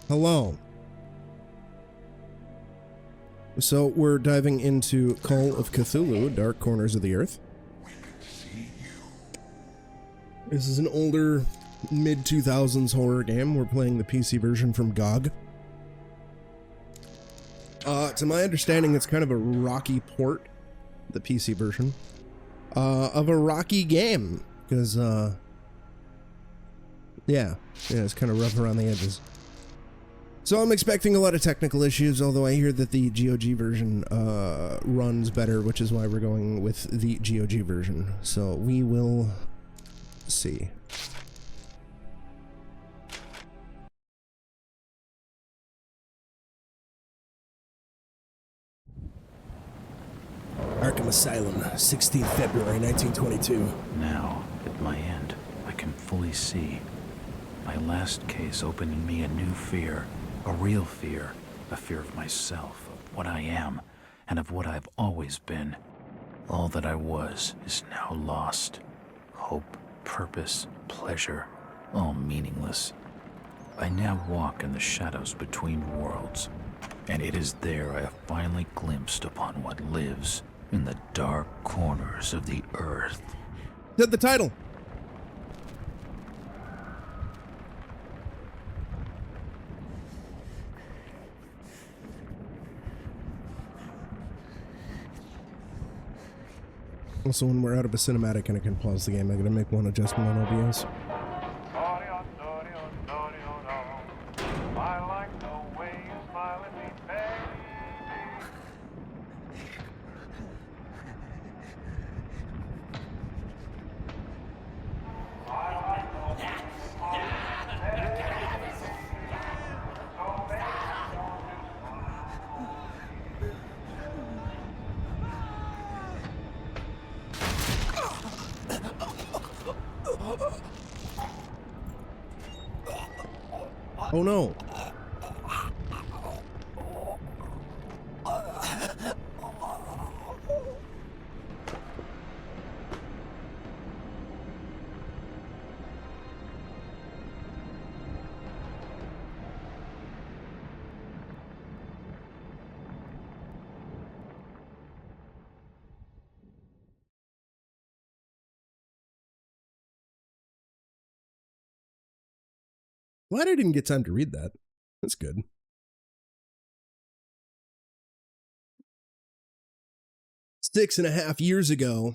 Hello. So we're diving into Call of Cthulhu, Dark Corners of the Earth. This is an older, mid-2000s horror game. We're playing the PC version from GOG. To my understanding, it's kind of a rocky port, the PC version, of a rocky game, because, yeah, it's kind of rough around the edges. So I'm expecting a lot of technical issues, although I hear that the GOG version runs better, which is why we're going with the GOG version. So we will see. Arkham Asylum, 16th February 1922. Now, at my end, I can fully see. My last case opened in me a new fear, a real fear, a fear of myself, of what I am, and of what I've always been. All that I was is now lost. Hope, purpose, pleasure, all meaningless. I now walk in the shadows between worlds, and it is there I have finally glimpsed upon what lives in the dark corners of the earth. Said the title. Also, when we're out of a cinematic and I can pause the game, I'm gonna make one adjustment on OBS. Oh no. Glad I didn't get time to read that. That's good. Six and a half years ago,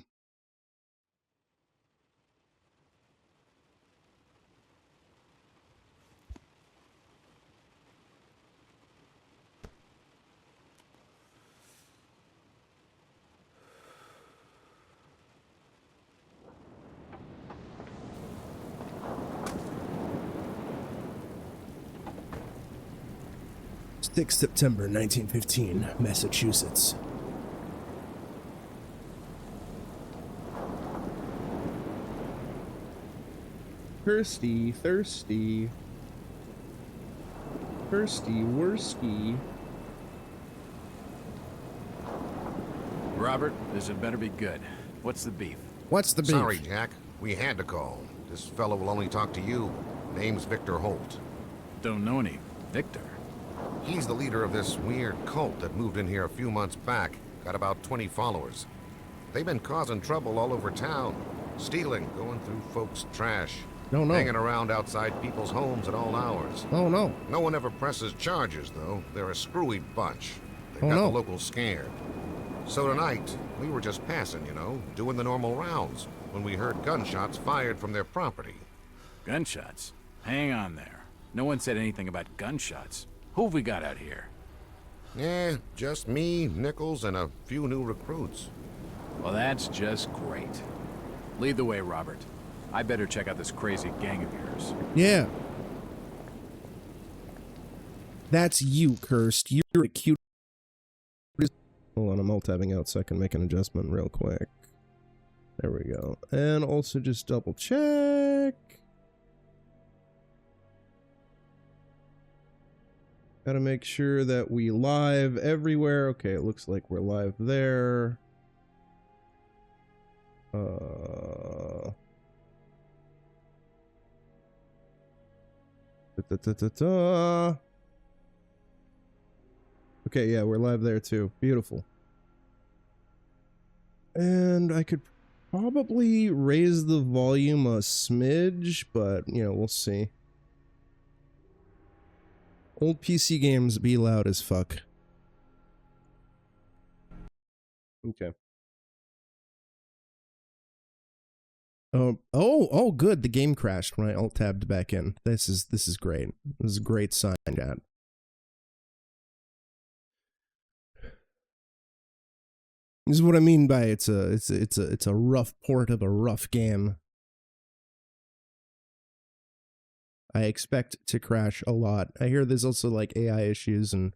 September 1915, Massachusetts. Thirsty, worsky. Robert, this had better be good. What's the beef? What's the beef? Sorry, Jack. We had to call. This fellow will only talk to you. Name's Victor Holt. Don't know any Victor. He's the leader of this weird cult that moved in here a few months back. Got about 20 followers. They've been causing trouble all over town. Stealing, going through folks' trash. No. Hanging around outside people's homes at all hours. Oh no. No one ever presses charges, though. They're a screwy bunch. They got the locals scared. So tonight, we were just passing, you know, doing the normal rounds, when we heard gunshots fired from their property. Gunshots? Hang on there. No one said anything about gunshots. Who have we got out here? Just me, Nichols, and a few new recruits. Well, that's just great. Lead the way, Robert. I better check out this crazy gang of yours. Yeah. That's you, Cursed. You're a cute... Hold on, I'm alt-tabbing out so I can make an adjustment real quick. There we go. And also just double check. Gotta make sure that we live everywhere. Okay, it looks like we're live there. Okay, yeah, we're live there too. Beautiful. And I could probably raise the volume a smidge, but, you know, we'll see. Old PC games be loud as fuck. Okay. Oh, good. The game crashed when I alt-tabbed back in. This is great. This is a great sign, chat. This is what I mean by it's a rough port of a rough game. I expect to crash a lot. I hear there's also like AI issues and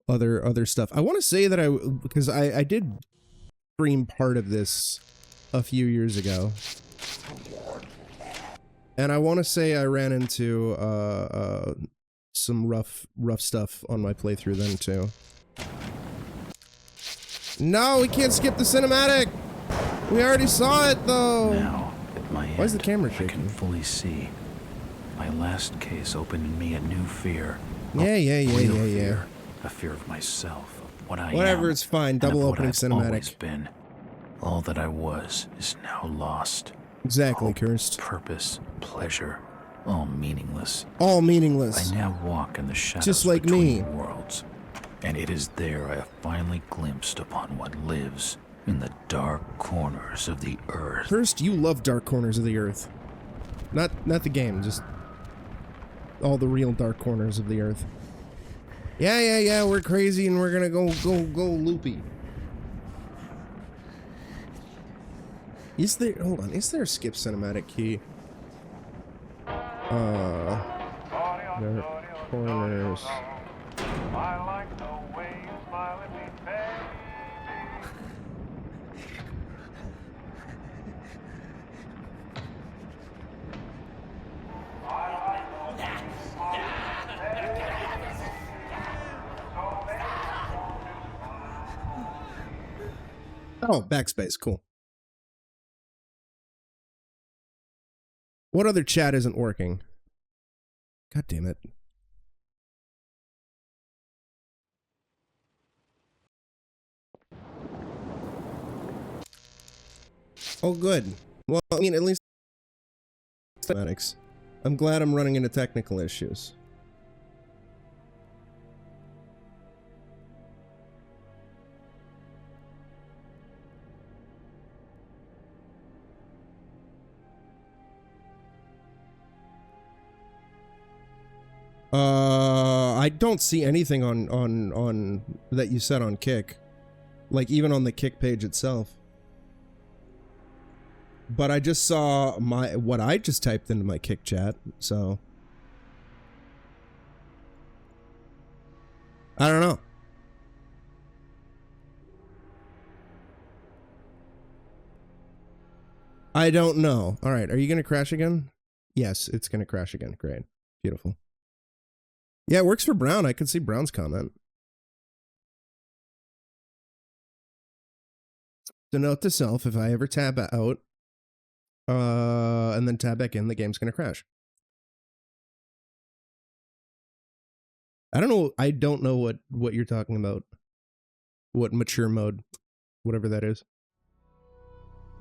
other stuff. I want to say that because I did stream part of this a few years ago. And I want to say I ran into some rough stuff on my playthrough then too. No, we can't skip the cinematic. We already saw it though. Now, at my end, why is the camera shaking? I can fully see. My last case opened in me a new fear. Yeah. Fear. A fear of myself, of what I am. Whatever, it's fine. Double opening what I've cinematic. Always been. All that I was is now lost. Exactly, Hope, cursed. Purpose, pleasure, all meaningless. All meaningless. I now walk in the shadows just like between me. Worlds. And it is there I have finally glimpsed upon what lives in the dark corners of the earth. First, you love dark corners of the earth. Not the game, just all the real dark corners of the earth. Yeah, we're crazy and we're gonna go loopy. Is there, hold on, is there a skip cinematic key? Dark corners. Oh, backspace, cool. What other chat isn't working? God damn it. Oh, good. Well, I mean, at least cinematics. I'm glad I'm running into technical issues. I don't see anything on that you said on Kick. Like, even on the Kick page itself. But I just saw what I just typed into my Kick chat, so I don't know. I don't know. All right, are you going to crash again? Yes, it's going to crash again. Great. Beautiful. Yeah, it works for Brown. I could see Brown's comment. So note to self, if I ever tab out, and then tab back in, the game's gonna crash. I don't know what you're talking about. What mature mode, whatever that is.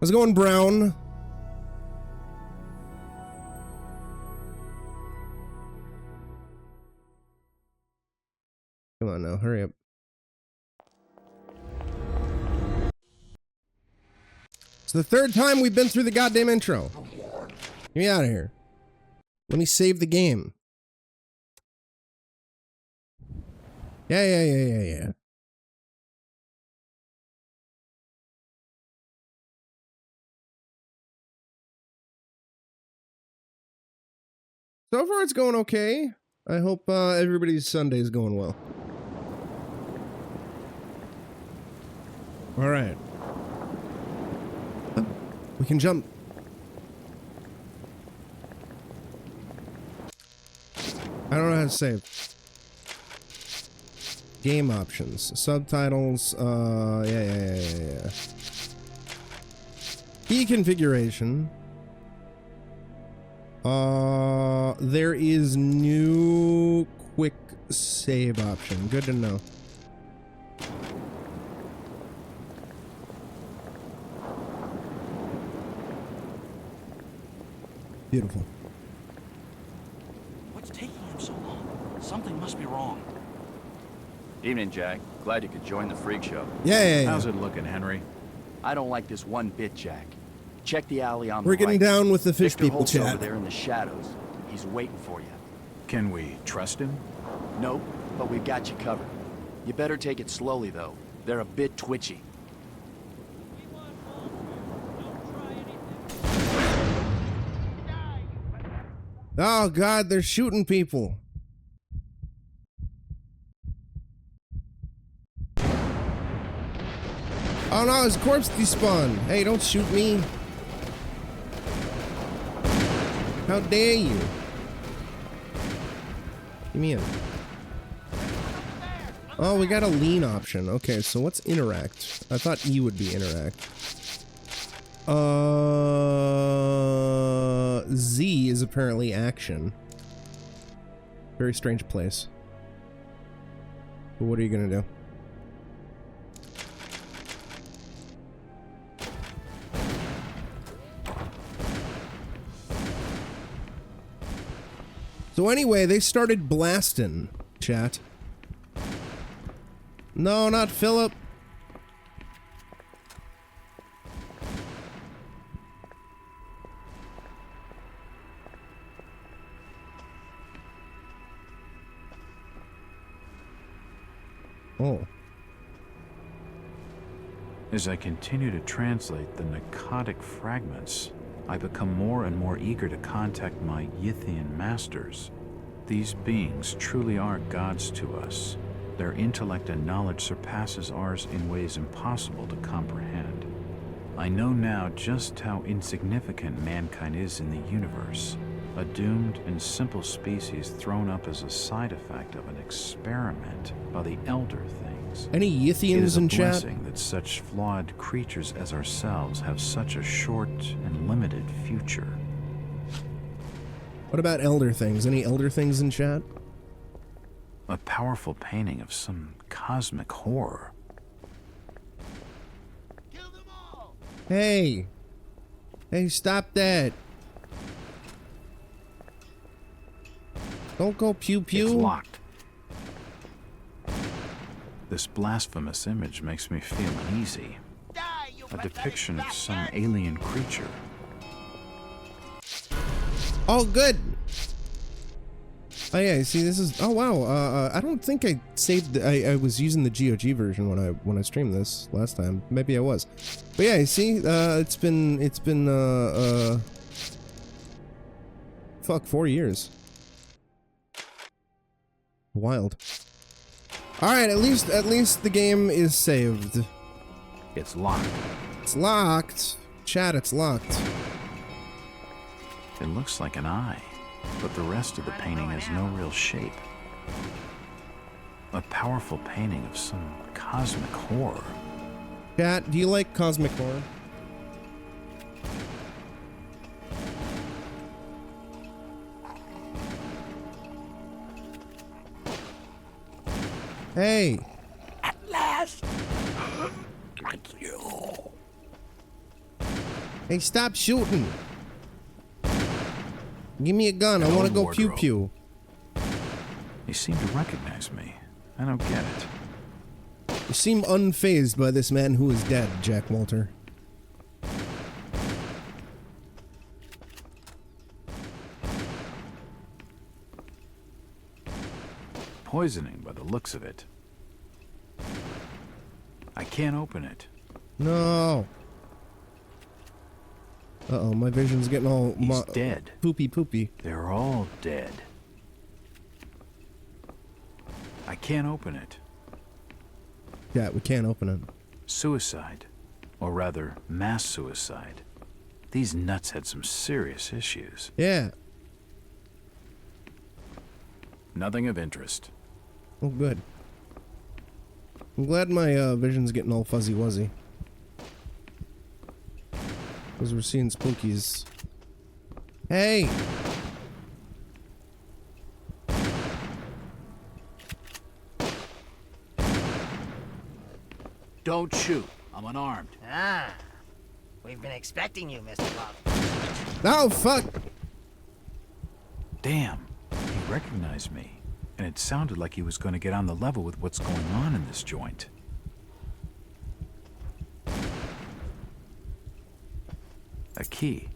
How's it going, Brown? Come on now, hurry up. It's the third time we've been through the goddamn intro. Get me out of here. Let me save the game. Yeah. So far it's going okay. I hope everybody's Sunday is going well. All right. We can jump. I don't know how to save. Game options, subtitles, yeah. Key configuration. There is new quick save option. Good to know. Beautiful. What's taking him so long? Something must be wrong. Evening, Jack. Glad you could join the freak show. Yeah. How's it looking, Henry? I don't like this one bit, Jack. Check the alley on We're the right. getting down with the fish Victor people Holt's chat. over there in the shadows. He's waiting for you. Can we trust him? Nope, but we've got you covered. You better take it slowly, though. They're a bit twitchy. Oh God, they're shooting people. Oh no, his corpse despawned. Hey, don't shoot me. How dare you? Give me in. Oh, we got a lean option. Okay, so what's interact? I thought E would be interact. Z is apparently action. Very strange place. But what are you gonna do? So anyway, they started blasting, chat. No, not Philip. Oh. As I continue to translate the narcotic fragments, I become more and more eager to contact my Yithian masters. These beings truly are gods to us. Their intellect and knowledge surpasses ours in ways impossible to comprehend. I know now just how insignificant mankind is in the universe, a doomed and simple species thrown up as a side effect of an experiment by the elder things. Any It Yithians is a in chat? blessing that such flawed creatures as ourselves have such a short and limited future. What about elder things? Any elder things in chat? A powerful painting of some cosmic horror. Hey! Hey, stop that! Don't go pew pew. It's locked. This blasphemous image makes me feel uneasy. A depiction of some alien creature. Oh, good! Oh yeah, see this is, oh wow, I don't think I saved, I was using the GOG version when I streamed this last time. Maybe I was. But yeah, see, it's been, fuck, 4 years. Wild. Alright, at least the game is saved. It's locked. It's locked. Chat, it's locked. It looks like an eye, but the rest of the painting has no real shape. A powerful painting of some cosmic horror. Chat, do you like cosmic horror? Hey! At last! It's you! Hey, stop shooting! Give me a gun, I wanna go pew pew. You seem to recognize me. I don't get it. You seem unfazed by this man who is dead, Jack Walter. Poisoning by the looks of it. I can't open it. No! Uh-oh, my vision's getting all He's dead. poopy. They're all dead. I can't open it. Yeah, we can't open it. Suicide. Or rather, mass suicide. These nuts had some serious issues. Yeah. Nothing of interest. Oh, good. I'm glad my vision's getting all fuzzy-wuzzy. Because we're seeing spookies. Hey! Don't shoot. I'm unarmed. Ah, we've been expecting you, Mr. Love. Oh, fuck! Damn, he recognized me, and it sounded like he was going to get on the level with what's going on in this joint. A key.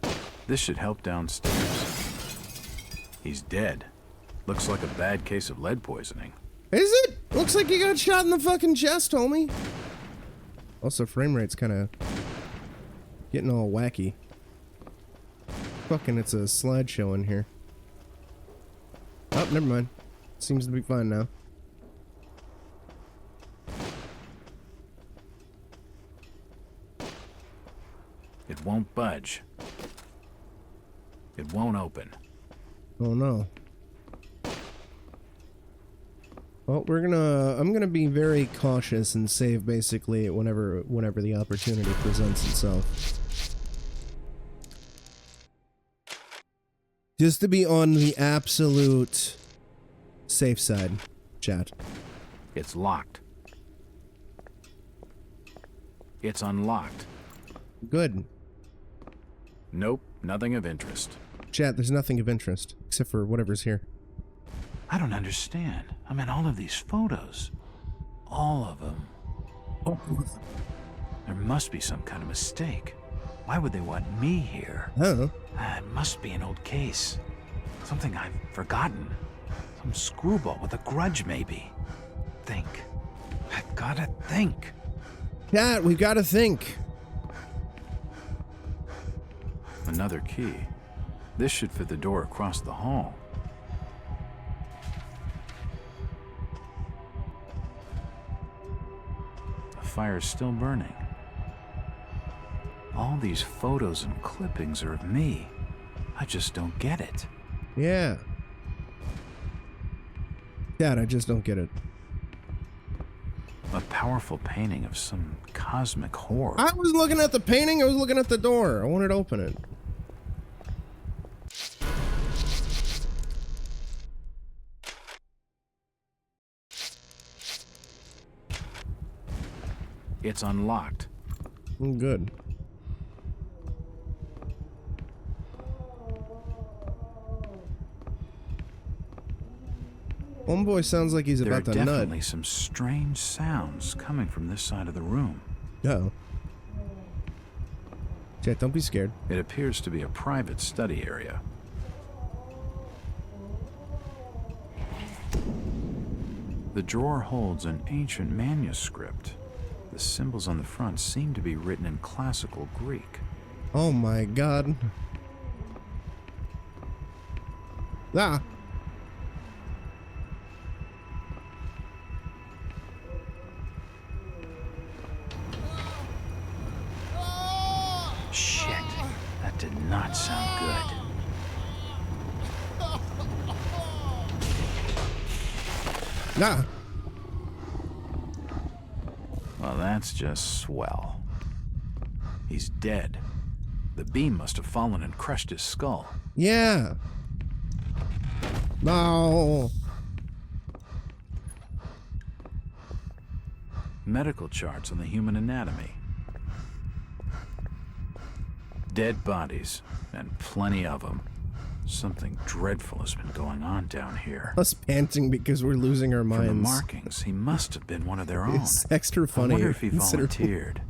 This should help downstairs. He's dead. Looks like a bad case of lead poisoning. Is it? Looks like you got shot in the fucking chest, homie. Also, frame rate's kind of getting all wacky. Fucking, it's a slideshow in here. Oh, never mind. Seems to be fine now. It won't budge. It won't open. Oh no. Well, I'm gonna be very cautious and save basically whenever the opportunity presents itself. Just to be on the absolute safe side, chat. It's locked. It's unlocked. Good. Nope, nothing of interest. Chat, there's nothing of interest, except for whatever's here. I don't understand. I mean, all of these photos. All of them. Oh. There must be some kind of mistake. Why would they want me here? I don't know. It must be an old case. Something I've forgotten. Some screwball with a grudge, maybe. Think. I gotta think. Chat, we've gotta think. Another key. This should fit the door across the hall. The fire's still burning. All these photos and clippings are of me. I just don't get it. Yeah. Dad, I just don't get it. A powerful painting of some cosmic horror. I was looking at the painting, I was looking at the door. I wanted to open it. It's unlocked. Good. Homeboy sounds like he's about to nut. There are definitely some strange sounds coming from this side of the room. Uh-oh. Chat, don't be scared. It appears to be a private study area. The drawer holds an ancient manuscript. The symbols on the front seem to be written in classical Greek. Oh my god. Ah. Shit, that did not sound good. Nah. Well, that's just swell. He's dead. The beam must have fallen and crushed his skull. Yeah. No. Medical charts on the human anatomy. Dead bodies, and plenty of them. Something dreadful has been going on down here. Us panting because we're losing our minds. From the markings, he must have been one of their own. It's extra funny. I wonder if he volunteered.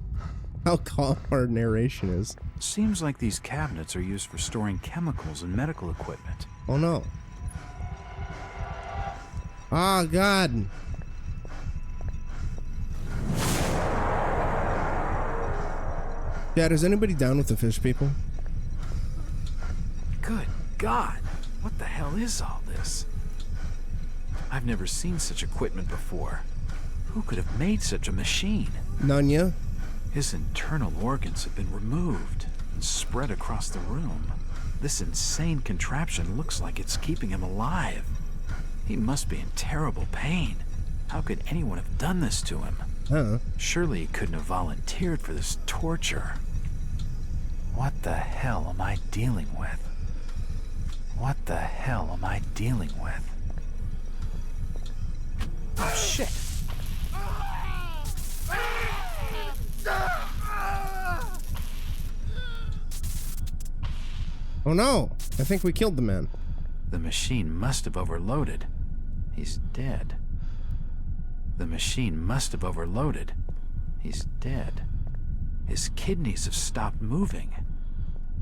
How calm our narration is. Seems like these cabinets are used for storing chemicals and medical equipment. Oh no. Ah, God. Dad, is anybody down with the fish people? Good God, what the hell is all this? I've never seen such equipment before. Who could have made such a machine? Nanya? His internal organs have been removed and spread across the room. This insane contraption looks like it's keeping him alive. He must be in terrible pain. How could anyone have done this to him? Huh? Surely he couldn't have volunteered for this torture. What the hell am I dealing with? What the hell am I dealing with? Oh, shit! Oh no! I think we killed the man. The machine must have overloaded. He's dead. The machine must have overloaded. He's dead. His kidneys have stopped moving.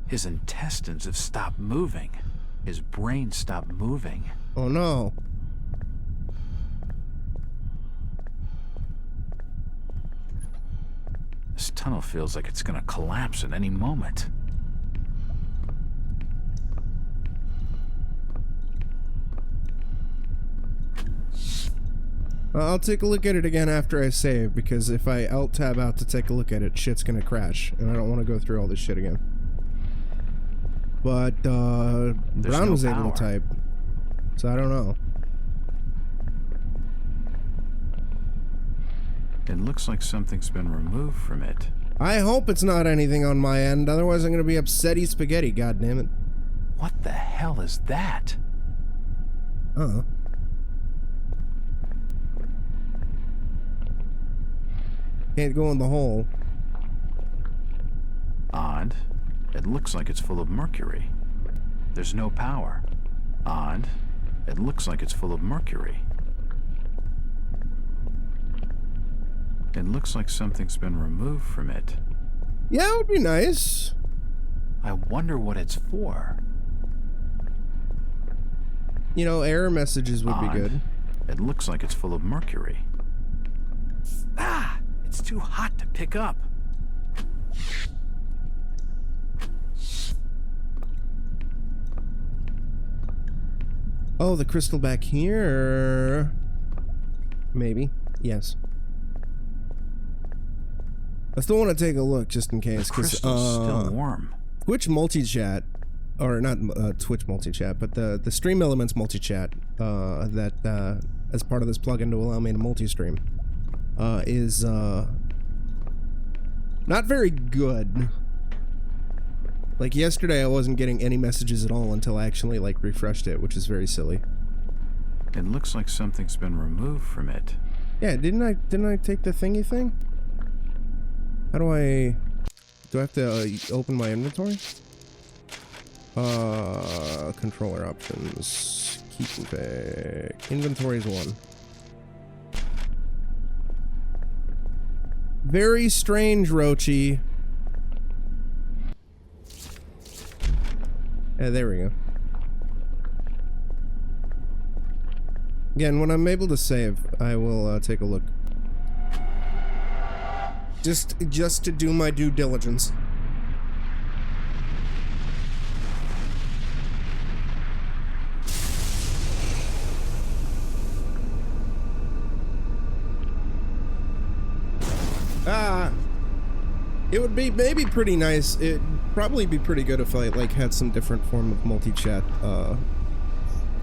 His intestines have stopped moving. His brain stopped moving. Oh no. This tunnel feels like it's gonna collapse at any moment. I'll take a look at it again after I save, because if I alt-tab out to take a look at it, shit's gonna crash, and I don't want to go through all this shit again. But, Brown was able to type, so I don't know. It looks like something's been removed from it. I hope it's not anything on my end, otherwise I'm gonna be upsetty spaghetti, goddammit. What the hell is that? Can't go in the hole. Odd. It looks like it's full of mercury. There's no power. Odd. It looks like it's full of mercury. It looks like something's been removed from it. Yeah, it would be nice. I wonder what it's for. You know, error messages would be good. It looks like it's full of mercury. Ah! It's too hot to pick up. Oh, the crystal back here. Maybe. Yes. I still want to take a look just in case. The crystal's still warm. Twitch multi-chat, or not Twitch multi-chat, but the Stream Elements multi-chat that as part of this plugin to allow me to multi-stream is not very good. Like yesterday, I wasn't getting any messages at all until I actually like refreshed it, which is very silly. It looks like something's been removed from it. Yeah, didn't I take the thingy thing? How do I have to open my inventory? Controller options, key config, inventory is 1. Very strange, Rochi. Yeah, there we go. Again, when I'm able to save, I will take a look. Just to do my due diligence. It would be maybe pretty nice. It'd probably be pretty good if I like had some different form of multi-chat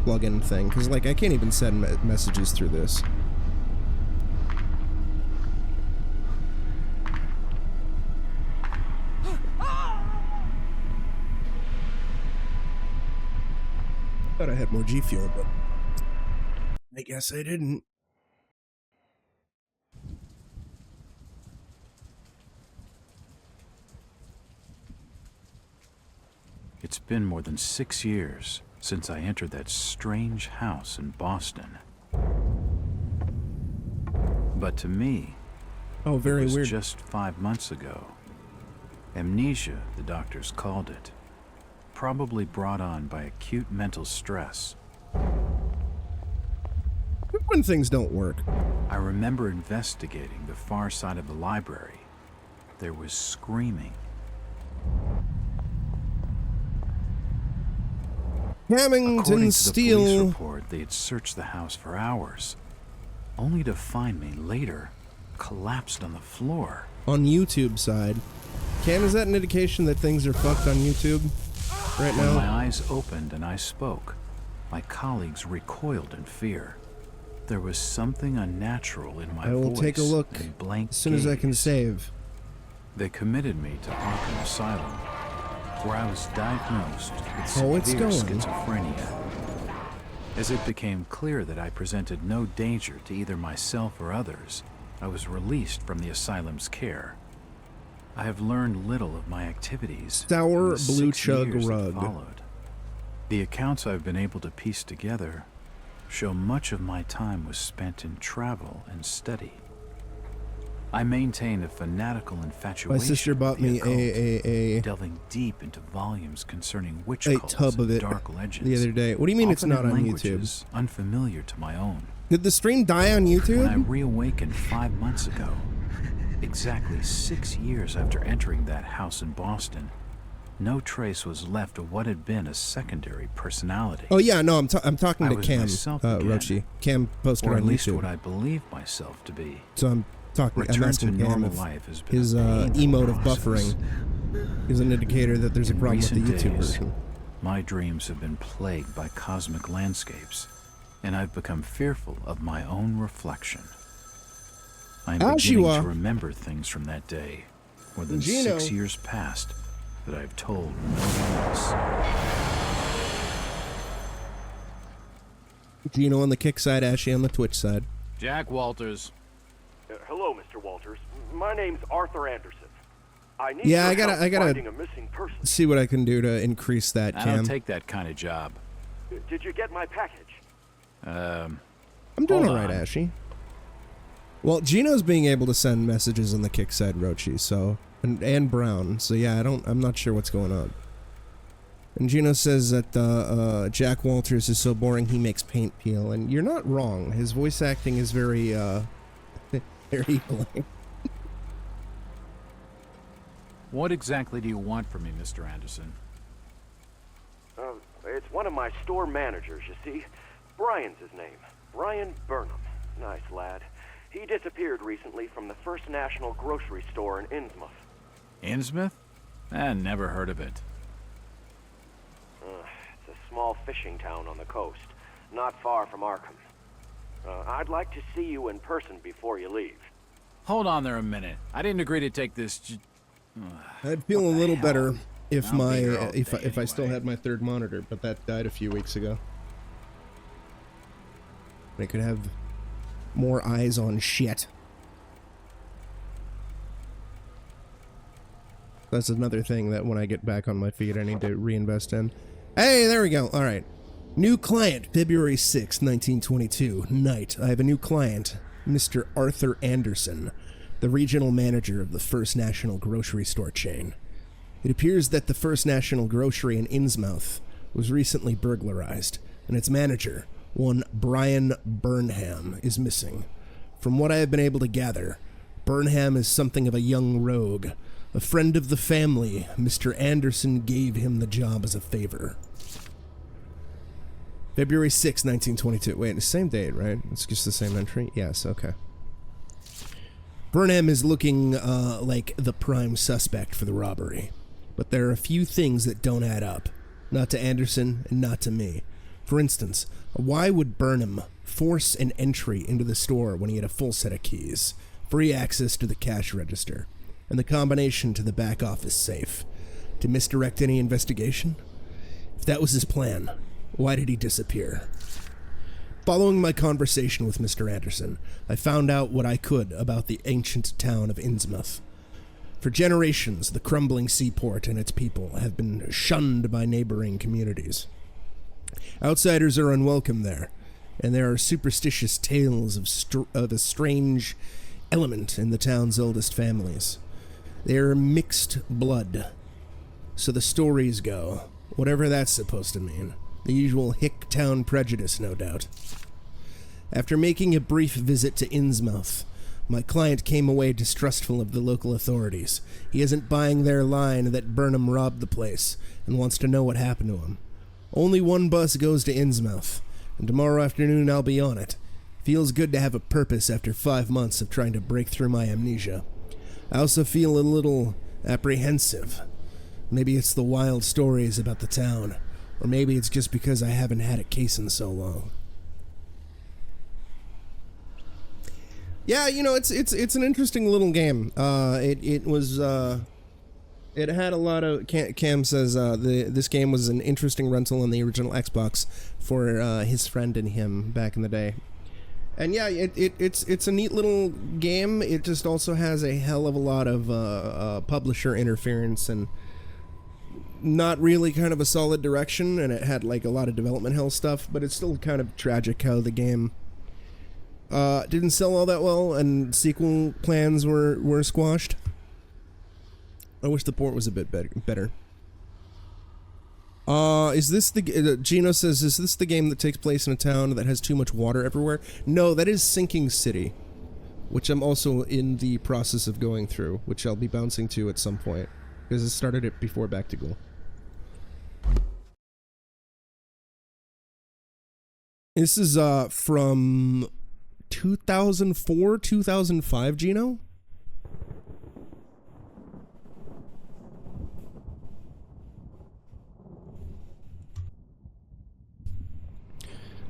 plugin thing, because like I can't even send messages through this. Thought I had more G Fuel, but I guess I didn't. It's been more than 6 years since I entered that strange house in Boston. But to me, oh, very it was weird. Just 5 months ago. Amnesia, the doctors called it. Probably brought on by acute mental stress. When things don't work. I remember investigating the far side of the library. There was screaming. Hamilton According to the Steel. police report, they had searched the house for hours, only to find me later collapsed on the floor. On YouTube side. Cam, is that an indication that things are fucked on YouTube right When now? my eyes opened and I spoke, my colleagues recoiled in fear. There was something unnatural in my voice. I will take a look and blank as soon as I can gaze. save. They committed me to Arkham Asylum, where I was diagnosed with Oh, it's severe going. schizophrenia. As it became clear that I presented no danger to either myself or others, I was released from the asylum's care. I have learned little of my activities. Sour in the blue 6 chug years that rug. followed. The accounts I've been able to piece together show much of my time was spent in travel and study. I maintain a fanatical infatuation. My sister bought me a delving deep into volumes concerning witch a cults tub of and it dark legends. the other day. What do you mean it's often not in on languages YouTube? unfamiliar to my own. Did the stream die on When I YouTube? reawakened 5 months ago, exactly 6 years after entering that house in Boston, no trace was left of what had been a secondary personality. Oh yeah, no, I'm talking I to was Cam myself again, Rochi. Cam posted or on at least YouTube. what I believed myself to be. So I'm talking. I'm Return to asking Cam normal if life has been his a painful emote of process. buffering is an indicator that there's a In problem with the recent YouTube days, version. my dreams have been plagued by cosmic landscapes, and I've become fearful of my own reflection. I'm beginning to remember things from that day, more than 6 years past, that I've told no one else. Gino on the kick side, Ashy on the Twitch side. Jack Walters. Hello, Mr. Walters. My name's Arthur Anderson. I need Yeah, your help I gotta finding a missing person. see what I can do to increase that, I Cam. don't take that kind of job. Did you get my package? I'm doing hold all right, on. Ashy. Well, Gino's being able to send messages on the kick side, Rochi, so and Brown. So yeah, I'm not sure what's going on. And Gino says that Jack Walters is so boring he makes paint peel, and you're not wrong. His voice acting is very very blank. What exactly do you want from me, Mr. Anderson? It's one of my store managers, you see. Brian's his name. Brian Burnham. Nice lad. He disappeared recently from the First National grocery store in Innsmouth. Innsmouth? Never heard of it. It's a small fishing town on the coast, not far from Arkham. I'd like to see you in person before you leave. Hold on there a minute. I didn't agree to take this. I'd feel a little better if I'll my be here all if day I still anyway. had my third monitor, but that died a few weeks ago. I could have more eyes on shit. That's another thing that when I get back on my feet, I need to reinvest in. Hey, there we go. All right. New client, February 6, 1922, night. I have a new client, Mr. Arthur Anderson, the regional manager of the First National grocery store chain. It appears that the First National grocery in Innsmouth was recently burglarized, and its manager, one Brian Burnham, is missing. From what I have been able to gather, Burnham is something of a young rogue. A friend of the family, Mr. Anderson, gave him the job as a favor. February 6, 1922. Wait, the same date, right? It's just the same entry? Yes, okay. Burnham is looking like the prime suspect for the robbery. But there are a few things that don't add up. Not to Anderson, and not to me. For instance, why would Burnham force an entry into the store when he had a full set of keys, free access to the cash register, and the combination to the back office safe? To misdirect any investigation? If that was his plan, why did he disappear? Following my conversation with Mr. Anderson, I found out what I could about the ancient town of Innsmouth. For generations, the crumbling seaport and its people have been shunned by neighboring communities. Outsiders are unwelcome there, and there are superstitious tales of a strange element in the town's oldest families. They are mixed blood, so the stories go, whatever that's supposed to mean. The usual hick town prejudice, no doubt. After making a brief visit to Innsmouth, my client came away distrustful of the local authorities. He isn't buying their line that Burnham robbed the place and wants to know what happened to him. Only one bus goes to Innsmouth, and tomorrow afternoon I'll be on it. Feels good to have a purpose after 5 months of trying to break through my amnesia. I also feel a little apprehensive. Maybe it's the wild stories about the town, or maybe it's just because I haven't had a case in so long. Yeah, you know, it's an interesting little game. It had a lot of. Cam says this game was an interesting rental on the original Xbox for his friend and him back in the day. And yeah, it's a neat little game. It just also has a hell of a lot of publisher interference and not really kind of a solid direction, and it had like a lot of development hell stuff, but it's still kind of tragic how the game didn't sell all that well, and sequel plans were squashed. I wish the port was a bit better. Is this the... Gino says, is this the game that takes place in a town that has too much water everywhere? No, that is Sinking City, which I'm also in the process of going through, which I'll be bouncing to at some point, because I started it before Back to Ghoul. This is, from 2004, 2005, Gino?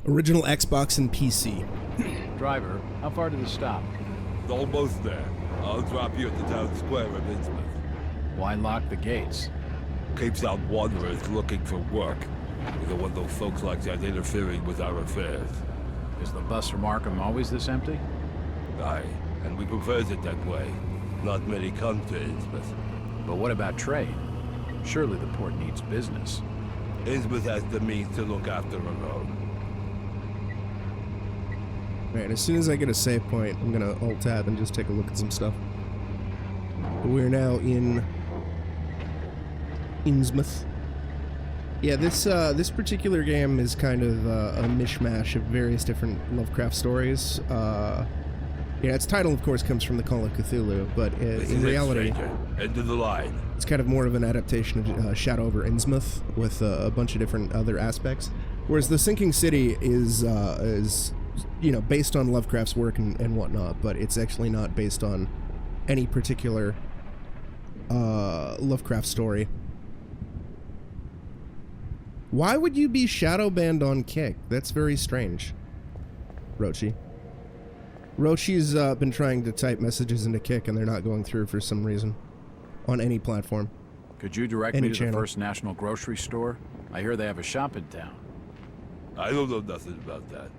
Original Xbox and PC. Driver, how far to the stop? Almost there. I'll drop you at the town square of Innsmouth. Why lock the gates? Keeps out wanderers looking for work. We don't want those folks like that interfering with our affairs. Is the bus from Arkham always this empty? Aye, and we prefers it that way. Not many come to Innsmouth. But what about trade? Surely the port needs business. Innsmouth has the means to look after her own. Alright, as soon as I get a save point, I'm gonna alt-tab and just take a look at some stuff. We're now in Innsmouth. Yeah, this particular game is kind of a mishmash of various different Lovecraft stories. Yeah, its title, of course, comes from the Call of Cthulhu, but in reality, end of the line. It's kind of more of an adaptation of Shadow over Innsmouth with a bunch of different other aspects. Whereas the Sinking City is you know, based on Lovecraft's work and whatnot, but it's actually not based on any particular Lovecraft story. Why would you be shadow banned on Kick? That's very strange. Rochi. Rochi's been trying to type messages into Kick and they're not going through for some reason. On any platform. Could you direct me to the First National Grocery Store? I hear they have a shop in town. I don't know nothing about that.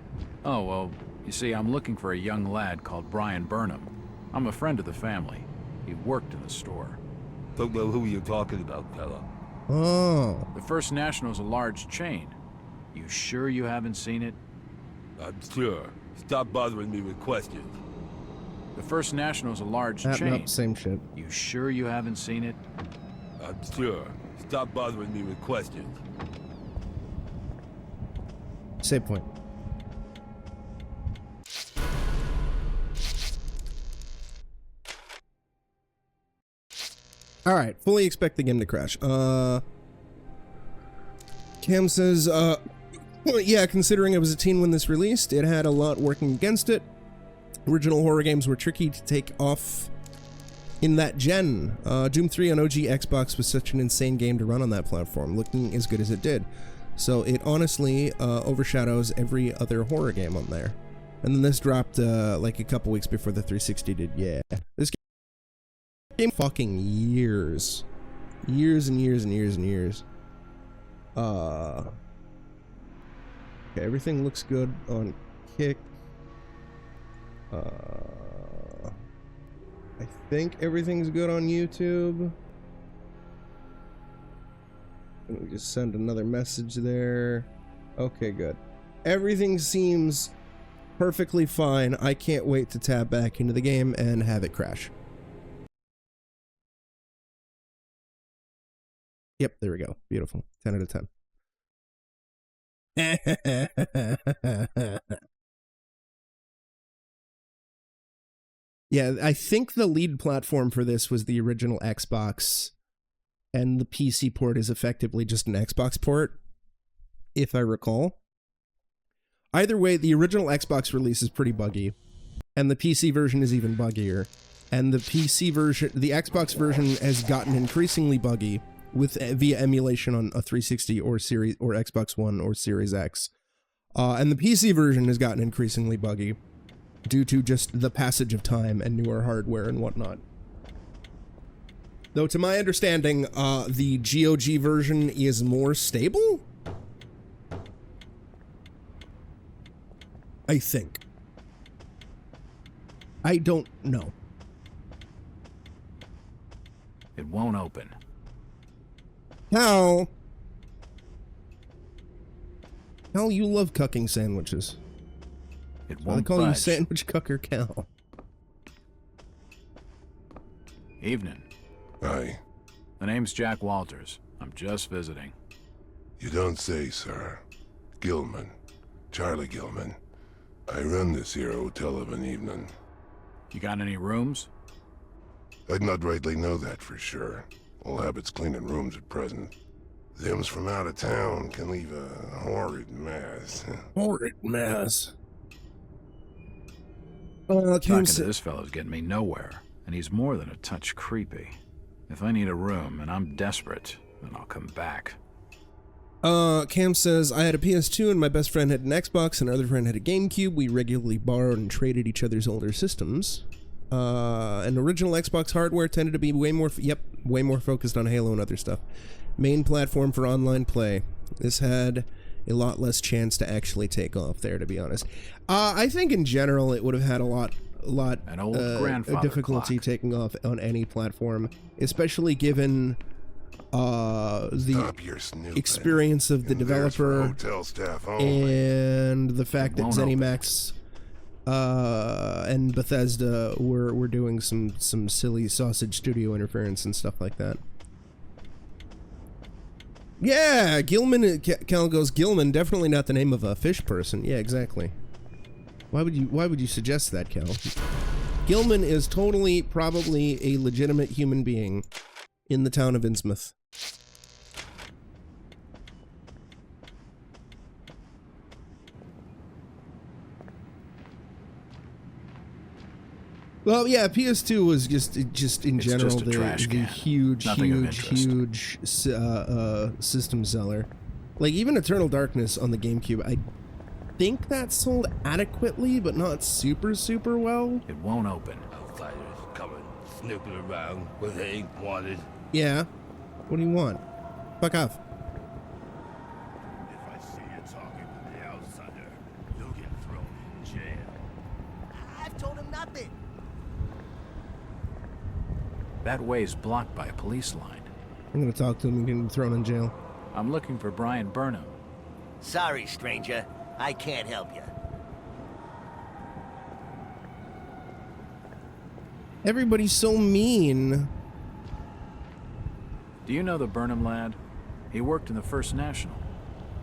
Oh, well, you see, I'm looking for a young lad called Brian Burnham. I'm a friend of the family. He worked in the store. Don't know who you're talking about, fella. Oh. The First National is a large chain. You sure you haven't seen it? I'm sure. Stop bothering me with questions. The First National is a large chain. Nope, same shit. You sure you haven't seen it? I'm sure. Stop bothering me with questions. Save point. Alright, fully expect the game to crash. Cam says, well, yeah, considering it was a teen when this released, it had a lot working against it. Original horror games were tricky to take off in that gen. Doom 3 on OG Xbox was such an insane game to run on that platform, looking as good as it did. So it honestly overshadows every other horror game on there. And then this dropped like a couple weeks before the 360 did. Yeah. This game fucking years. Years and years and years and years. Okay, everything looks good on Kick. I think everything's good on YouTube. Let me just send another message there. Okay, good. Everything seems perfectly fine. I can't wait to tab back into the game and have it crash. Yep, there we go. Beautiful. 10 out of 10. Yeah, I think the lead platform for this was the original Xbox, and the PC port is effectively just an Xbox port, if I recall. Either way, the original Xbox release is pretty buggy, and the PC version is even buggier. And the PC version, the Xbox version has gotten increasingly buggy with via emulation on a 360 or Series or Xbox One or Series X. And the PC version has gotten increasingly buggy due to just the passage of time and newer hardware and whatnot. Though to my understanding, the GOG version is more stable? I think. I don't know. It won't open. Cal, you love cucking sandwiches. It I won't call you budge. Sandwich Cucker Cal. Evening. Aye. The name's Jack Walters. I'm just visiting. You don't say, sir. Gilman. Charlie Gilman. I run this here hotel of an evening. You got any rooms? I'd not rightly know that for sure. All habits cleaning rooms at present. Them's from out of town can leave a horrid mess. Horrid mess. Talking to this fellow's getting me nowhere, and he's more than a touch creepy. If I need a room and I'm desperate, then I'll come back. Cam says, I had a PS2 and my best friend had an Xbox and another friend had a GameCube. We regularly borrowed and traded each other's older systems. And original Xbox hardware tended to be way more focused on Halo and other stuff. Main platform for online play. This had a lot less chance to actually take off there, to be honest. I think in general it would have had a lot An old grandfather difficulty clock. taking off on any platform, especially given the Stop your snooping. experience of the And there's for developer hotel staff only. and the fact that won't open. ZeniMax and Bethesda were doing some silly sausage studio interference and stuff like that. Yeah, Gilman. Cal goes, Gilman, definitely not the name of a fish person. Yeah, exactly. Why would you suggest that, Cal? Gilman is totally, probably a legitimate human being in the town of Innsmouth. Well, yeah, PS2 was just in It's general just a trash the can. huge Nothing of interest. system seller. Like even Eternal Darkness on the GameCube, I think that sold adequately, but not super well. It won't open. Outsiders coming, snooping around when they ain't wanted. Yeah. What do you want? Fuck off. If I see you talking with the outsider, you'll get thrown in jail. I've told him nothing. That way's blocked by a police line. I'm gonna talk to him and get him thrown in jail. I'm looking for Brian Burnham. Sorry, stranger. I can't help you. Everybody's so mean. Do you know the Burnham lad? He worked in the First National.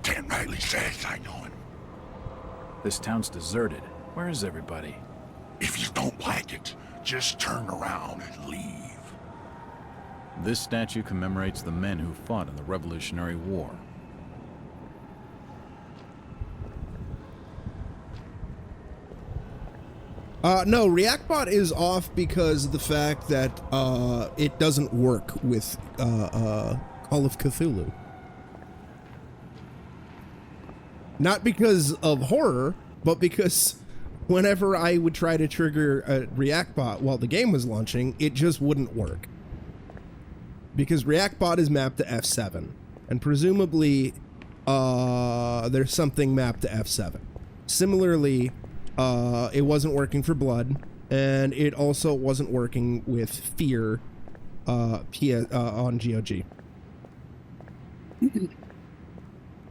Damn rightly says I know him. This town's deserted. Where is everybody? If you don't like it, just turn around and leave. This statue commemorates the men who fought in the Revolutionary War. No, ReactBot is off because of the fact that it doesn't work with Call of Cthulhu. Not because of horror, but because whenever I would try to trigger a ReactBot while the game was launching, it just wouldn't work. Because ReactBot is mapped to F7, and presumably there's something mapped to F7. Similarly, it wasn't working for Blood, and it also wasn't working with Fear on GOG.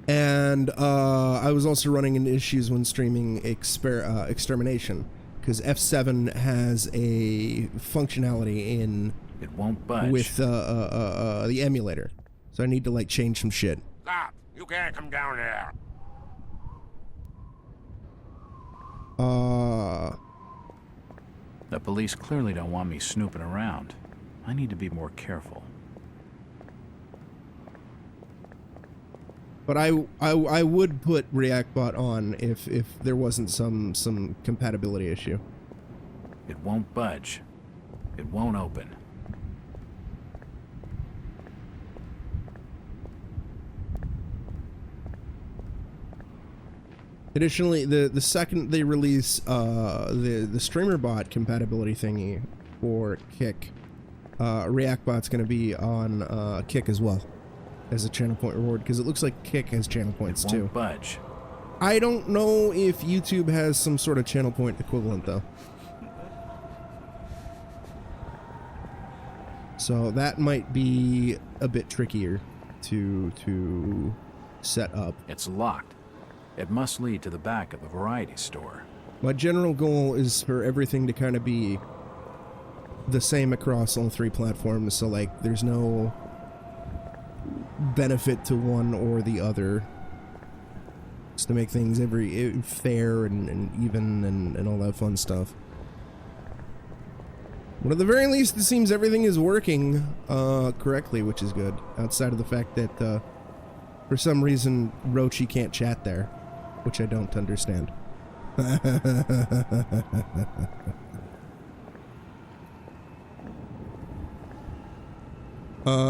And I was also running into issues when streaming Extermination, because F7 has a functionality in It won't budge. with the emulator, so I need to like change some shit. Stop! You can't come down there. The police clearly don't want me snooping around. I need to be more careful. But I would put ReactBot on if there wasn't some compatibility issue. It won't budge. It won't open. Additionally, the second they release the streamer bot compatibility thingy for Kick, ReactBot's going to be on Kick as well as a channel point reward, because it looks like Kick has channel points It too. won't budge. I don't know if YouTube has some sort of channel point equivalent though. So that might be a bit trickier. to set up. It's locked. It must lead to the back of the variety store. My general goal is for everything to kind of be the same across all 3 platforms, so like there's no benefit to one or the other. Just to make things fair and even and all that fun stuff. But at the very least, it seems everything is working correctly, which is good. Outside of the fact that for some reason Rochi can't chat there, which I don't understand.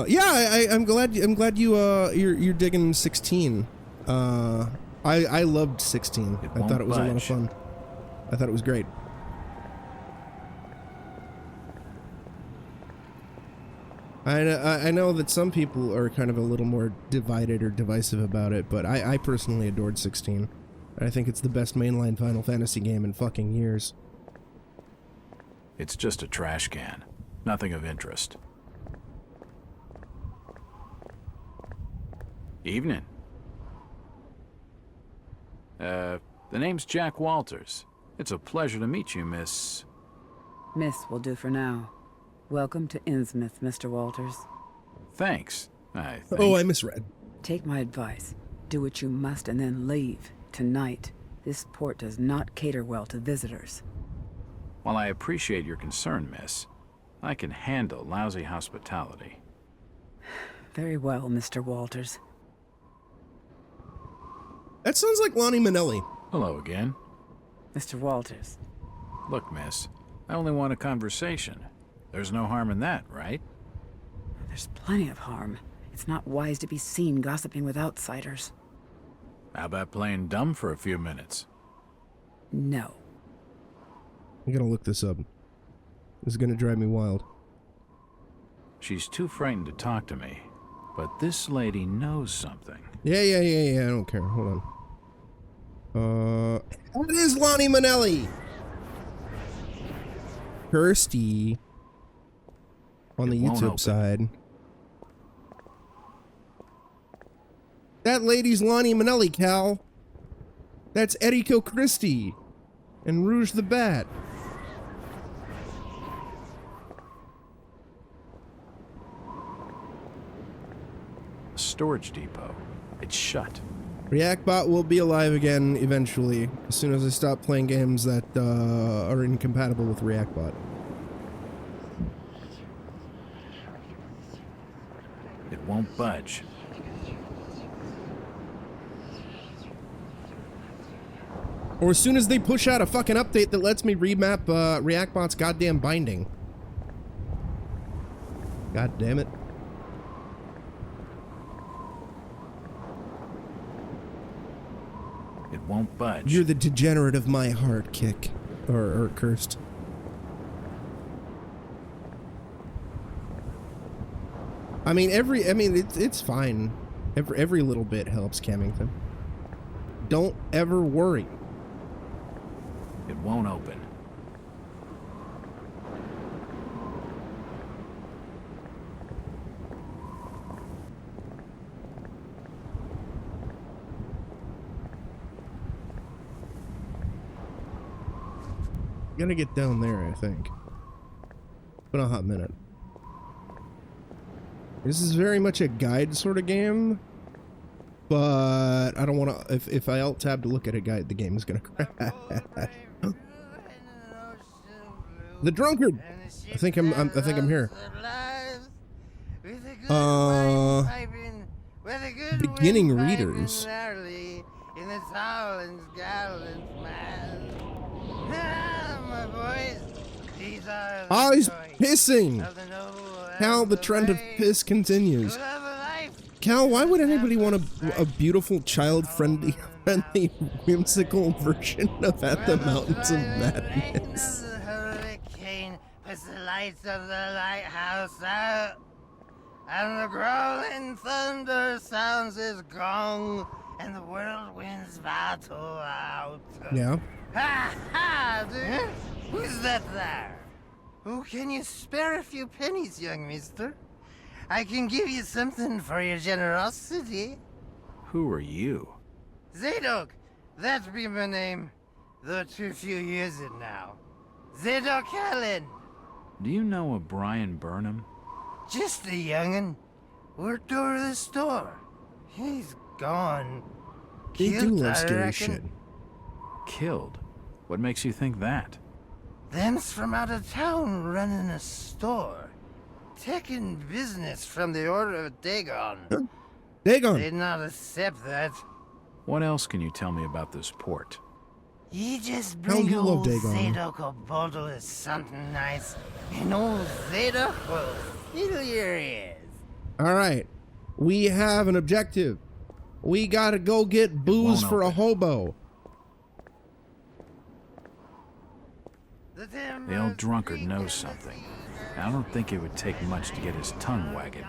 Yeah, I'm glad you're digging 16. I loved 16. I thought it was a lot of fun. I thought it was great. I know that some people are kind of a little more divided or divisive about it, but I personally adored 16. I think it's the best mainline Final Fantasy game in fucking years. It's just a trash can. Nothing of interest. Evening. The name's Jack Walters. It's a pleasure to meet you, Miss... Miss will do for now. Welcome to Innsmouth, Mr. Walters. Thanks, I think. Oh, I misread. Take my advice. Do what you must and then leave. Tonight. This port does not cater well to visitors. While I appreciate your concern, miss, I can handle lousy hospitality. Very well, Mr. Walters. That sounds like Lonnie Manelli. Hello again. Mr. Walters. Look, miss, I only want a conversation. There's no harm in that, right? There's plenty of harm. It's not wise to be seen gossiping with outsiders. How about playing dumb for a few minutes? No. I'm gonna look this up. This is gonna drive me wild. She's too frightened to talk to me, but this lady knows something. Yeah, I don't care. Hold on. It is Lonnie Manelli! Kirsty. On the YouTube side. That lady's Lonnie Manelli, Cal. That's Eriko Christie. And Rouge the Bat. A storage depot. It's shut. ReactBot will be alive again eventually, as soon as I stop playing games that are incompatible with ReactBot. It won't budge. Or as soon as they push out a fucking update that lets me remap ReactBot's goddamn binding. God damn it. It won't budge. You're the degenerate of my heart, Kick. Or Cursed. I mean, it's fine. Every little bit helps, Camington. Don't ever worry. It won't open. Gotta get down there, I think. Been a hot minute. This is very much a guide sort of game, but I don't want to. If I alt tab to look at a guide, the game is gonna crash. The drunkard. I think I'm here. Beginning readers. Oh, he's pissing. Cal, the trend of piss continues. Cal, why would anybody want a beautiful, child-friendly, whimsical version of At the Mountains of Madness? The hurricane puts the lights of the lighthouse out, and the growling thunder sounds his gong, and the whirlwinds battle out. Yeah. Ha ha, dude! Who's that there? Oh, can you spare a few pennies, young mister? I can give you something for your generosity. Who are you? Zadok, that be my name. Though too few use it now. Zadok Allen. Do you know a Brian Burnham? Just a young'un. Worked over the store. He's gone. They do Killed, love I scary reckon. shit. Killed? What makes you think that? Them's from out of town running a store. Taking business from the Order of Dagon. Dagon! They'd not accept that. What else can you tell me about this port? You just Hell, bring you love old Dagon. Zadok a bottle of something nice, and old Zadok will fill your ears. Alright. We have an objective. We gotta go get booze for a hobo. The old drunkard knows something. I don't think it would take much to get his tongue wagging.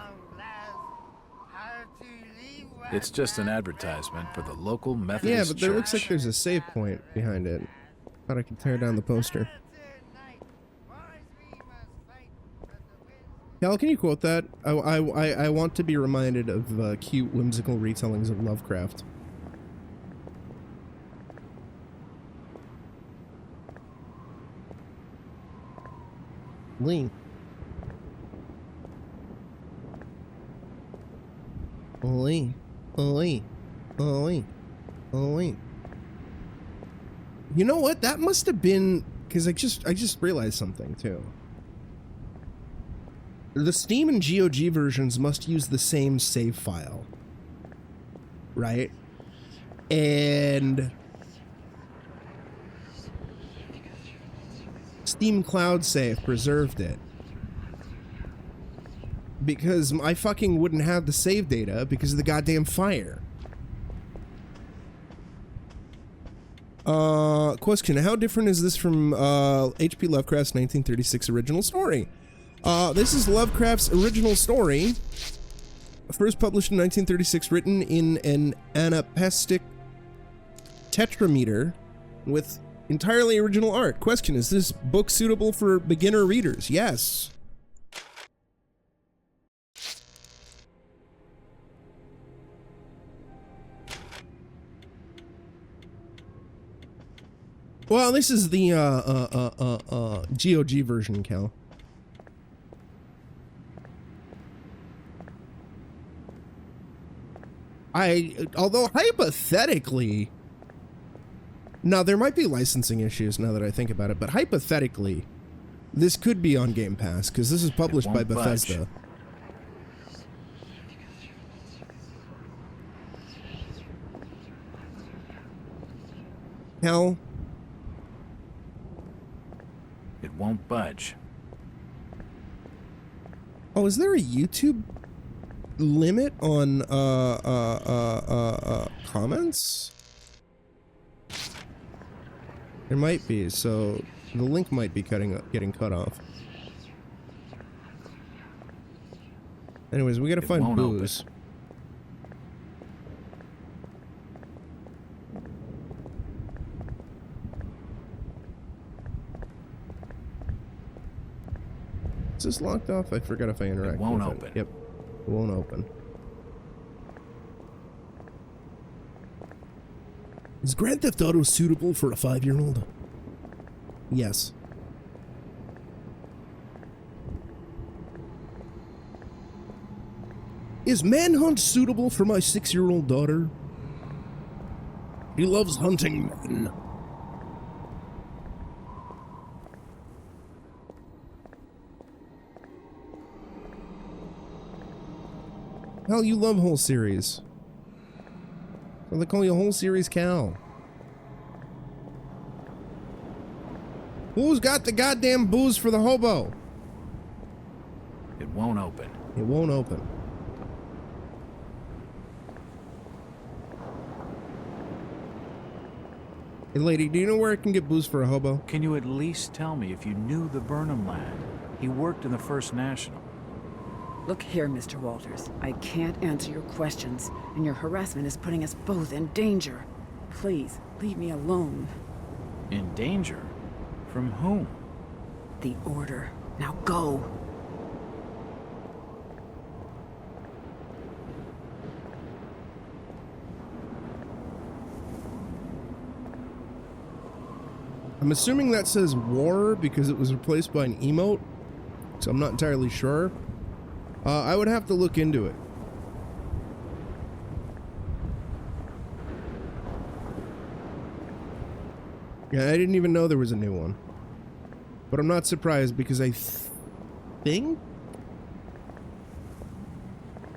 It's just an advertisement for the local Methodist Yeah, but there church. looks like there's a save point behind it. Thought I could tear down the poster. Cal, can you quote that? I want to be reminded of cute, whimsical retellings of Lovecraft. Lee. Lee. Lee. Lee. Lee. You know what? That must have been because I just realized something too. The Steam and GOG versions must use the same save file, right? And Steam Cloud Save preserved it. Because I fucking wouldn't have the save data because of the goddamn fire. Question, how different is this from H.P. Lovecraft's 1936 original story? This is Lovecraft's original story, first published in 1936, written in an anapestic tetrameter with entirely original art. Question, is this book suitable for beginner readers? Yes. Well, this is the GOG version, Cal. Although hypothetically, now there might be licensing issues now that I think about it, but hypothetically, this could be on Game Pass because this is published by Bethesda. Cal? It won't budge. Oh, is there a YouTube limit on comments? There might be, so the link might be getting cut off. Anyways, we gotta find booze. Is this locked off? I forgot if I interact. It won't with open. It. Yep, it won't open. Is Grand Theft Auto suitable for a 5-year-old? Yes. Is Manhunt suitable for my 6-year-old daughter? He loves hunting men. Hell, you love whole series. So they call you a whole series Cal. Who's got the goddamn booze for the hobo? It won't open. It won't open. Hey lady, do you know where I can get booze for a hobo? Can you at least tell me if you knew the Burnham lad? He worked in the First National. Look here, Mr. Walters. I can't answer your questions, and your harassment is putting us both in danger. Please, leave me alone. In danger? From whom? The Order. Now go. I'm assuming that says war because it was replaced by an emote, so I'm not entirely sure. I would have to look into it. Yeah, I didn't even know there was a new one. But I'm not surprised because I think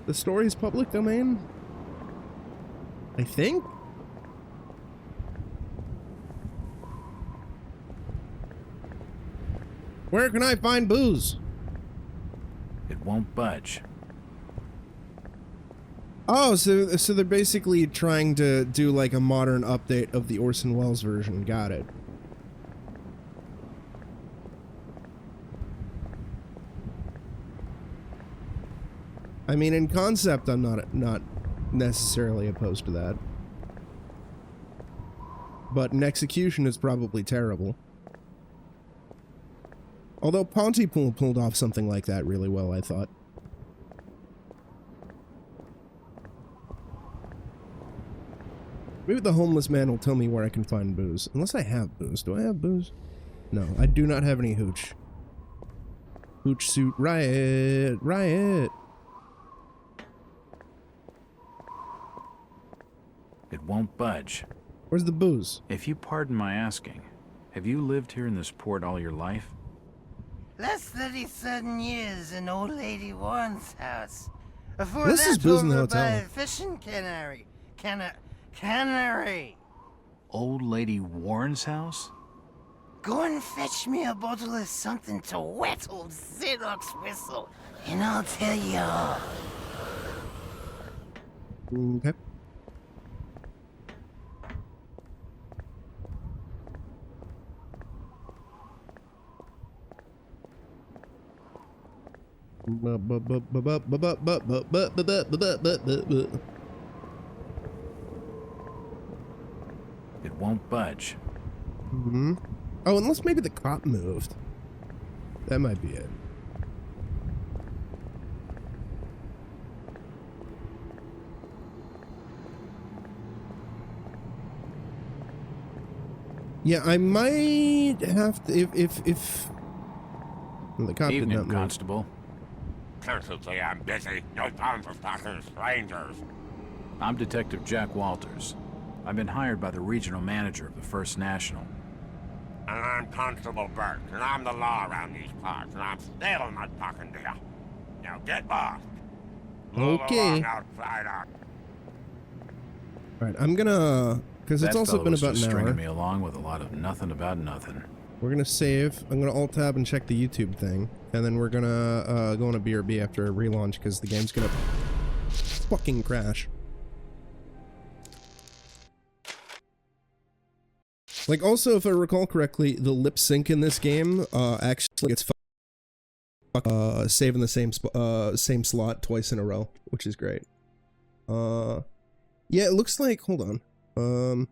the story is public domain? I think? Where can I find booze? It won't budge. Oh, so they're basically trying to do like a modern update of the Orson Welles version. Got it. I mean, in concept, I'm not necessarily opposed to that. But in execution, it's probably terrible. Although Pontypool pulled off something like that really well, I thought. Maybe the homeless man will tell me where I can find booze. Unless I have booze. Do I have booze? No, I do not have any hooch. Hooch suit riot! Riot! It won't budge. Where's the booze? If you pardon my asking, have you lived here in this port all your life? Last 37 years in Old Lady Warren's house. Before This is that, booze in the over by hotel. fishing cannery. Cannery. Old Lady Warren's house? Go and fetch me a bottle of something to wet old Zedok's whistle, and I'll tell you all. Okay. It won't budge. Mm-hmm. Oh, unless maybe the cop moved. That might be it. Yeah, I might have to if well, the cop did Evening, not move. Constable. Perfectly, I'm busy. No time for talking to strangers. I'm Detective Jack Walters. I've been hired by the regional manager of the First National. And I'm Constable Burt, and I'm the law around these parts, and I'm still not talking to you. Now get lost. Move Okay. along, outsider. All right, I'm gonna because it's That also fellow been was about just an stringing hour. me along with a lot of nothing about nothing. We're gonna save. I'm gonna alt tab and check the YouTube thing, and then we're gonna go on a BRB after a relaunch because the game's gonna fucking crash. Like, also, if I recall correctly, the lip sync in this game actually gets saving the same slot twice in a row, which is great. Yeah, it looks like. Hold on.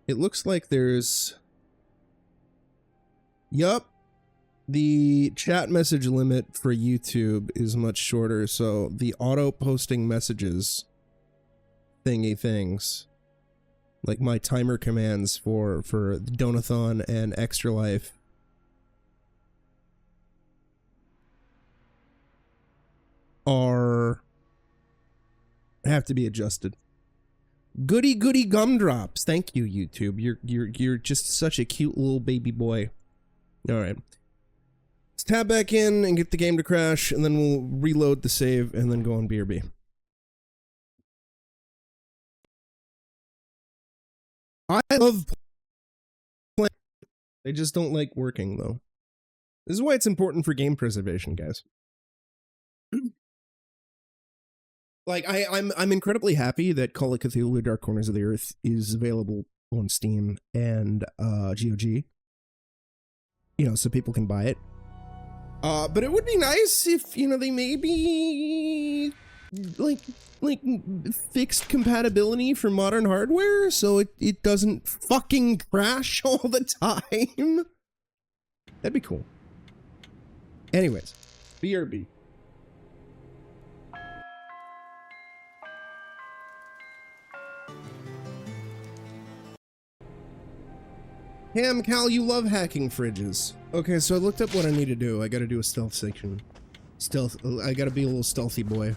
It looks like there's... Yup. The chat message limit for YouTube is much shorter, so the auto-posting messages thingy things, like my timer commands for Donathon and Extralife, have to be adjusted. Goody goody gumdrops. Thank you, YouTube. You're just such a cute little baby boy. All right. Let's tab back in and get the game to crash, and then we'll reload the save and then go on BRB. I love playing. They just don't like working, though. This is why it's important for game preservation, guys. Like, I'm incredibly happy that Call of Cthulhu Dark Corners of the Earth is available on Steam and GOG. You know, so people can buy it. But it would be nice if, you know, they maybe like fixed compatibility for modern hardware so it doesn't fucking crash all the time. That'd be cool. Anyways, BRB. Ham, Cal, you love hacking fridges. Okay, so I looked up what I need to do. I gotta do a stealth section. I gotta be a little stealthy boy.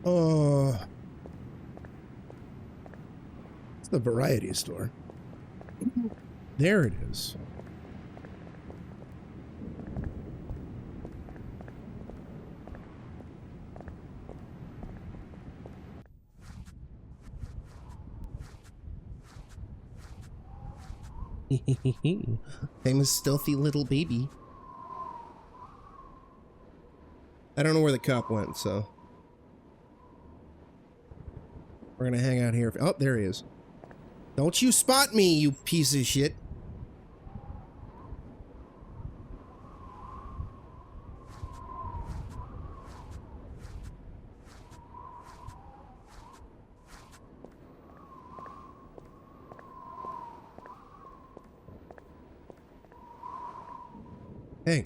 Oh. It's the variety store. There it is. I'm a stealthy little baby. I don't know where the cop went, so we're gonna hang out here. Oh, there he is. Don't you spot me, you piece of shit. Hey.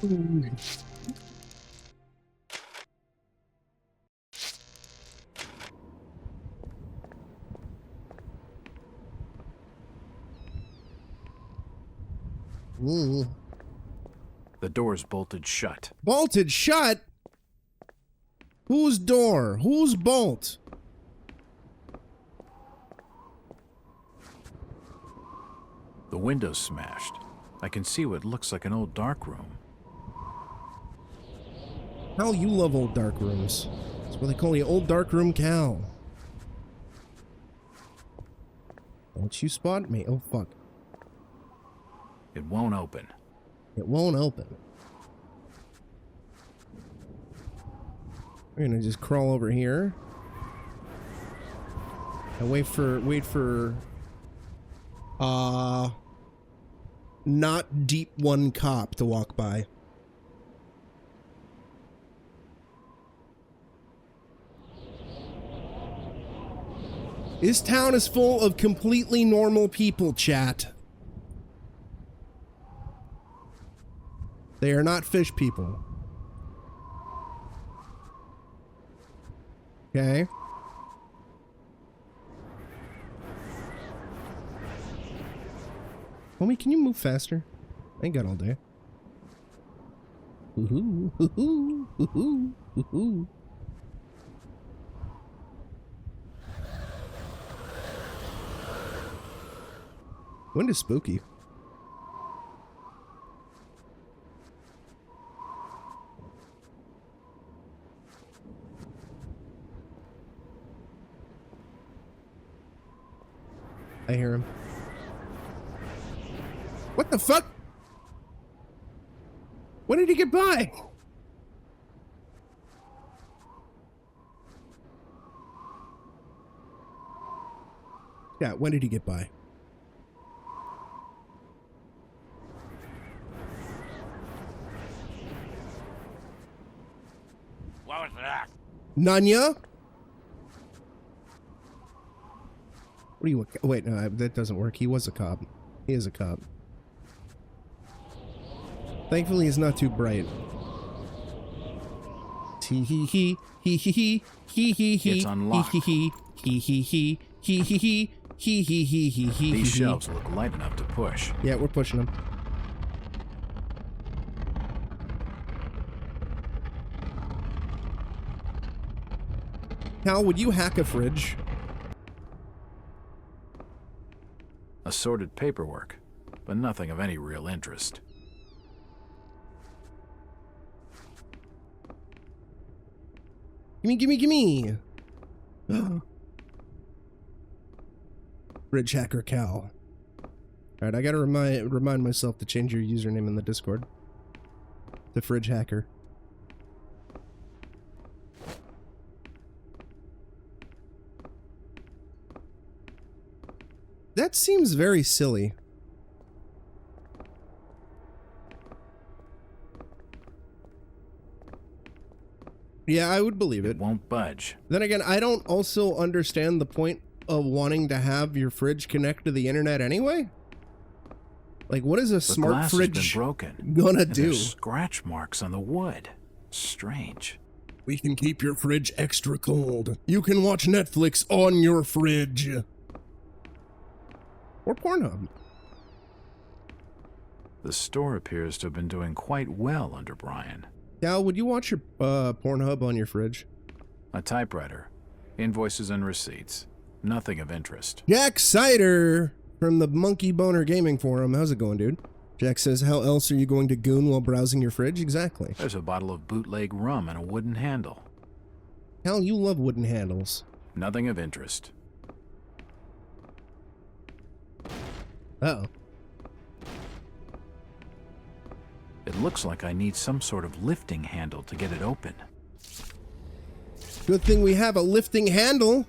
Ooh. Ooh. The door's bolted shut. Bolted shut? Whose door? Whose bolt? The window's smashed. I can see what looks like an old dark room. Cal, you love old dark rooms. That's what they call you, Old Dark Room Cal. Don't you spot me. Oh, fuck. It won't open. It won't open. We're gonna just crawl over here. And wait for not deep one cop to walk by. This town is full of completely normal people, chat. They are not fish people. Okay. Homie, can you move faster? I ain't got all day. Woohoo, woohoo, woohoo, woohoo. Wind is spooky. I hear him. What the fuck? When did he get by? Yeah, when did he get by? What was that? Nanya? What are you? Wait, no, that doesn't work. He was a cop. He is a cop. Thankfully, he's not too bright. Hee hee hee hee hee hee hee hee. It's unlocked. Hee hee hee hee hee hee hee hee hee hee hee hee hee. These shelves look light enough to push. Yeah, we're pushing them. Cal, would you hack a fridge? Assorted paperwork, but nothing of any real interest. Gimme, gimme, gimme! Fridge hacker Cal. Alright, I gotta remind myself to change your username in the Discord. The fridge hacker. That seems very silly. Yeah, I would believe it. Won't budge. Then again, I don't also understand the point of wanting to have your fridge connect to the internet anyway. Like, what is a smart fridge broken, gonna and do? There's scratch marks on the wood. Strange. We can keep your fridge extra cold. You can watch Netflix on your fridge. Or Pornhub. The store appears to have been doing quite well under Brian. Cal, would you watch your Pornhub on your fridge? A typewriter, invoices and receipts. Nothing of interest. Jack Sider from the Monkey Boner Gaming Forum. How's it going, dude? Jack says, how else are you going to goon while browsing your fridge? Exactly. There's a bottle of bootleg rum and a wooden handle. Hell, you love wooden handles. Nothing of interest. Uh-oh. It looks like I need some sort of lifting handle to get it open. Good thing we have a lifting handle.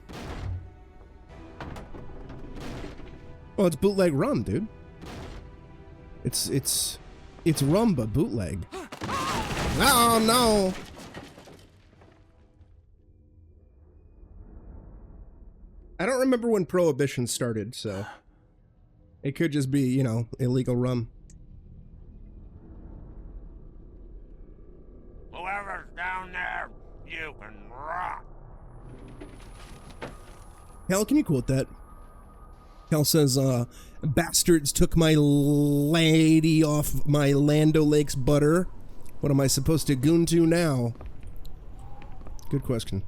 Oh, it's bootleg rum, dude. It's rum, but bootleg. Oh, no. I don't remember when Prohibition started, so it could just be, you know, illegal rum. Whoever's down there, you can rot. Hal, can you quote that? Hal says, bastards took my lady off my Land O'Lakes butter. What am I supposed to goon to now? Good question.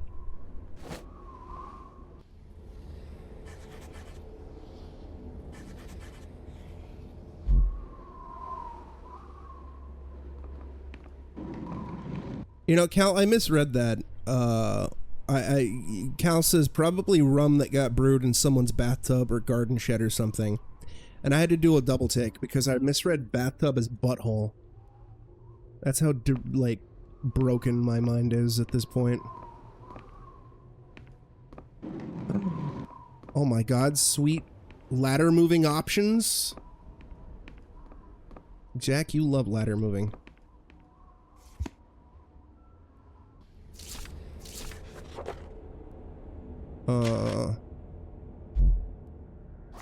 You know, Cal, I misread that. Cal says probably rum that got brewed in someone's bathtub or garden shed or something. And I had to do a double take because I misread bathtub as butthole. That's how, like, broken my mind is at this point. Oh my god, sweet ladder moving options. Jack, you love ladder moving.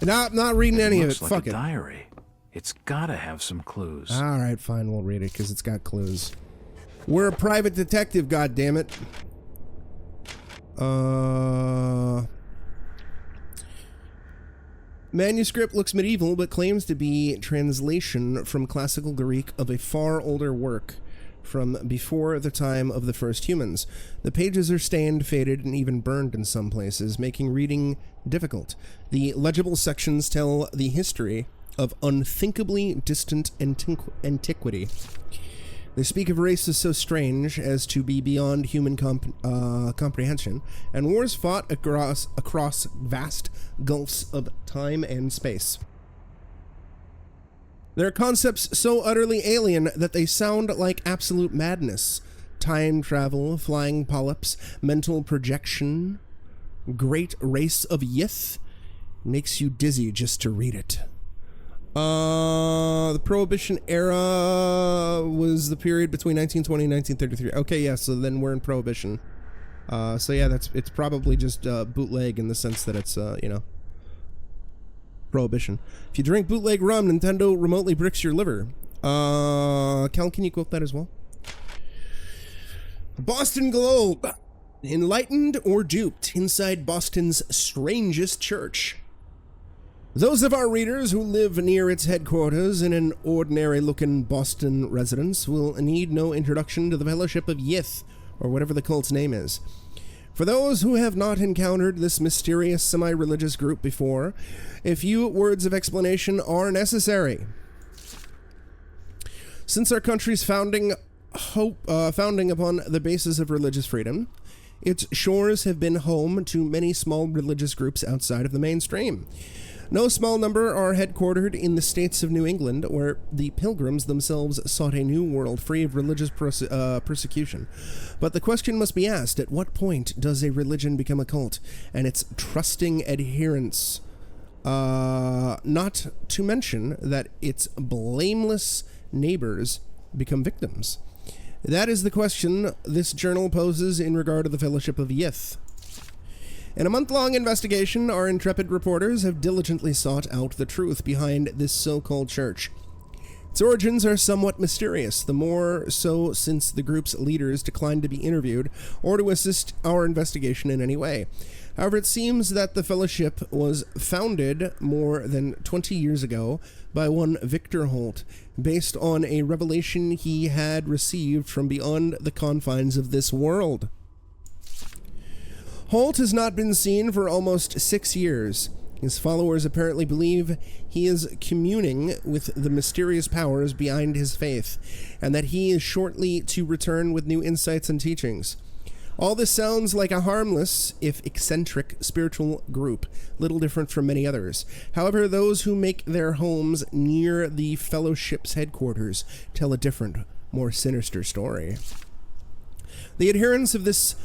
Not reading any of it. Like Fuck a it. Diary. It's gotta have some clues. All right, fine. We'll read it because it's got clues. We're a private detective. Goddammit. Manuscript looks medieval, but claims to be translation from classical Greek of a far older work from before the time of the first humans. The pages are stained, faded, and even burned in some places, making reading difficult. The legible sections tell the history of unthinkably distant antiquity. They speak of races so strange as to be beyond human comprehension, and wars fought across vast gulfs of time and space. There are concepts so utterly alien that they sound like absolute madness. Time travel, flying polyps, mental projection, great race of Yith. Makes you dizzy just to read it. The Prohibition era was the period between 1920 and 1933. Okay, yeah, so then we're in Prohibition. So yeah, it's probably just bootleg in the sense that it's, you know, Prohibition. If you drink bootleg rum, Nintendo remotely bricks your liver. Cal, can you quote that as well? Boston Globe. Enlightened or duped inside Boston's strangest church. Those of our readers who live near its headquarters in an ordinary-looking Boston residence will need no introduction to the Fellowship of Yith, or whatever the cult's name is. For those who have not encountered this mysterious semi-religious group before, a few words of explanation are necessary. Since our country's founding upon the basis of religious freedom, its shores have been home to many small religious groups outside of the mainstream. No small number are headquartered in the states of New England, where the Pilgrims themselves sought a new world free of religious persecution. But the question must be asked, at what point does a religion become a cult, and its trusting adherents, not to mention that its blameless neighbors become victims? That is the question this journal poses in regard to the Fellowship of Yith. In a month-long investigation, our intrepid reporters have diligently sought out the truth behind this so-called church. Its origins are somewhat mysterious, the more so since the group's leaders declined to be interviewed or to assist our investigation in any way. However, it seems that the Fellowship was founded more than 20 years ago by one Victor Holt, based on a revelation he had received from beyond the confines of this world. Holt has not been seen for almost 6 years. His followers apparently believe he is communing with the mysterious powers behind his faith, and that he is shortly to return with new insights and teachings. All this sounds like a harmless, if eccentric, spiritual group, little different from many others. However, those who make their homes near the Fellowship's headquarters tell a different, more sinister story. The adherents of this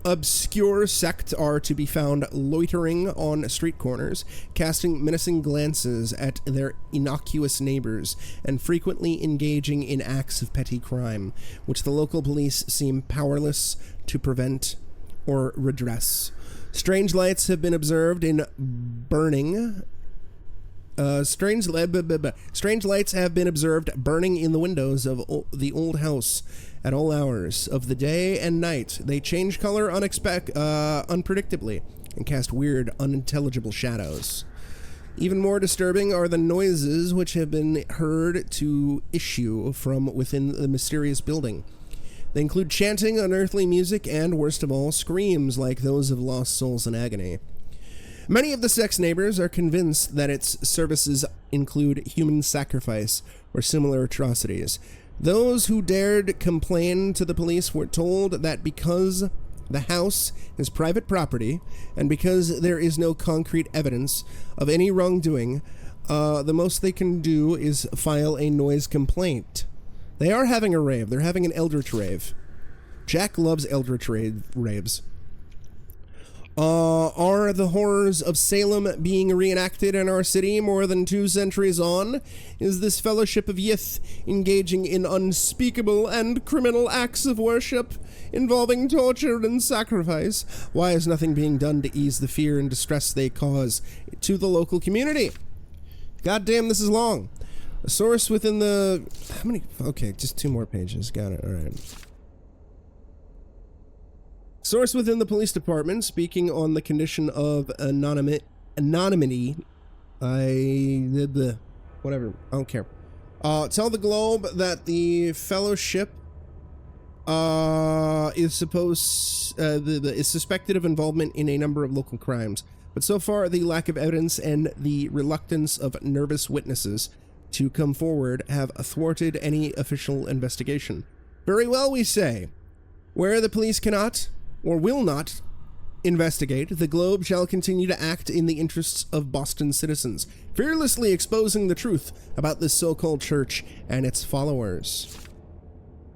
obscure sect are to be found loitering on street corners, casting menacing glances at their innocuous neighbors, and frequently engaging in acts of petty crime, which the local police seem powerless to prevent or redress. Strange lights have been observed in burning. Strange lights have been observed burning in the windows of the old house at all hours of the day and night. They change color unpredictably and cast weird, unintelligible shadows. Even more disturbing are the noises which have been heard to issue from within the mysterious building. They include chanting, unearthly music, and, worst of all, screams like those of lost souls in agony. Many of the sect's neighbors are convinced that its services include human sacrifice or similar atrocities. Those who dared complain to the police were told that because the house is private property and because there is no concrete evidence of any wrongdoing, the most they can do is file a noise complaint. They are having a rave. They're having an eldritch rave. Jack loves eldritch raves. Are the horrors of Salem being reenacted in our city more than 2 centuries on? Is this Fellowship of Yith engaging in unspeakable and criminal acts of worship involving torture and sacrifice? Why is nothing being done to ease the fear and distress they cause to the local community? God damn, this is long. A source within the... How many? Okay, just 2 more pages. Got it. All right. Source within the police department, speaking on the condition of anonymity. Whatever. I don't care. Tell the Globe that the Fellowship is suspected of involvement in a number of local crimes. But so far, the lack of evidence and the reluctance of nervous witnesses to come forward have thwarted any official investigation. Very well, we say. Where the police cannot or will not investigate, the Globe shall continue to act in the interests of Boston citizens, fearlessly exposing the truth about this so-called church and its followers.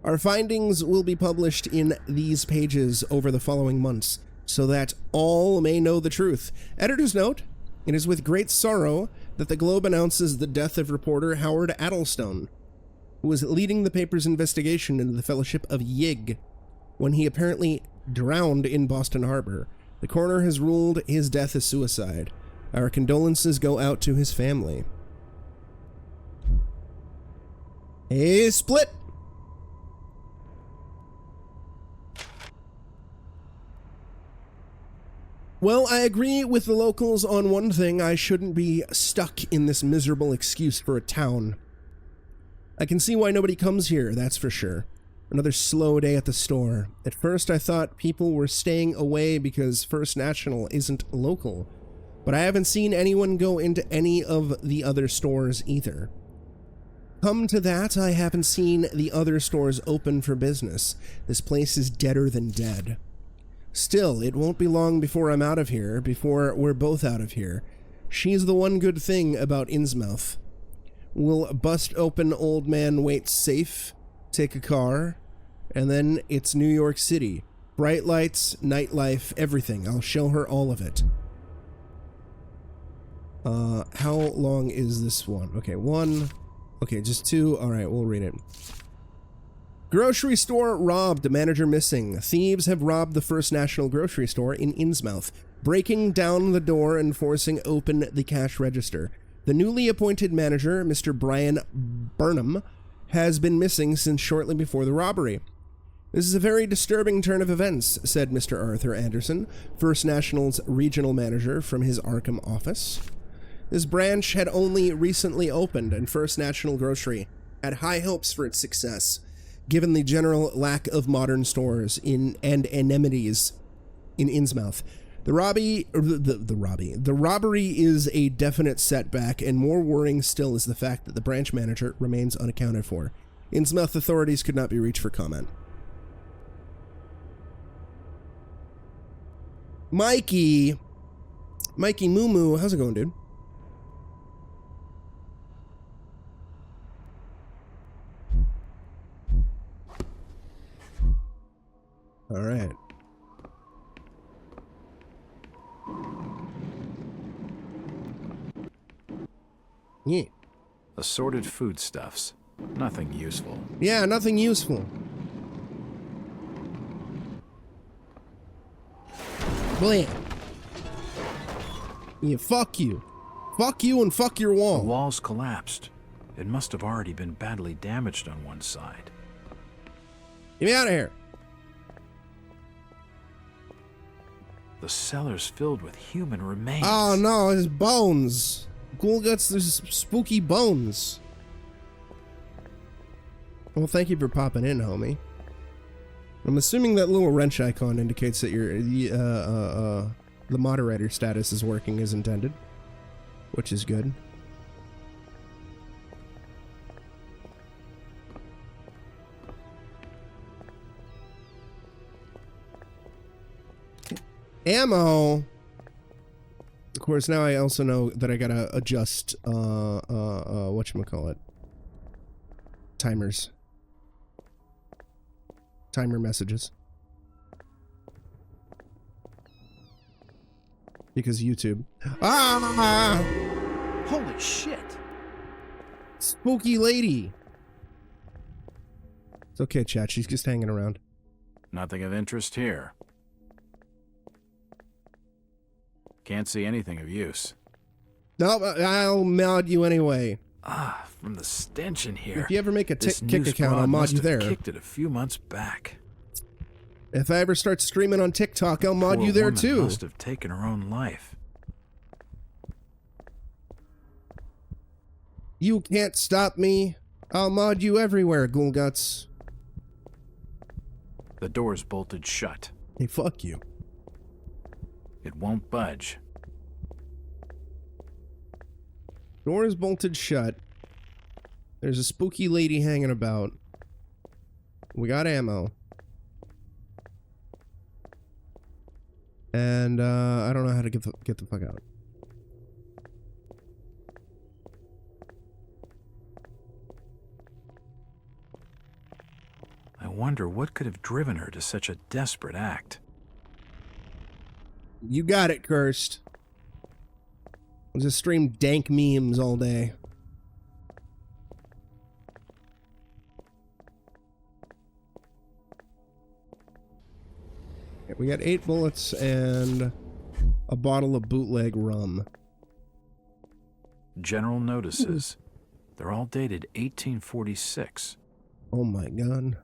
Our findings will be published in these pages over the following months, so that all may know the truth. Editor's note: it is with great sorrow that the Globe announces the death of reporter Howard Addlestone, who was leading the paper's investigation into the Fellowship of Yig, when he apparently drowned in Boston Harbor. The coroner has ruled his death as suicide. Our condolences go out to his family. Hey, Split! Well, I agree with the locals on one thing. I shouldn't be stuck in this miserable excuse for a town. I can see why nobody comes here, that's for sure. Another slow day at the store. At first I thought people were staying away because First National isn't local, but I haven't seen anyone go into any of the other stores either. Come to that, I haven't seen the other stores open for business. This place is deader than dead. Still, it won't be long before I'm out of here, before we're both out of here. She's the one good thing about Innsmouth. We'll bust open Old Man Waite's safe, take a car, and then it's New York City. Bright lights, nightlife, everything. I'll show her all of it. How long is this one? Okay, 1. Okay, just 2. Alright, we'll read it. Grocery store robbed, manager missing. Thieves have robbed the First National grocery store in Innsmouth, breaking down the door and forcing open the cash register. The newly appointed manager, Mr. Brian Burnham, has been missing since shortly before the robbery. This is a very disturbing turn of events, said Mr. Arthur Anderson, First National's regional manager from his Arkham office. This branch had only recently opened, and First National Grocery had high hopes for its success, given the general lack of modern stores and amenities in Innsmouth. The robbery is a definite setback, and more worrying still is the fact that the branch manager remains unaccounted for. Innsmouth authorities could not be reached for comment. Mikey Moo Moo, how's it going, dude? All right. Yeah. Assorted foodstuffs. Nothing useful. Yeah, nothing useful. Blam. Yeah, fuck you. Fuck you and fuck your wall. The walls collapsed. It must have already been badly damaged on one side. Get me out of here. The cellar's filled with human remains. Oh no, it's bones. Ghoul guts, there's spooky bones. Well, thank you for popping in, homie. I'm assuming that little wrench icon indicates that the moderator status is working as intended, which is good. Ammo. Of course, now I also know that I gotta adjust whatchamacallit, timers. Timer messages. Because YouTube. Ah! Holy shit! Spooky lady. It's okay, chat. She's just hanging around. Nothing of interest here. Can't see anything of use. No, I'll mod you anyway. Ah, from the stench in here. If you ever make a kick account, I'll mod you there. Kicked it a few months back. If I ever start streaming on TikTok, I'll mod you there too. Must have taken her own life. You can't stop me. I'll mod you everywhere, Ghoul Guts. The door's bolted shut. Hey, fuck you. It won't budge. Door is bolted shut. There's a spooky lady hanging about. We got ammo. And, I don't know how to get the fuck out. I wonder what could have driven her to such a desperate act. You got it, Cursed. I'll just stream dank memes all day. Okay, we got 8 bullets and a bottle of bootleg rum. General notices. They're all dated 1846. Oh my god.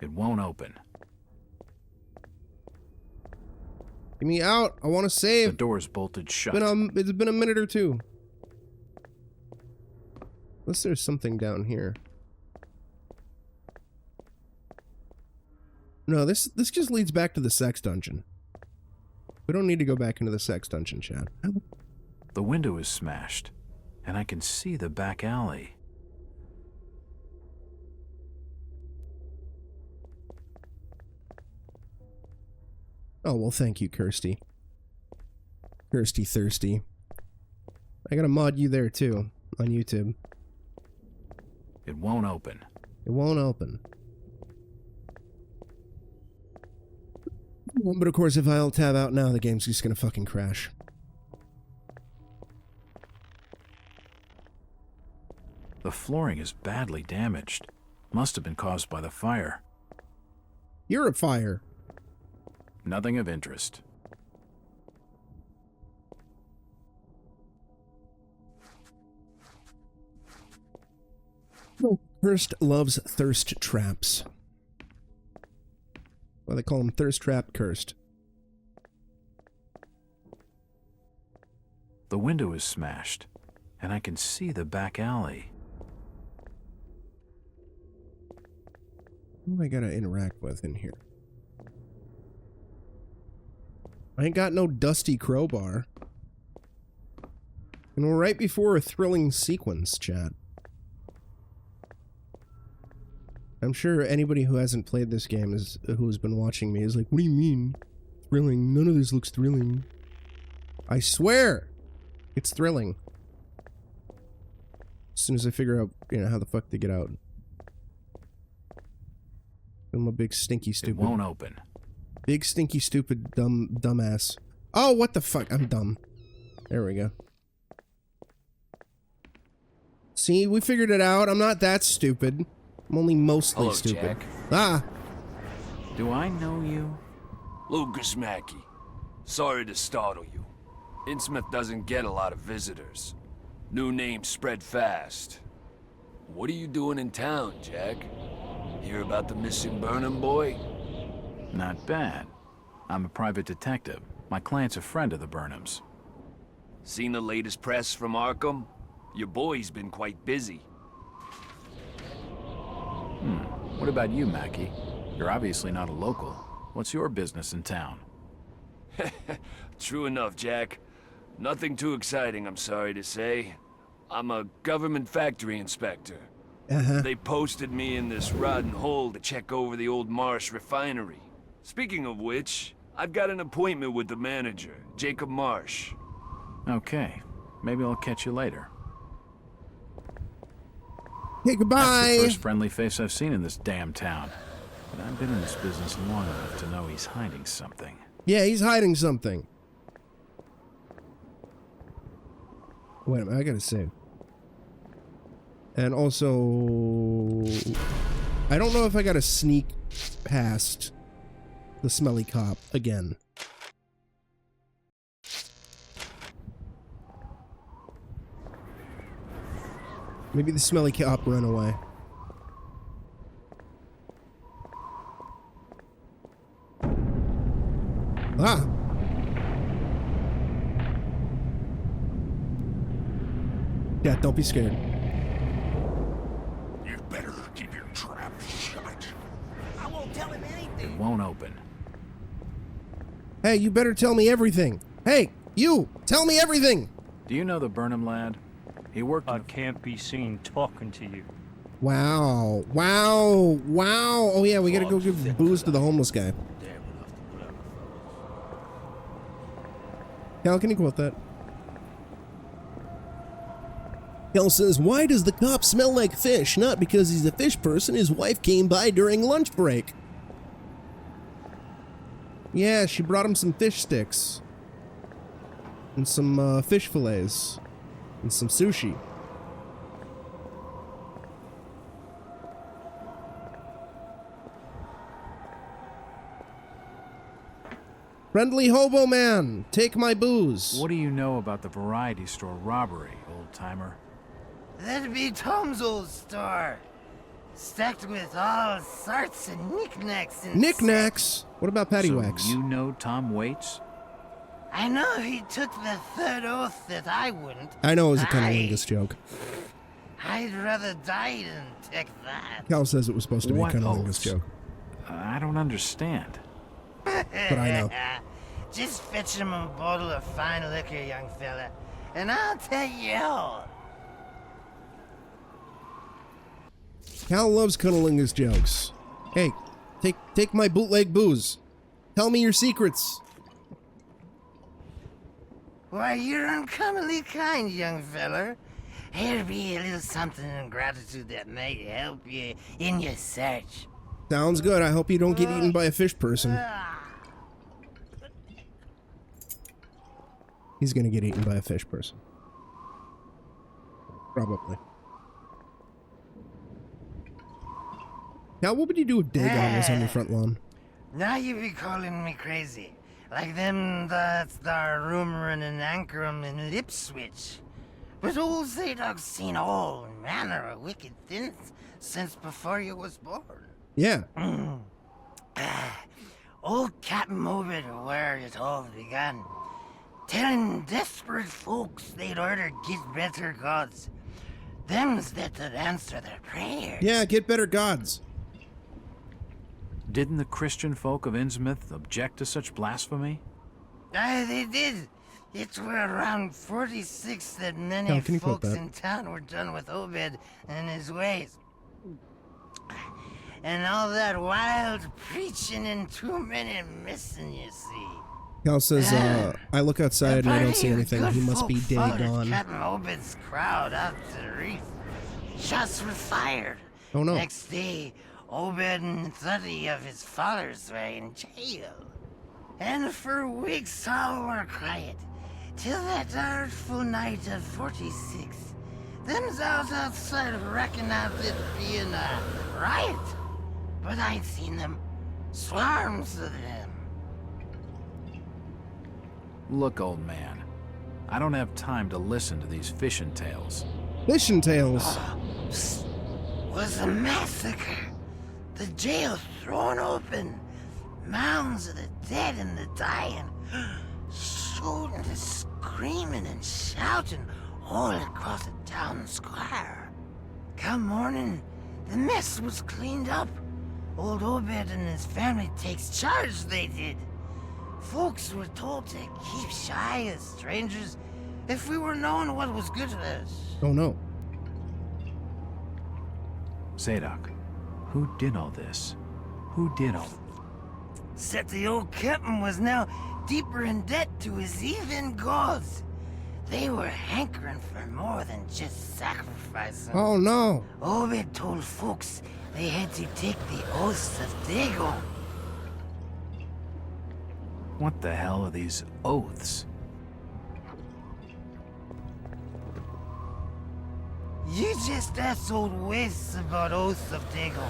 It won't open. Get me out. I want to save. The door's bolted shut. It's been a minute or two. Unless there's something down here. No, this just leads back to the sex dungeon. We don't need to go back into the sex dungeon, Chad. The window is smashed, and I can see the back alley. Oh, well, thank you, Kirsty. Kirsty Thirsty. I gotta mod you there, too, on YouTube. It won't open. It won't open. But of course, if I alt tab out now, the game's just gonna fucking crash. The flooring is badly damaged. Must have been caused by the fire. You're a fire. Nothing of interest. Cursed loves thirst traps. Well, they call them thirst trap cursed. The window is smashed, and I can see the back alley. Who do I gotta interact with in here? I ain't got no dusty crowbar. And we're right before a thrilling sequence, chat. I'm sure anybody who hasn't played this game who's been watching me is like, what do you mean? Thrilling? None of this looks thrilling. I swear! It's thrilling. As soon as I figure out, you know, how the fuck to get out. I'm a big stinky stupid. It won't open. Big stinky stupid dumbass. Oh, what the fuck? I'm dumb. There we go. See, we figured it out. I'm not that stupid. I'm only mostly Hello, stupid. Jack. Ah. Do I know you? Lucas Mackey. Sorry to startle you. Innsmouth doesn't get a lot of visitors. New names spread fast. What are you doing in town, Jack? Hear about the missing Burnham boy? Not bad. I'm a private detective. My client's a friend of the Burnhams. Seen the latest press from Arkham? Your boy's been quite busy. What about you, Mackie? You're obviously not a local. What's your business in town? True enough, Jack. Nothing too exciting, I'm sorry to say. I'm a government factory inspector. They posted me in this rotten hole to check over the old Marsh refinery. Speaking of which, I've got an appointment with the manager, Jacob Marsh. Okay. Maybe I'll catch you later. Hey, goodbye! That's the first friendly face I've seen in this damn town. But I've been in this business long enough to know he's hiding something. Yeah, he's hiding something. Wait a minute, I gotta save. And also, I don't know if I gotta sneak past the smelly cop again. Maybe the smelly cop ran away. Ah! Yeah, don't be scared. You better keep your trap shut. I won't tell him anything. It won't open. Hey, you better tell me everything. Hey, you! Tell me everything! Do you know the Burnham lad? He worked. I can't be seen talking to you. Wow. Wow. Wow. Oh, yeah, we gotta go give booze to the homeless guy. Cal, can you quote that? Cal says, why does the cop smell like fish? Not because he's a fish person. His wife came by during lunch break. Yeah, she brought him some fish sticks. And some fish fillets. And some sushi. Friendly hobo man, take my booze. What do you know about the variety store robbery, old-timer? That'd be Tom's old store. Stacked with all sorts of knickknacks and Knickknacks? What about paddywhacks? So you know Tom Waits? I know he took the third oath that I wouldn't. I know it was a cunnilingus joke. I'd rather die than take that. Cal says it was supposed to be What a cunnilingus oaths? joke. I don't understand. But I know. Just fetch him a bottle of fine liquor, young fella, and I'll tell you all. Cal loves cunnilingus jokes. Hey, take my bootleg booze. Tell me your secrets. Why, you're uncommonly kind, young feller. Here'll be a little something in gratitude that might help you in your search. Sounds good. I hope you don't get eaten by a fish person. He's gonna get eaten by a fish person. Probably. Now, what would you do if Dagon was on your front lawn? Now you be calling me crazy. Like them that's the rumoring and anchoring in Ipswich. But old Zadok's seen all manner of wicked things since before you was born. Yeah. Old Captain Obed where it all began, telling desperate folks they'd order get better gods. Them's that'd answer their prayers. Yeah, get better gods. Didn't the Christian folk of Innsmouth object to such blasphemy? Aye, they did. It were around 46 that many folks in town were done with Obed and his ways. And all that wild preaching and too many missing, you see. Cal says, I look outside and I don't see anything. He must be day gone. Captain Obed's crowd out to the reef. Shots were fired. Oh no. Next day, Obed and 30 of his followers were in jail. And for weeks all were quiet. Till that artful night of 46. Them's out outside reckoned out it being a riot. But I'd seen them. Swarms of them. Look, old man. I don't have time to listen to these fishing tales. Fishing tales? Was a massacre. The jail thrown open. Mounds of the dead and the dying. Shooting and screaming and shouting all across the town square. Come morning, the mess was cleaned up. Old Obed and his family takes charge, they did. Folks were told to keep shy of strangers if we were knowing what was good for us. Oh no. Zadok, who did all this? Who did all... Said the old captain was now deeper in debt to his heathen gods. They were hankering for more than just sacrificing. Oh no. Obed told folks they had to take the oaths of Dagon. What the hell are these oaths? You just asked old Wes about oaths of Dagon.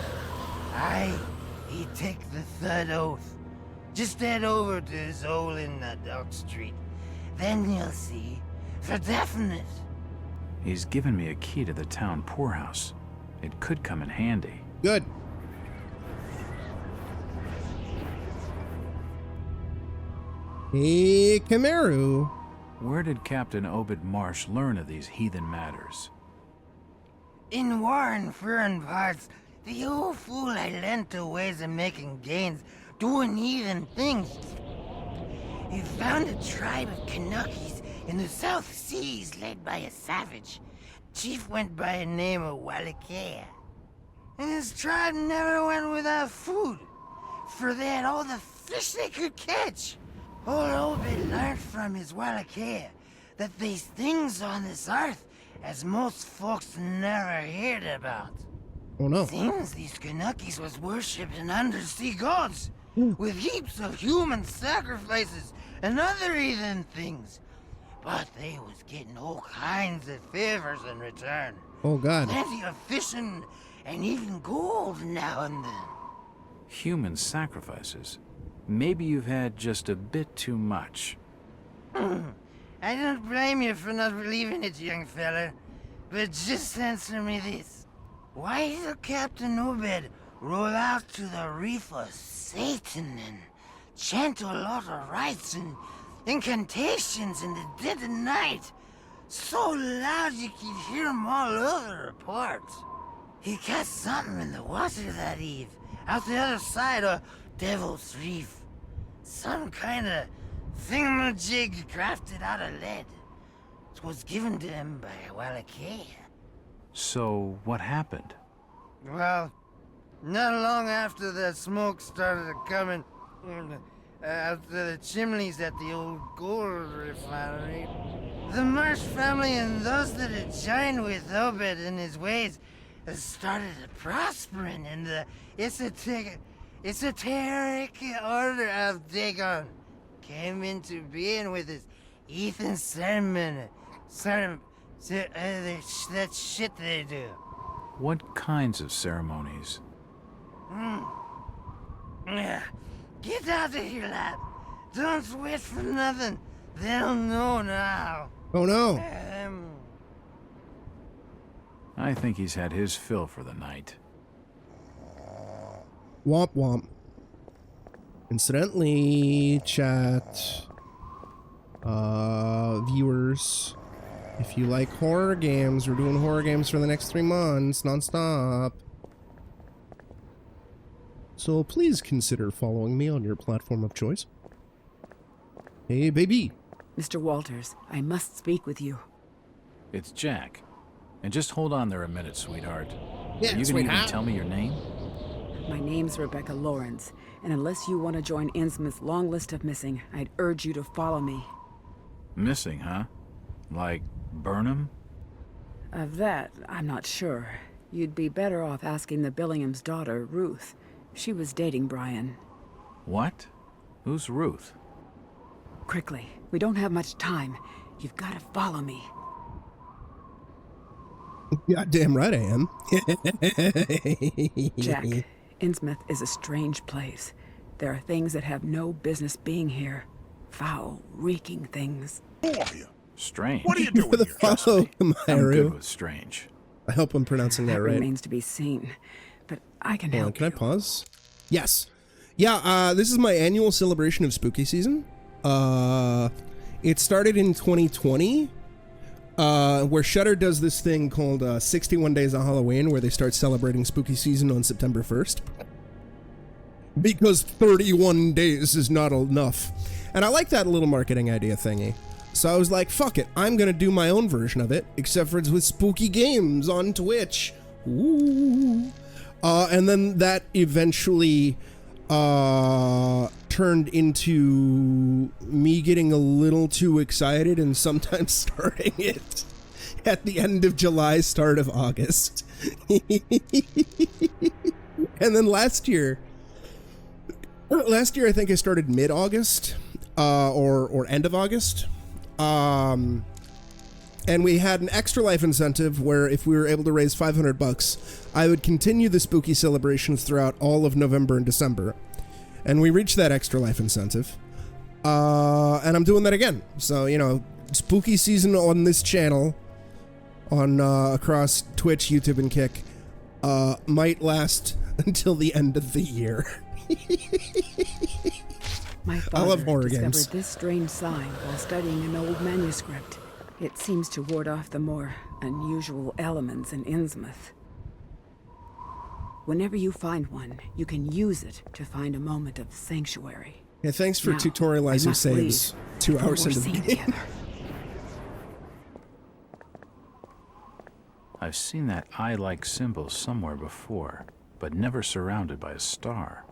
Aye, he take the third oath. Just head over to his hole in Dock Street. Then you'll see, for definite. He's given me a key to the town poorhouse. It could come in handy. Good. Hey, Kamaru. Where did Captain Obed Marsh learn of these heathen matters? In war and foreign parts, the old fool I lent to ways of making gains, doing heathen things. He found a tribe of Kanakis in the South Seas led by a savage. Chief went by a name of Wallachia. And his tribe never went without food, for they had all the fish they could catch. Old Obed learned from his Wallachia that there's things on this earth as most folks never heard about. Oh no. Seems these Kanakis was worshipping undersea gods, with heaps of human sacrifices and other heathen things. But they was getting all kinds of favors in return. Oh god. Plenty of fishing and even gold now and then. Human sacrifices? Maybe you've had just a bit too much. I don't blame you for not believing it, young fella. But just answer me this. Why did Captain Obed roll out to the reef of Satan and chant a lot of rites and incantations in the dead of night? So loud you could hear them all over apart. He cast something in the water that eve, out the other side of Devil's Reef. Some kind of thingamajig crafted out of lead. It was given to him by Wallachia. So, what happened? Well, not long after that smoke started coming out of the chimneys at the old Ghoul refinery, the Marsh family and those that had joined with Obed in his ways started prospering in the esoteric order of Dagon. Came into being with his heathen ceremony. That shit they do. What kinds of ceremonies? Yeah. Get out of here, lad. Don't wait for nothing. They'll know now. Oh no. I think he's had his fill for the night. Womp womp. Incidentally, chat, viewers, if you like horror games, we're doing horror games for the next 3 months, non-stop. So please consider following me on your platform of choice. Hey, baby. Mr. Walters, I must speak with you. It's Jack. And just hold on there a minute, sweetheart. Yeah, you can even tell me your name? My name's Rebecca Lawrence, and unless you want to join Innsmouth's long list of missing, I'd urge you to follow me. Missing, huh? Like Burnham? Of that, I'm not sure. You'd be better off asking the Billingham's daughter, Ruth. She was dating Brian. What? Who's Ruth? Quickly, we don't have much time. You've got to follow me. Goddamn right I am. Jack, Innsmouth is a strange place. There are things that have no business being here. Foul, reeking things. Who are you? Strange. What are you doing For the here? follow, I'm good Maru. with strange. I hope I'm pronouncing that right. Remains to be seen, but I can Hold on, help can I you. pause? Yes. Yeah, this is my annual celebration of spooky season. It started in 2020, where Shudder does this thing called 61 Days of Halloween, where they start celebrating spooky season on September 1st. Because 31 days is not enough. And I like that little marketing idea thingy. So I was like, fuck it, I'm gonna do my own version of it, except for it's with spooky games on Twitch. Ooh. And then that eventually turned into me getting a little too excited and sometimes starting it at the end of July, start of August. And then last year I think I started mid-August, or end of August. And we had an extra life incentive where if we were able to raise $500, I would continue the spooky celebrations throughout all of November and December. And we reached that extra life incentive. And I'm doing that again. So, you know, spooky season on this channel, on across Twitch, YouTube, and Kick, might last until the end of the year. My I love father horror discovered games. this strange sign while studying an old manuscript. It seems to ward off the more unusual elements in Innsmouth. Whenever you find one, you can use it to find a moment of sanctuary. Yeah, thanks for Now, I tutorializing must saves leave 2 before hours we're into the seen game. together. I've seen that eye-like symbol somewhere before, but never surrounded by a star.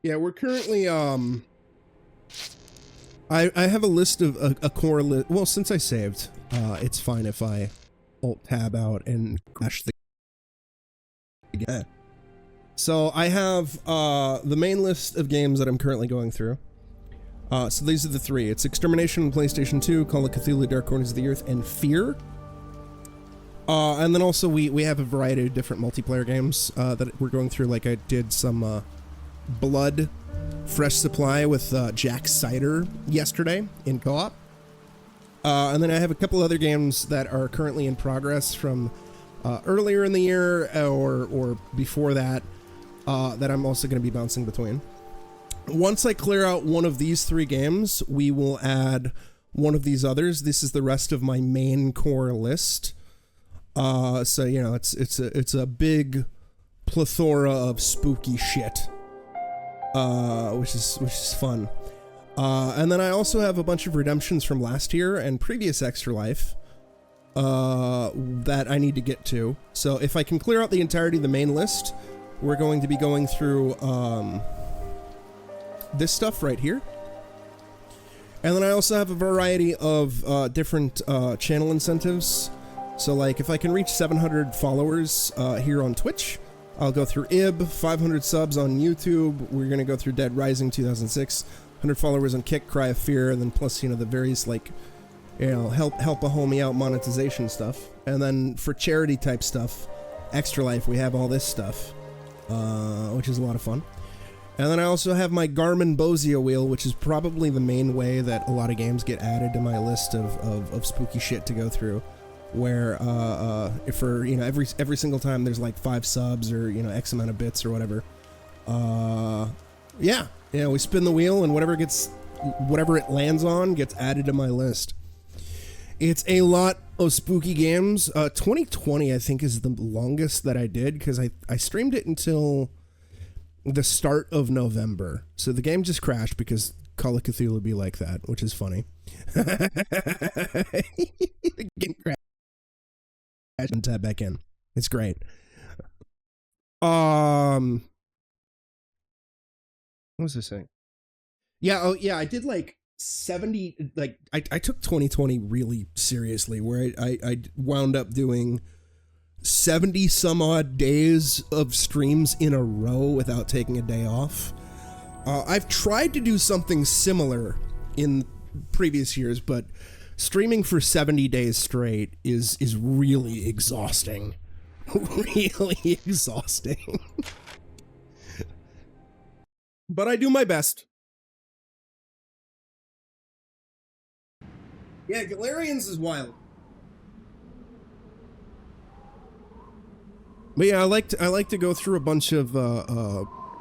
Yeah, we're currently, I have a list of, a core list. Well, since I saved, it's fine if I Alt-Tab out and crash the again. So I have, the main list of games that I'm currently going through. So these are the 3. It's Extermination on PlayStation 2, Call of Cthulhu, Dark Corners of the Earth, and Fear. And then also we have a variety of different multiplayer games, that we're going through. Like I did some, Blood Fresh Supply with Jack Cider yesterday in co-op. And then I have a couple other games that are currently in progress from earlier in the year or before that, that I'm also going to be bouncing between. Once I clear out one of these 3 games, we will add one of these others. This is the rest of my main core list. So, you know, it's a big plethora of spooky shit. Which is fun. And then I also have a bunch of redemptions from last year and previous Extra Life that I need to get to. So if I can clear out the entirety of the main list, we're going to be going through this stuff right here. And then I also have a variety of different channel incentives. So like if I can reach 700 followers here on Twitch, I'll go through IB, 500 subs on YouTube. We're going to go through Dead Rising 2006, 100 followers on Kick, Cry of Fear, and then plus, you know, the various, like, you know, help a homie out monetization stuff. And then for charity type stuff, Extra Life, we have all this stuff, which is a lot of fun. And then I also have my Garmin Bozio wheel, which is probably the main way that a lot of games get added to my list of spooky shit to go through. Where for every single time there's like 5 subs or X amount of bits or whatever. We spin the wheel and whatever it lands on gets added to my list. It's a lot of spooky games. 2020 I think is the longest that I did because I streamed it until the start of November. So the game just crashed because Call of Cthulhu be like that, which is funny. The game crashed and tab back in. It's great. What was I saying? I did like 70, like I took 2020 really seriously, where I wound up doing 70 some odd days of streams in a row without taking a day off. I've tried to do something similar in previous years, but streaming for 70 days straight is really exhausting. Really exhausting. But I do my best. Yeah, Galarians is wild. But yeah, I like to go through a bunch of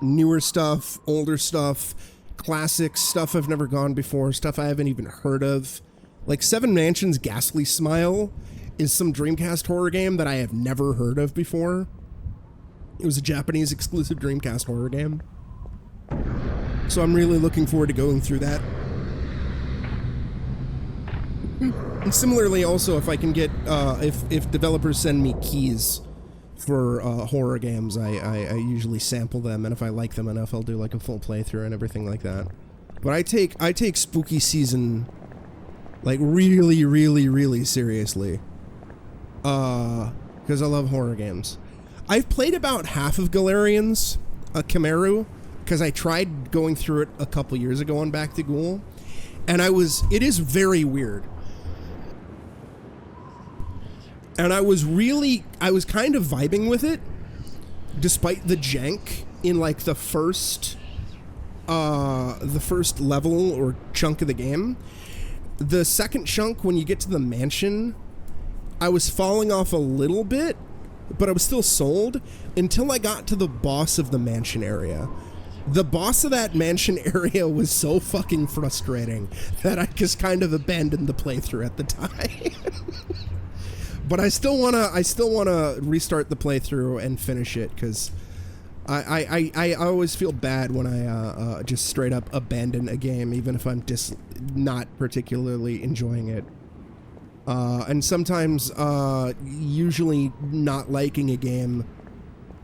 newer stuff, older stuff, classic stuff I've never gone before, stuff I haven't even heard of. Like Seven Mansions Ghastly Smile is some Dreamcast horror game that I have never heard of before. It was a Japanese exclusive Dreamcast horror game. So I'm really looking forward to going through that. And similarly also, if I can get, if developers send me keys for horror games, I usually sample them, and if I like them enough, I'll do like a full playthrough and everything like that. But I take spooky season like really, really, really seriously. Because I love horror games. I've played about half of Galarians, Chimeru, because I tried going through it a couple years ago on Back to Ghoul, and it is very weird. And I was kind of vibing with it, despite the jank in like the first level or chunk of the game. The second chunk, when you get to the mansion, I was falling off a little bit, but I was still sold until I got to the boss of the mansion area. The boss of that mansion area was so fucking frustrating that I just kind of abandoned the playthrough at the time. But I still wanna restart the playthrough and finish it, because I always feel bad when I just straight up abandon a game, even if I'm just not particularly enjoying it. And sometimes, usually not liking a game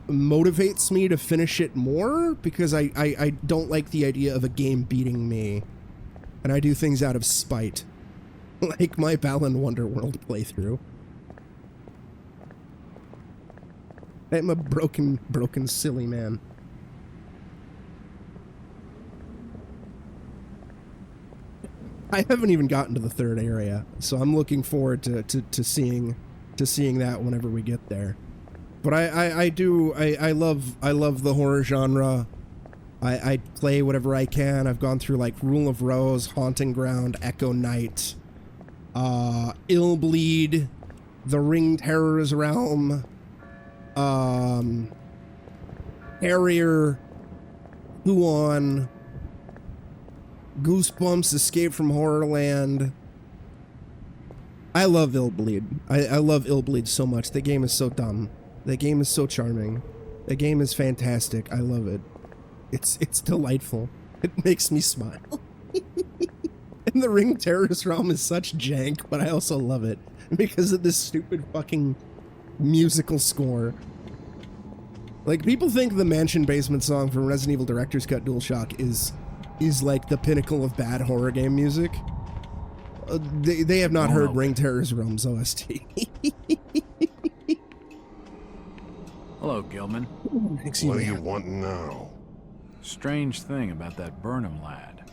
motivates me to finish it more, because I don't like the idea of a game beating me, and I do things out of spite, like my Balan Wonderworld playthrough. I'm a broken, silly man. I haven't even gotten to the third area, so I'm looking forward to seeing that whenever we get there. But I love the horror genre. I play whatever I can. I've gone through like Rule of Rose, Haunting Ground, Echo Night, Illbleed, The Ring Terror's Realm, Harrier, Huon, Goosebumps, Escape from Horrorland. I love Illbleed. I love Illbleed so much. The game is so dumb. The game is so charming. The game is fantastic. I love it. It's delightful. It makes me smile. And The Ring Terrorist Realm is such jank, but I also love it because of this stupid fucking musical score. Like, people think the Mansion Basement song from Resident Evil Director's Cut DualShock is like the pinnacle of bad horror game music. They have not heard Ring Terrorist Realm's OST. Hello, Gilman. What do you want now? Strange thing about that Burnham lad.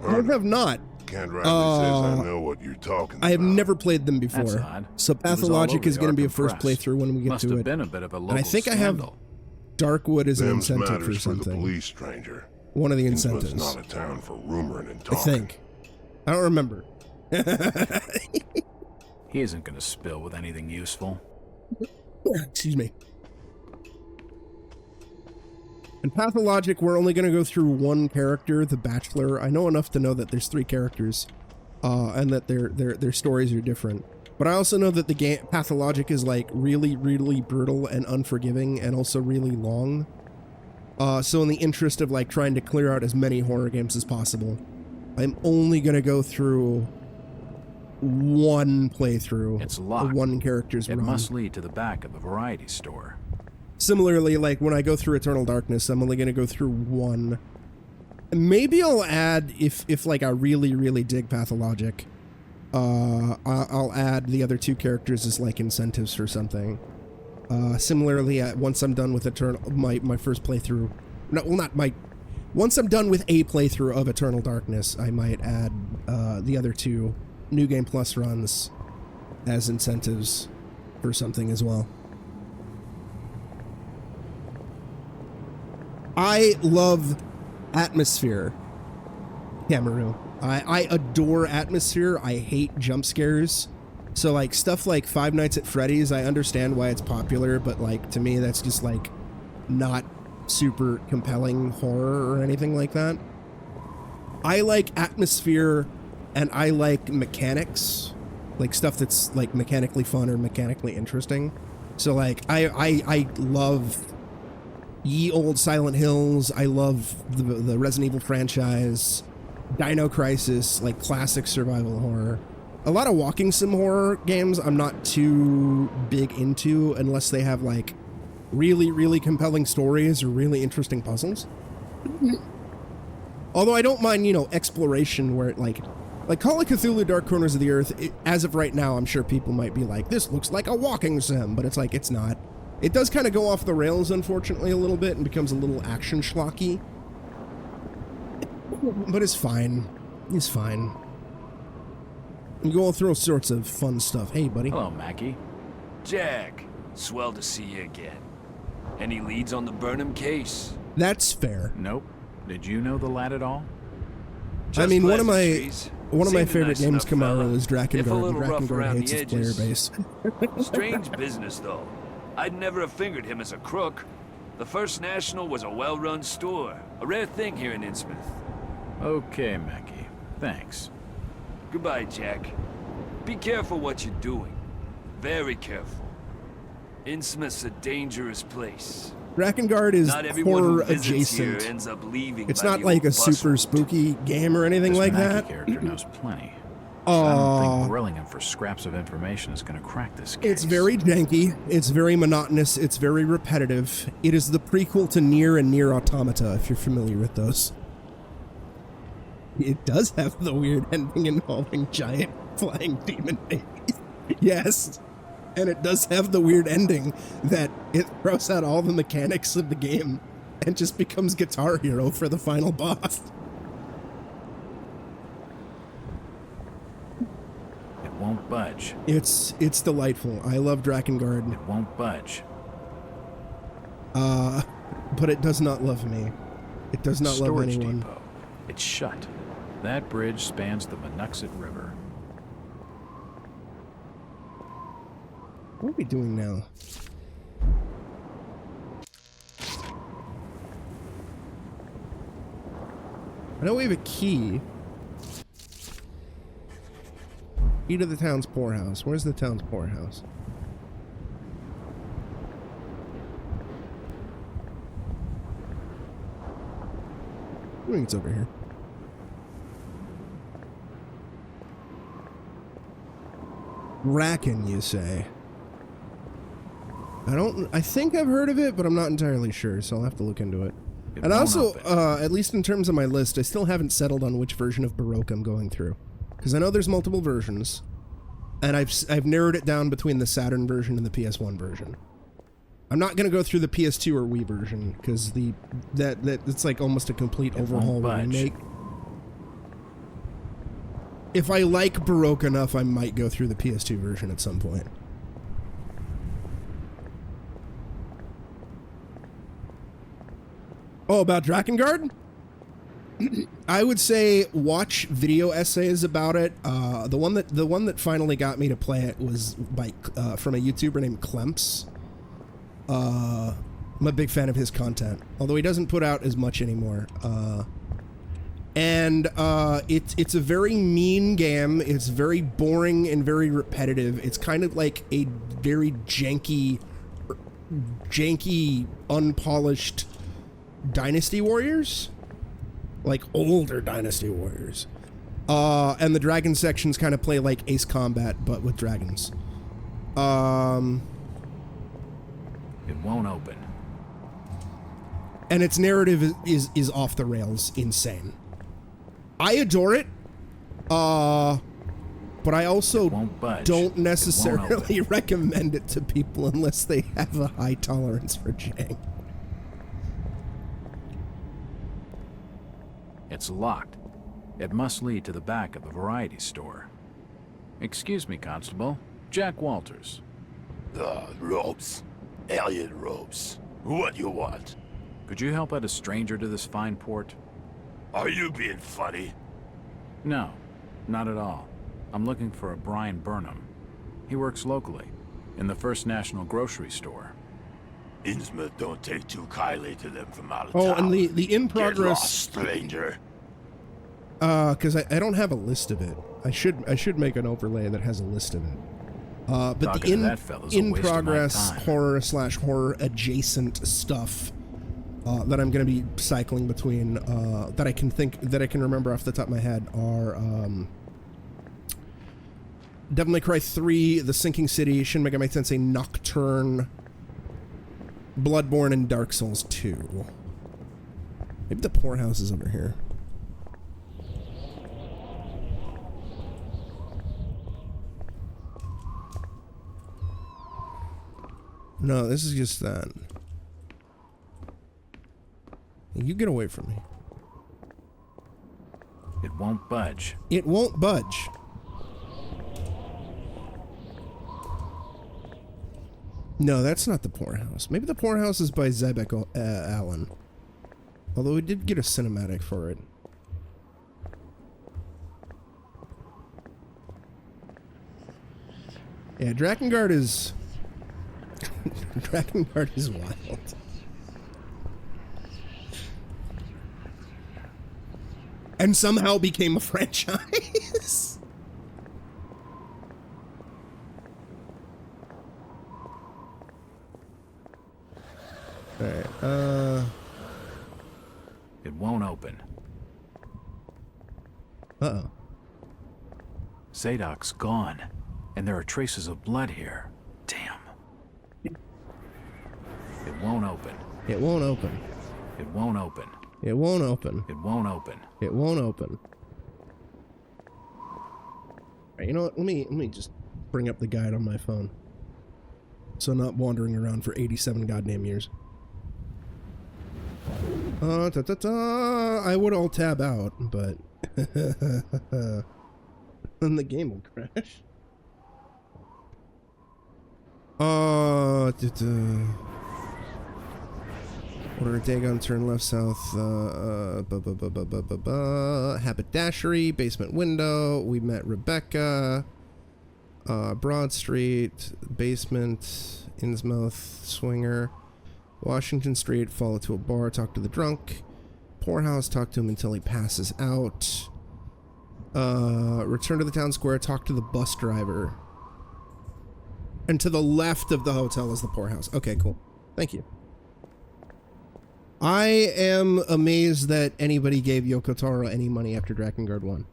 I have not. Can't rightly says I know what you're talking about. I have never played them before. That's odd. So Pathologic is going to be a first playthrough when we get Must to have it. been a bit of a local and I think scandal. Darkwood is an Them's incentive for matters for the something. police, stranger. One of the Innsmouth's incentives. not a town for rumoring and I talking. think. I don't remember. He isn't going to spill with anything useful. Excuse me. In Pathologic, we're only going to go through one character, the Bachelor. I know enough to know that there's 3 characters, and that their stories are different. But I also know that the game Pathologic is like really, really brutal and unforgiving, and also really long. So in the interest of like trying to clear out as many horror games as possible, I'm only going to go through one playthrough. It's locked. One character's It run. must lead to the back of the variety store. Similarly, like when I go through Eternal Darkness, I'm only going to go through one. Maybe I'll add, if like I really, really dig Pathologic, I'll add the other 2 characters as like incentives for something. Similarly, once I'm done with my first playthrough, once I'm done with a playthrough of Eternal Darkness, I might add the other 2 New Game Plus runs as incentives for something as well. I love atmosphere, Cameroon. I adore atmosphere. I hate jump scares. So like stuff like Five Nights at Freddy's, I understand why it's popular, but like to me that's just like not super compelling horror or anything like that. I like atmosphere and I like mechanics, like stuff that's like mechanically fun or mechanically interesting. So like I love ye old Silent Hills. I love the Resident Evil franchise, Dino Crisis, like classic survival horror. A lot of walking sim horror games I'm not too big into unless they have like really, really compelling stories or really interesting puzzles. Although I don't mind, exploration where it like Call of Cthulhu Dark Corners of the Earth, as of right now, I'm sure people might be like, this looks like a walking sim, but it's like, it's not. It does kind of go off the rails, unfortunately, a little bit and becomes a little action schlocky. But it's fine. It's fine. You go through all sorts of fun stuff. Hey, buddy. Hello, Mackie. Jack, swell to see you again. Any leads on the Burnham case? That's fair. Nope. Did you know the lad at all? I mean, one of my favorite games, Camaro, is Drakengard. Drakengard hates its player base. Strange business, though. I'd never have figured him as a crook. The First National was a well-run store. A rare thing here in Innsmouth. Okay, Mackie. Thanks. Goodbye, Jack. Be careful what you're doing. Very careful. Innsmouth's a dangerous place. Drakengard is horror adjacent. Here ends up leaving it's not like a super spooky game or anything like that. This character knows plenty. So I don't think grilling him for scraps of information is going to crack this case. It's very janky. It's very monotonous. It's very repetitive. It is the prequel to Nier and Nier Automata, if you're familiar with those. It does have the weird ending involving giant flying demon babies. Yes. And it does have the weird ending that it throws out all the mechanics of the game and just becomes Guitar Hero for the final boss. It won't budge. It's delightful. I love Drakengard. It won't budge. But it does not love me. It does not love anyone. Depot. It's shut. That bridge spans the Monuxet River. What are we doing now? I know we have a key. Key to the town's poorhouse. Where's the town's poorhouse? I think it's over here. Bracken, you say? I think I've heard of it, but I'm not entirely sure, so I'll have to look into it. And also, at least in terms of my list, I still haven't settled on which version of Baroque I'm going through. Because I know there's multiple versions, and I've narrowed it down between the Saturn version and the PS1 version. I'm not going to go through the PS2 or Wii version, because it's like almost a complete overhaul remake. If I like Baroque enough, I might go through the PS2 version at some point. Oh, about Drakengard? I would say watch video essays about it. The one that finally got me to play it was by from a YouTuber named Klemps. I'm a big fan of his content, although he doesn't put out as much anymore. It's a very mean game. It's very boring and very repetitive. It's kind of like a very janky, unpolished Dynasty Warriors. Like older Dynasty Warriors. And the dragon sections kind of play like Ace Combat, but with dragons. It won't open. And its narrative is off the rails insane. I adore it. But I also don't necessarily recommend it to people unless they have a high tolerance for jank. It's locked. It must lead to the back of the variety store. Excuse me, Constable. Jack Walters. Robes. Alien robes. What you want? Could you help out a stranger to this fine port? Are you being funny? No, not at all. I'm looking for a Brian Burnham. He works locally, in the First National grocery store. Innsmouth don't take too kindly to them from out of town. Oh, and the in progress... Get lost, stranger. Because I don't have a list of it. I should make an overlay that has a list of it. But Talking the in progress horror adjacent stuff that I'm going to be cycling between that I can remember off the top of my head are Devil May Cry 3, The Sinking City, Shin Megami Tensei Nocturne, Bloodborne, and Dark Souls 2. Maybe the poorhouse is over here. No, this is just that. You get away from me. It won't budge. It won't budge. No, that's not the poorhouse. Maybe the poorhouse is by Zebek Allen. Although we did get a cinematic for it. Yeah, Drakengard is... Drakengard is wild. And somehow became a franchise. Alright, It won't open. Uh-oh. Zadok's gone, and there are traces of blood here. Damn. It won't open. It won't open. It won't open. It won't open. It won't open. It won't open. Alright, you know what? Let me just bring up the guide on my phone. So I'm not wandering around for 87 goddamn years. I would all tab out, but then the game will crash. Order a Dagon, turn left south, haberdashery, basement window, we met Rebecca, Broad Street, basement, Innsmouth, swinger, Washington Street, follow to a bar, talk to the drunk, poorhouse, talk to him until he passes out, return to the town square, talk to the bus driver, and to the left of the hotel is the poorhouse. Okay, cool. Thank you. I am amazed that anybody gave Yoko Taro any money after Drakengard 1.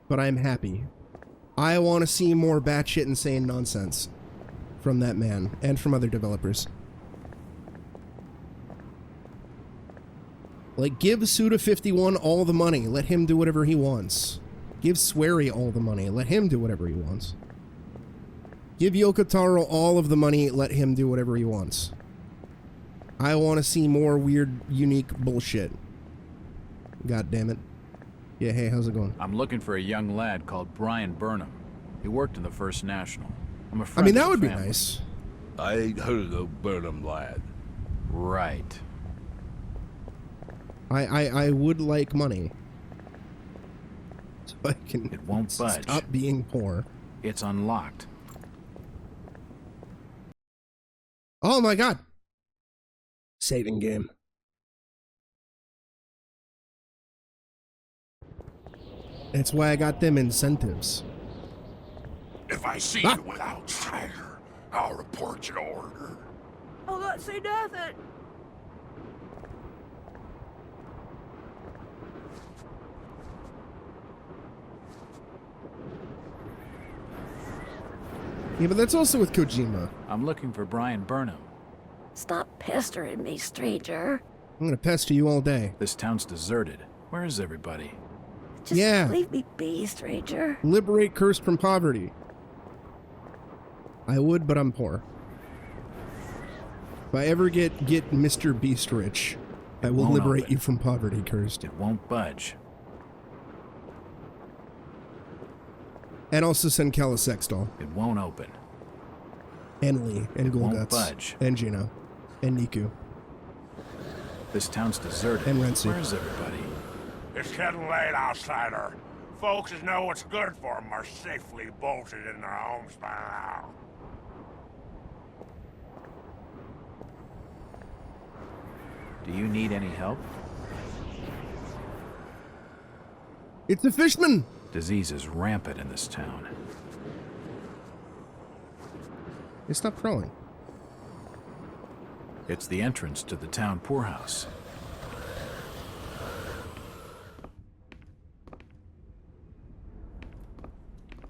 But I'm happy. I want to see more batshit insane nonsense from that man and from other developers. Like, give Suda51 all the money. Let him do whatever he wants. Give Swery all the money. Let him do whatever he wants. Give Yoko Taro all of the money. Let him do whatever he wants. I want to see more weird, unique bullshit. God damn it. Yeah, hey, how's it going? I'm looking for a young lad called Brian Burnham. He worked in the First National. I'm a friend. I mean, that of would the be family. nice. I ain't heard of no Burnham lad. Right. I would like money. So I can It won't budge. Stop being poor. It's unlocked. Oh my god. Saving game. That's why I got them incentives. If I see you without Shudder, I'll report your order. Oh, let's say nothing. Yeah, but that's also with Kojima. I'm looking for Brian Burnham. Stop pestering me, stranger. I'm gonna pester you all day. This town's deserted. Where is everybody? Just leave me be, stranger. Liberate cursed from poverty. I would, but I'm poor. If I ever get Mr. Beast rich, I will liberate you from poverty, cursed. It won't budge. And also send Calasextol. It won't open. And Lee. And won't Gulguts. budge. And Gino. And Niku. This town's deserted. And Rensu. Where's everybody? It's getting late, outsider. Folks who know what's good for them are safely bolted in their homes by now. Do you need any help? It's a fishman! Disease is rampant in this town. It's not crawling. It's the entrance to the town poorhouse.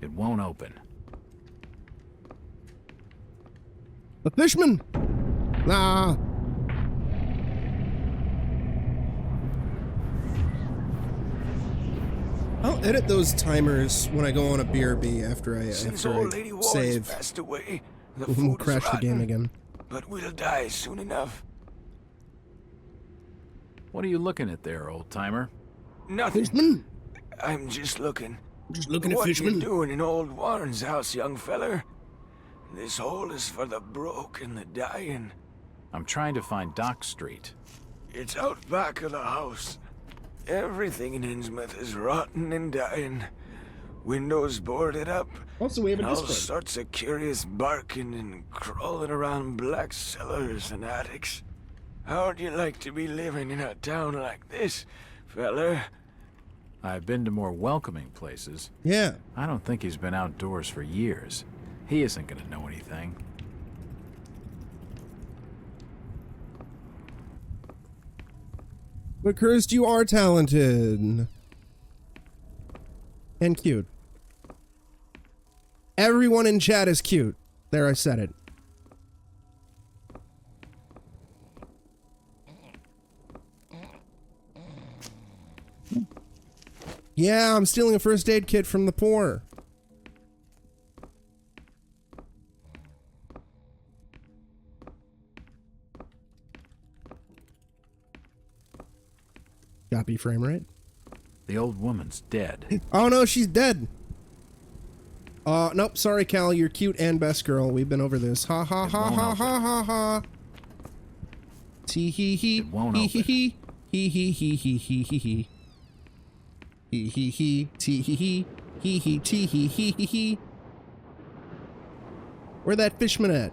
It won't open. A fishman! Ah! I'll edit those timers when I go on a BRB after I save. Passed away, We'll crash the game again. But we'll die soon enough. What are you looking at there, old-timer? Nothing. Fishman? I'm just looking. Just looking at what Fishman? What you doing in old Warren's house, young feller? This hole is for the broke and the dying. I'm trying to find Dock Street. It's out back of the house. Everything in Innsmouth is rotten and dying. Windows boarded up. Also, we have a all Discord. sorts of curious barking and crawling around black cellars and attics. How'd you like to be living in a town like this, feller? I've been to more welcoming places. Yeah. I don't think he's been outdoors for years. He isn't gonna know anything. But cursed, you are talented. And cute. Everyone in chat is cute. There, I said it. Yeah, I'm stealing a first aid kit from the poor. Copy frame rate. The old woman's dead. Oh no, she's dead. Nope, sorry Cal, you're cute and best girl. We've been over this. Ha ha ha ha ha ha ha. Tee hee hee. Hee hee hee. Hee hee hee hee hee hee hee. Hee hee hee. Tee hee hee. Hee hee tee hee hee hee hee. Where that fishman at?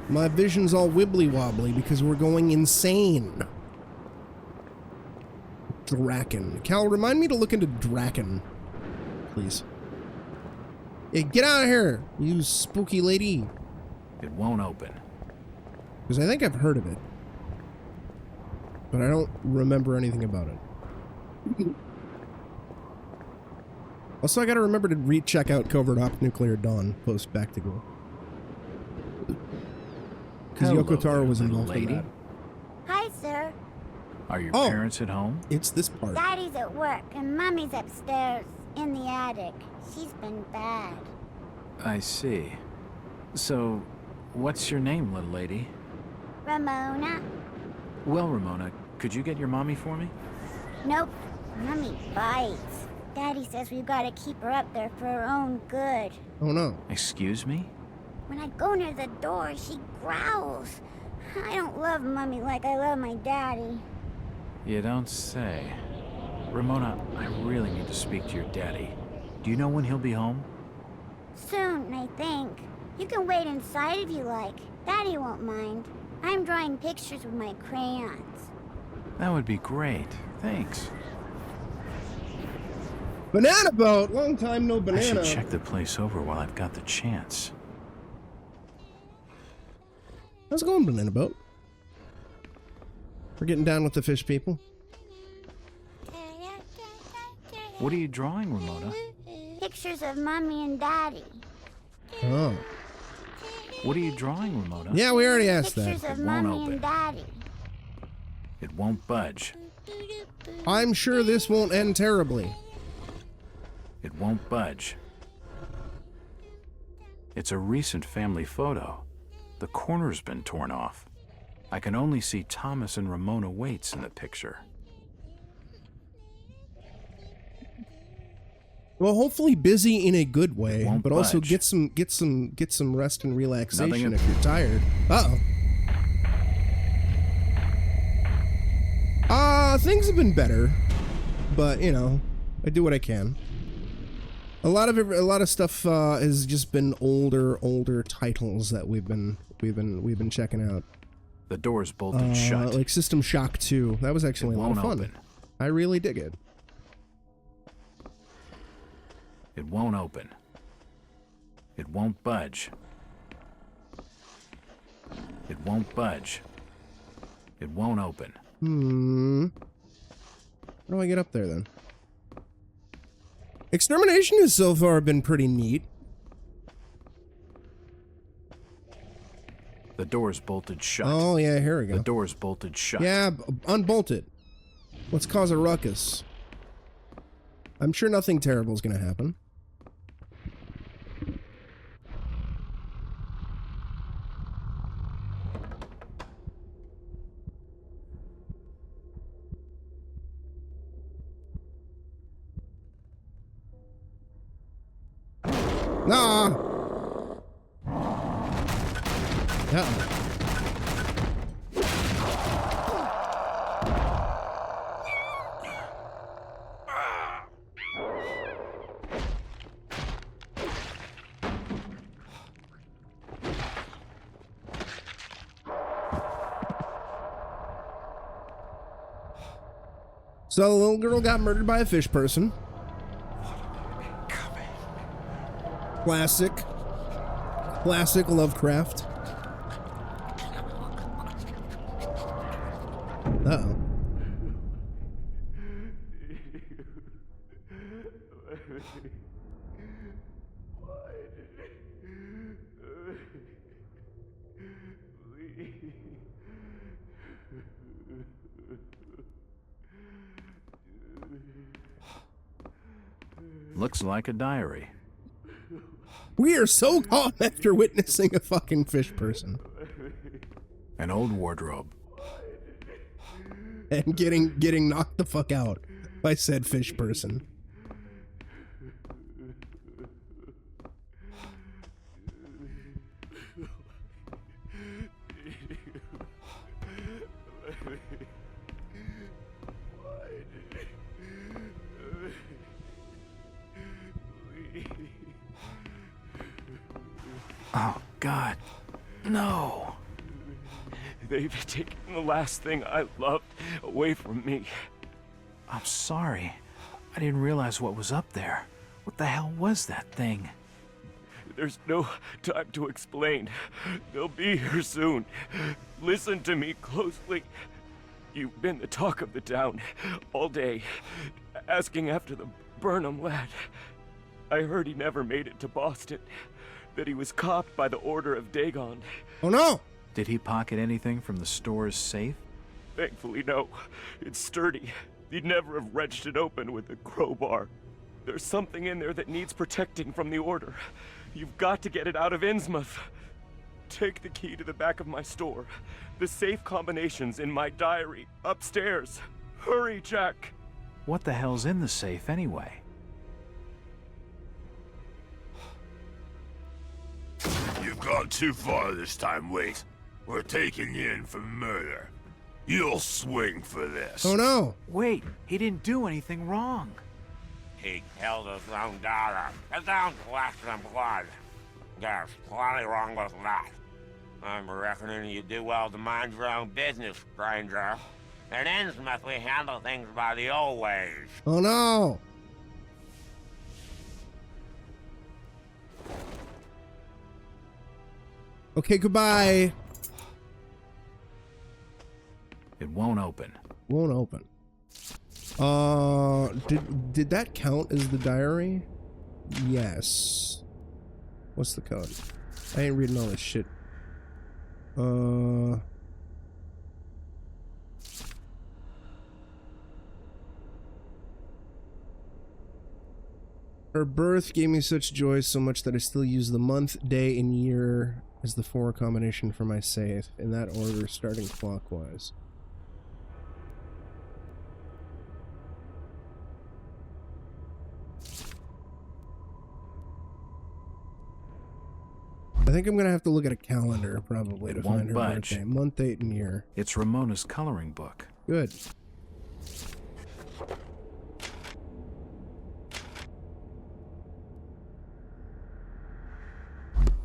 My vision's all wibbly wobbly because we're going insane. Draken. Cal, remind me to look into Draken. Please. Hey, get out of here, you spooky lady. It won't open. Because I think I've heard of it. But I don't remember anything about it. Also, I gotta remember to recheck out Covert Op Nuclear Dawn post Back to Ghoul. Because Yoko Taro was involved in that. Hi, sir. Are your parents at home? It's this part. Daddy's at work, and Mommy's upstairs in the attic. She's been bad. I see. So, what's your name, little lady? Ramona? Well, Ramona, could you get your mommy for me? Nope. Mommy bites. Daddy says we've got to keep her up there for her own good. Oh no. Excuse me? When I go near the door, she growls. I love Mummy like I love my daddy. You don't say. Ramona, I really need to speak to your daddy. Do you know when he'll be home? Soon, I think. You can wait inside if you like. Daddy won't mind. I'm drawing pictures with my crayons. That would be great. Thanks. Banana boat! Long time no banana. I should check the place over while I've got the chance. How's it going, banana boat? We're getting down with the fish people. What are you drawing, Ramona? Pictures of Mommy and Daddy. Oh. What are you drawing, Ramona? Yeah, we already asked that. Pictures of Mommy and Daddy. It won't budge. I'm sure this won't end terribly. It won't budge. It's a recent family photo. The corner's been torn off. I can only see Thomas and Ramona Waits in the picture. Well, hopefully busy in a good way, but also budge. get some rest and relaxation if you're tired. Things have been better, but you know, I do what I can. A lot of stuff has just been older titles that we've been checking out. The door's bolted shut. Like System Shock 2. That was actually a lot of fun. Open. I really dig it. It won't open. It won't budge. It won't budge. It won't open. How do I get up there then? Extermination has so far been pretty neat. The door's bolted shut. Oh yeah, here we go. The door's bolted shut. Yeah, unbolt it. Let's cause a ruckus. I'm sure nothing terrible is going to happen. Nah. So the little girl got murdered by a fish person. Classic Lovecraft. Uh-oh. Looks like a diary. We are so calm after witnessing a fucking fish person. An old wardrobe. And getting knocked the fuck out by said fish person. Oh, God. No. They've taken the last thing I loved away from me. I'm sorry. I didn't realize what was up there. What the hell was that thing? There's no time to explain. They'll be here soon. Listen to me closely. You've been the talk of the town all day, asking after the Burnham lad. I heard he never made it to Boston, that he was copped by the order of Dagon. Oh no! Did he pocket anything from the store's safe? Thankfully, no. It's sturdy. He'd never have wrenched it open with a crowbar. There's something in there that needs protecting from the order. You've got to get it out of Innsmouth. Take the key to the back of my store. The safe combination's in my diary, upstairs. Hurry, Jack! What the hell's in the safe anyway? You've gone too far this time, Wait. We're taking you in for murder. You'll swing for this. Oh no! Wait, he didn't do anything wrong. He killed his own daughter. It sounds flesh and blood. There's plenty wrong with that. I'm reckoning you do well to mind your own business, stranger. It ends if we handle things by the old ways. Oh no! Okay, goodbye. It won't open. Won't open. Did that count as the diary? Yes. What's the code? I ain't reading all this shit. Her birth gave me such joy, so much that I still use the month, day, and year as the 4 combination for my safe, in that order, starting clockwise. I think I'm gonna have to look at a calendar, probably, to find her birthday. Month, date, and year. It's Ramona's coloring book. Good.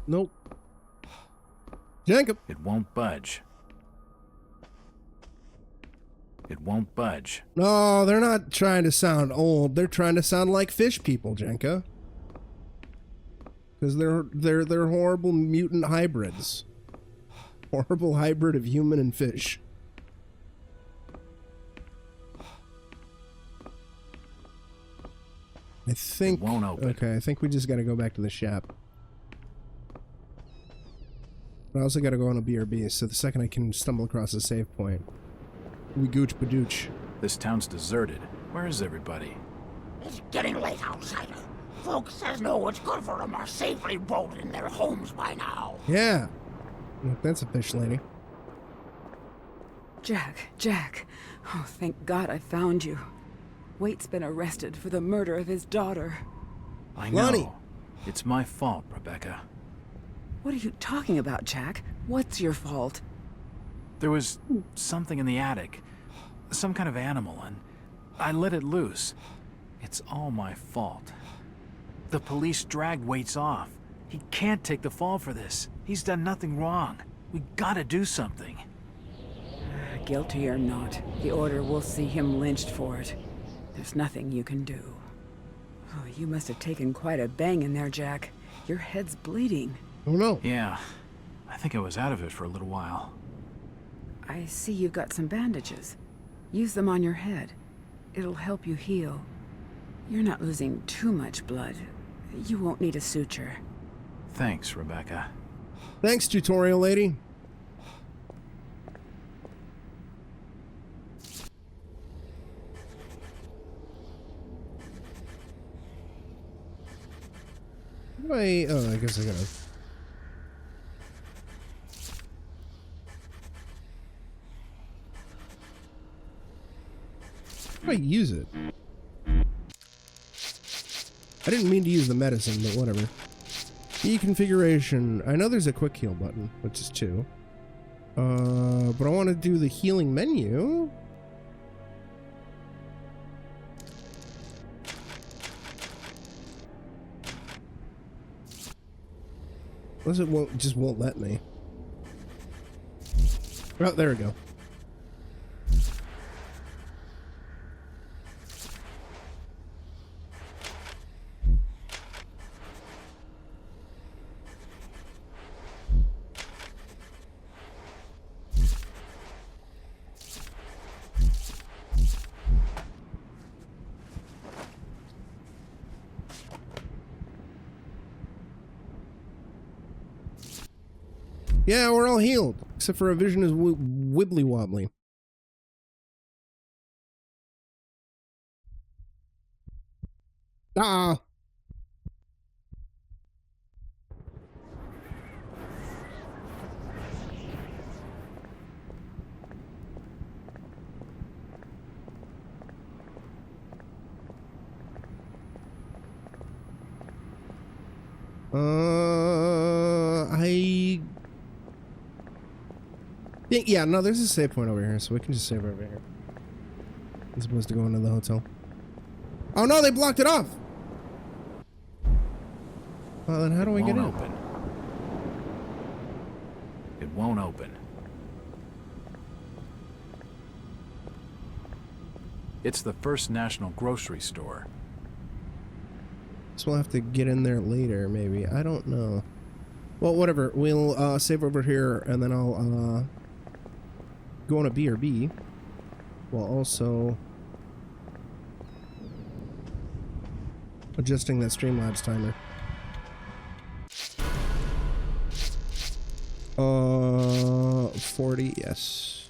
Nope. Jacob. It won't budge. It won't budge. No, they're not trying to sound old. They're trying to sound like fish people, Jenka. Because they're horrible mutant hybrids. Horrible hybrid of human and fish. I think... It won't open. Okay, I think we just gotta go back to the shop. But I also gotta go on a BRB, so the second I can stumble across a save point, we gooch badooch. This town's deserted. Where is everybody? It's getting late outside. Folks says no what's good for them are safely bolted in their homes by now. Yeah. Look, that's a fish lady. Jack. Oh, thank God I found you. Waite's been arrested for the murder of his daughter. I know. Lonnie. It's my fault, Rebecca. What are you talking about, Jack? What's your fault? There was something in the attic. Some kind of animal, and I let it loose. It's all my fault. The police dragged Waits off. He can't take the fall for this. He's done nothing wrong. We gotta do something. Guilty or not, the Order will see him lynched for it. There's nothing you can do. Oh, you must have taken quite a bang in there, Jack. Your head's bleeding. Oh no. Yeah, I think I was out of it for a little while. I see you've got some bandages. Use them on your head. It'll help you heal. You're not losing too much blood. You won't need a suture. Thanks, Rebecca. Thanks, tutorial lady. Oh, I guess I gotta... How do I use it? I didn't mean to use the medicine, but whatever. Key configuration. I know there's a quick heal button, which is 2. But I want to do the healing menu. Unless it just won't let me. Oh, there we go. Yeah, we're all healed, except for our vision is wibbly wobbly. Ah. Yeah, no, there's a save point over here, so we can just save over here. As opposed to going to the hotel. Oh no, they blocked it off! Well, then how do we get in? Open. It won't open. It's the First National grocery store. So we'll have to get in there later, maybe. I don't know. Well, whatever. We'll save over here, and then I'll go on a BRB. While also adjusting that Streamlabs timer. 40, yes.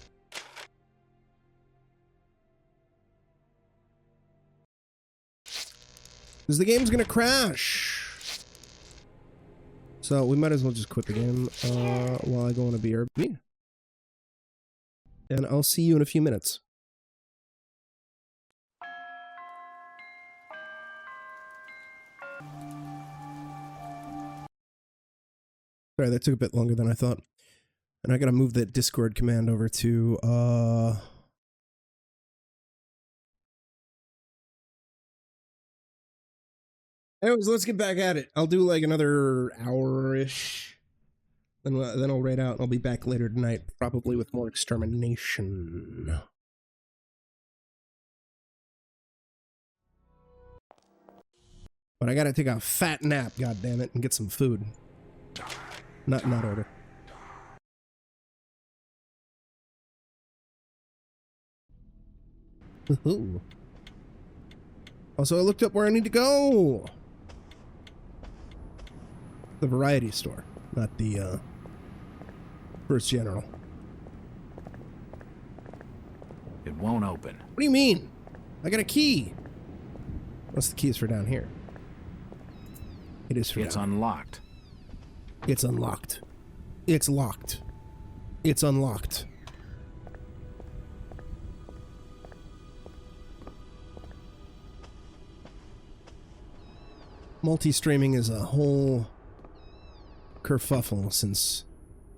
Because the game's gonna crash. So we might as well just quit the game while I go on a BRB. And I'll see you in a few minutes. Sorry, that took a bit longer than I thought. And I gotta move that Discord command over to, Anyways, let's get back at it. I'll do like another hour-ish. Then I'll raid out and I'll be back later tonight, probably with more extermination. But I gotta take a fat nap, goddammit, and get some food. Not in that order. Ooh. Also, I looked up where I need to go. The variety store, not the First General. It won't open. What do you mean? I got a key. What's the keys for down here? It is for. It's unlocked. It's unlocked. It's locked. It's unlocked. Multi-streaming is a whole kerfuffle since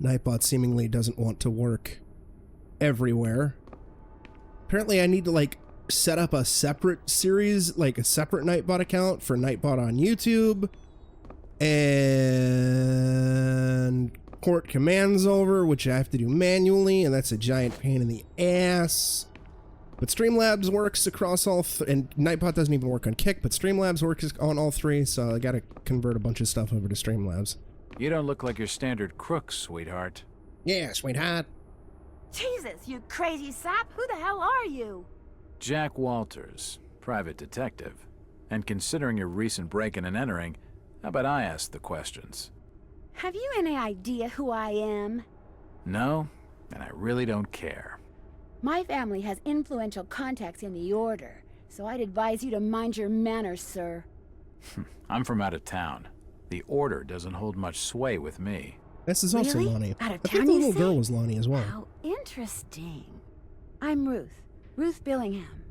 Nightbot seemingly doesn't want to work everywhere. Apparently I need to like set up a separate series, like a separate Nightbot account for Nightbot on YouTube and port commands over, which I have to do manually, and that's a giant pain in the ass. But Streamlabs works across all, and Nightbot doesn't even work on Kick, but Streamlabs works on all three, so I gotta convert a bunch of stuff over to Streamlabs. You don't look like your standard crook, sweetheart. Yeah, sweetheart. Jesus, you crazy sap! Who the hell are you? Jack Walters, private detective. And considering your recent break-in and entering, how about I ask the questions? Have you any idea who I am? No, and I really don't care. My family has influential contacts in the Order, so I'd advise you to mind your manners, sir. I'm from out of town. The Order doesn't hold much sway with me. This is also Really? Lonnie. Out of I town, think the you little say? girl was Lonnie as well. How interesting. I'm Ruth. Ruth Billingham.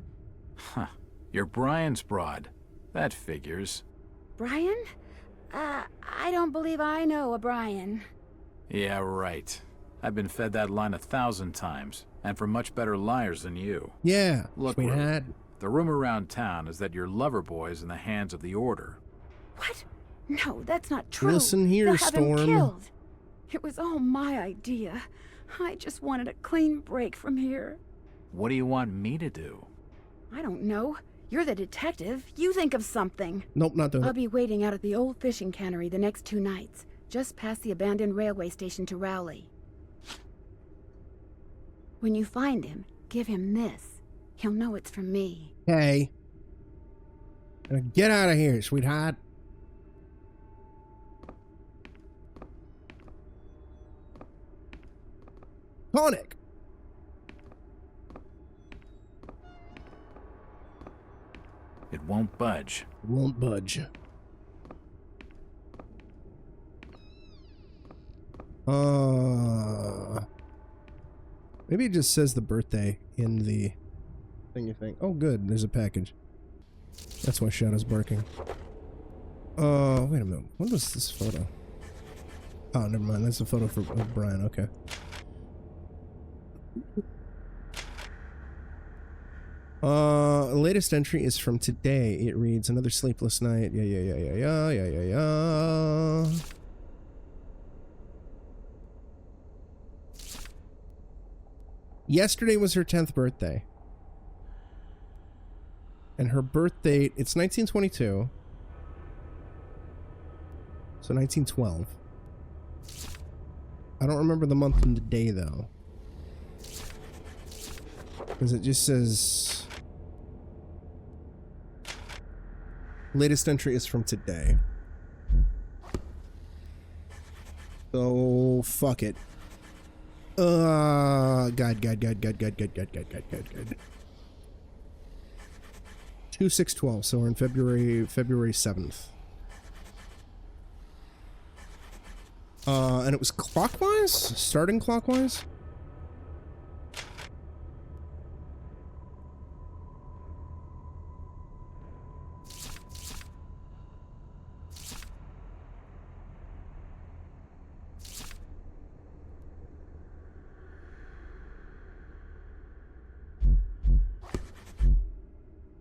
Huh. You're Brian's broad. That figures. Brian? I don't believe I know a Brian. Yeah, right. I've been fed that line 1,000 times, and from much better liars than you. Yeah, look, sweetheart. The rumor around town is that your lover boy's in the hands of the Order. What? No, that's not true. Listen here, They'll have him Storm. killed. It was all my idea. I just wanted a clean break from here. What do you want me to do? I don't know. You're the detective. You think of something. Nope, not doing I'll it. be waiting out at the old fishing cannery the next 2 nights, just past the abandoned railway station to Rowley. When you find him, give him this. He'll know it's from me. Hey. Get out of here, sweetheart. Tonic. It won't budge. It won't budge. Maybe it just says the birthday in the thing you think. Oh, good. There's a package. That's why Shadow's barking. Wait a minute. What was this photo? Oh, never mind. That's a photo of Brian. Okay. Latest entry is from today. It reads, another sleepless night. Yeah. Yesterday was her 10th birthday. And her birth date, it's 1922. So 1912. I don't remember the month and the day, though. Because it just says... latest entry is from today. So, fuck it. God. 2/6/12, so we're in February 7th. And it was clockwise? Starting clockwise?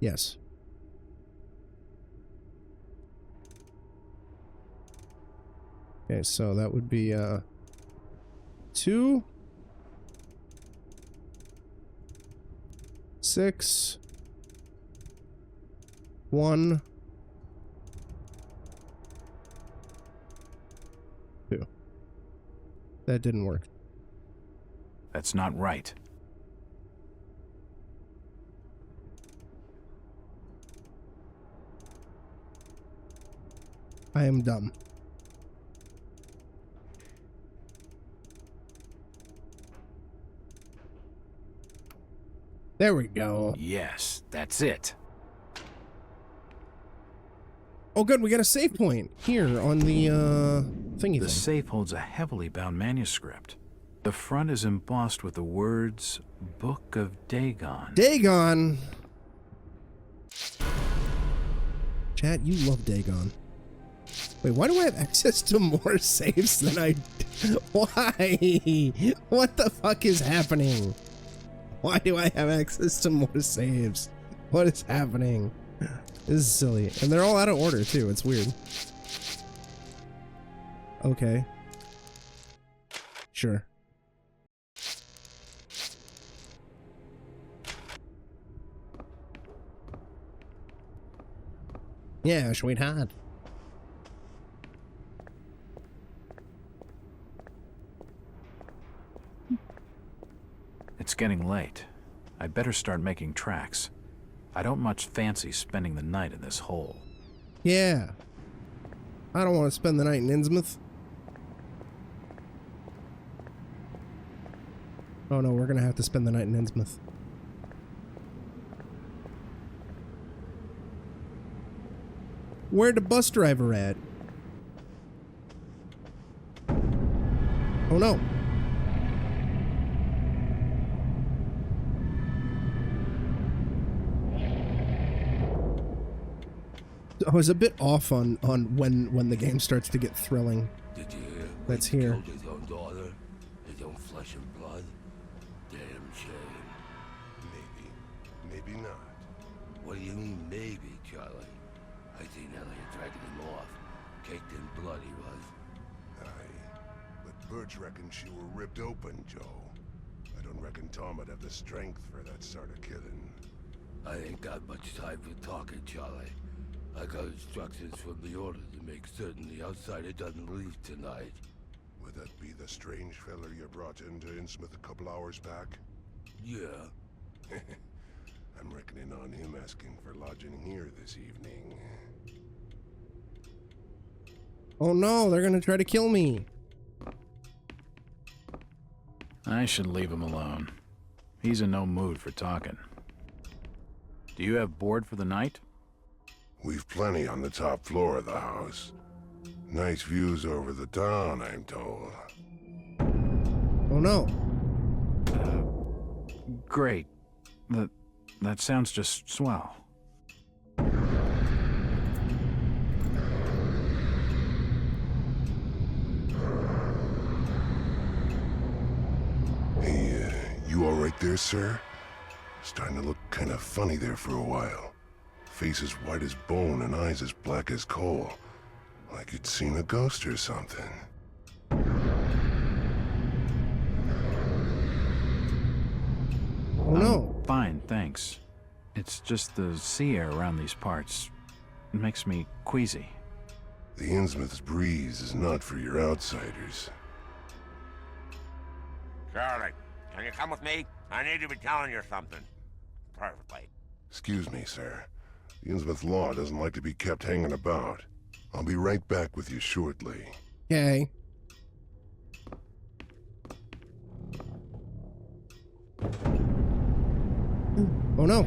Yes. Okay, so that would be 2 6 1 2. That didn't work. That's not right. I am dumb. There we go. Yes, that's it. Oh, good. We got a save point here on the thingy. The safe holds a heavily bound manuscript. The front is embossed with the words Book of Dagon. Dagon! Chat, you love Dagon. Wait, why do I have access to more saves than I... Why? What the fuck is happening? Why do I have access to more saves? What is happening? This is silly. And they're all out of order, too. It's weird. Okay. Sure. Yeah, sweetheart. It's getting late. I'd better start making tracks. I don't much fancy spending the night in this hole. Yeah. I don't want to spend the night in Innsmouth. Oh no, we're gonna have to spend the night in Innsmouth. Where'd the bus driver at? Oh no. I was a bit off on when the game starts to get thrilling. Did you hear? That's here. Killed his own daughter, his own flesh and blood. Damn shame. Maybe not. What do you mean maybe, Charlie? I seen Elliot dragging him off. Caked in blood he was. Aye, but Birch reckons she were ripped open, Joe. I don't reckon Tom would have the strength for that sort of killing. I ain't got much time for talking, Charlie. I got instructions from the order to make certain the outsider doesn't leave tonight. Would that be the strange fella you brought into Innsmouth a couple hours back? Yeah. I'm reckoning on him asking for lodging here this evening. Oh no, they're gonna try to kill me. I should leave him alone. He's in no mood for talking. Do you have board for the night? We've plenty on the top floor of the house. Nice views over the town, I'm told. Oh no. Great. That sounds just swell. Hey, you right there, sir? Starting to look kind of funny there for a while. Face as white as bone and eyes as black as coal. Like you'd seen a ghost or something. Oh no. Fine, thanks. It's just the sea air around these parts. It makes me queasy. The Innsmouth's breeze is not for your outsiders. Charlie, can you come with me? I need to be telling you something. Perfectly. Excuse me, sir. The Innsmouth law doesn't like to be kept hanging about. I'll be right back with you shortly. Okay. Oh no.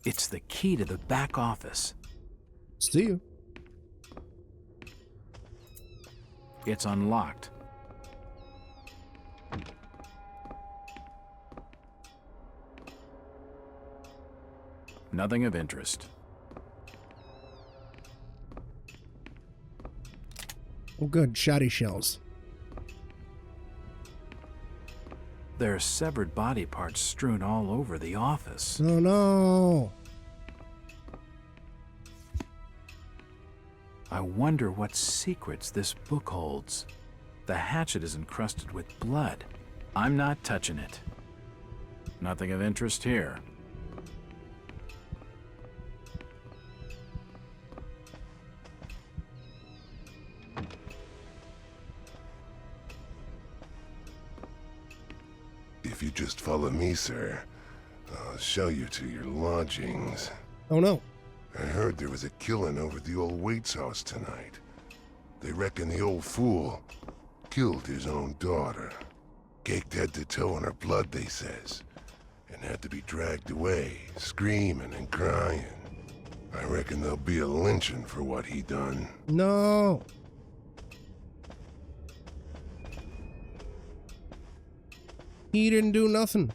It's the key to the back office. See you. It's unlocked. Nothing of interest. Oh good, shoddy shells. There are severed body parts strewn all over the office. Oh no. I wonder what secrets this book holds. The hatchet is encrusted with blood. I'm not touching it. Nothing of interest here. If you just follow me, sir, I'll show you to your lodgings. Oh no. I heard there was a killing over at the old Waite's house tonight. They reckon the old fool killed his own daughter. Caked head to toe in her blood, they says, and had to be dragged away, screaming and crying. I reckon there'll be a lynching for what he done. No. He didn't do nothing.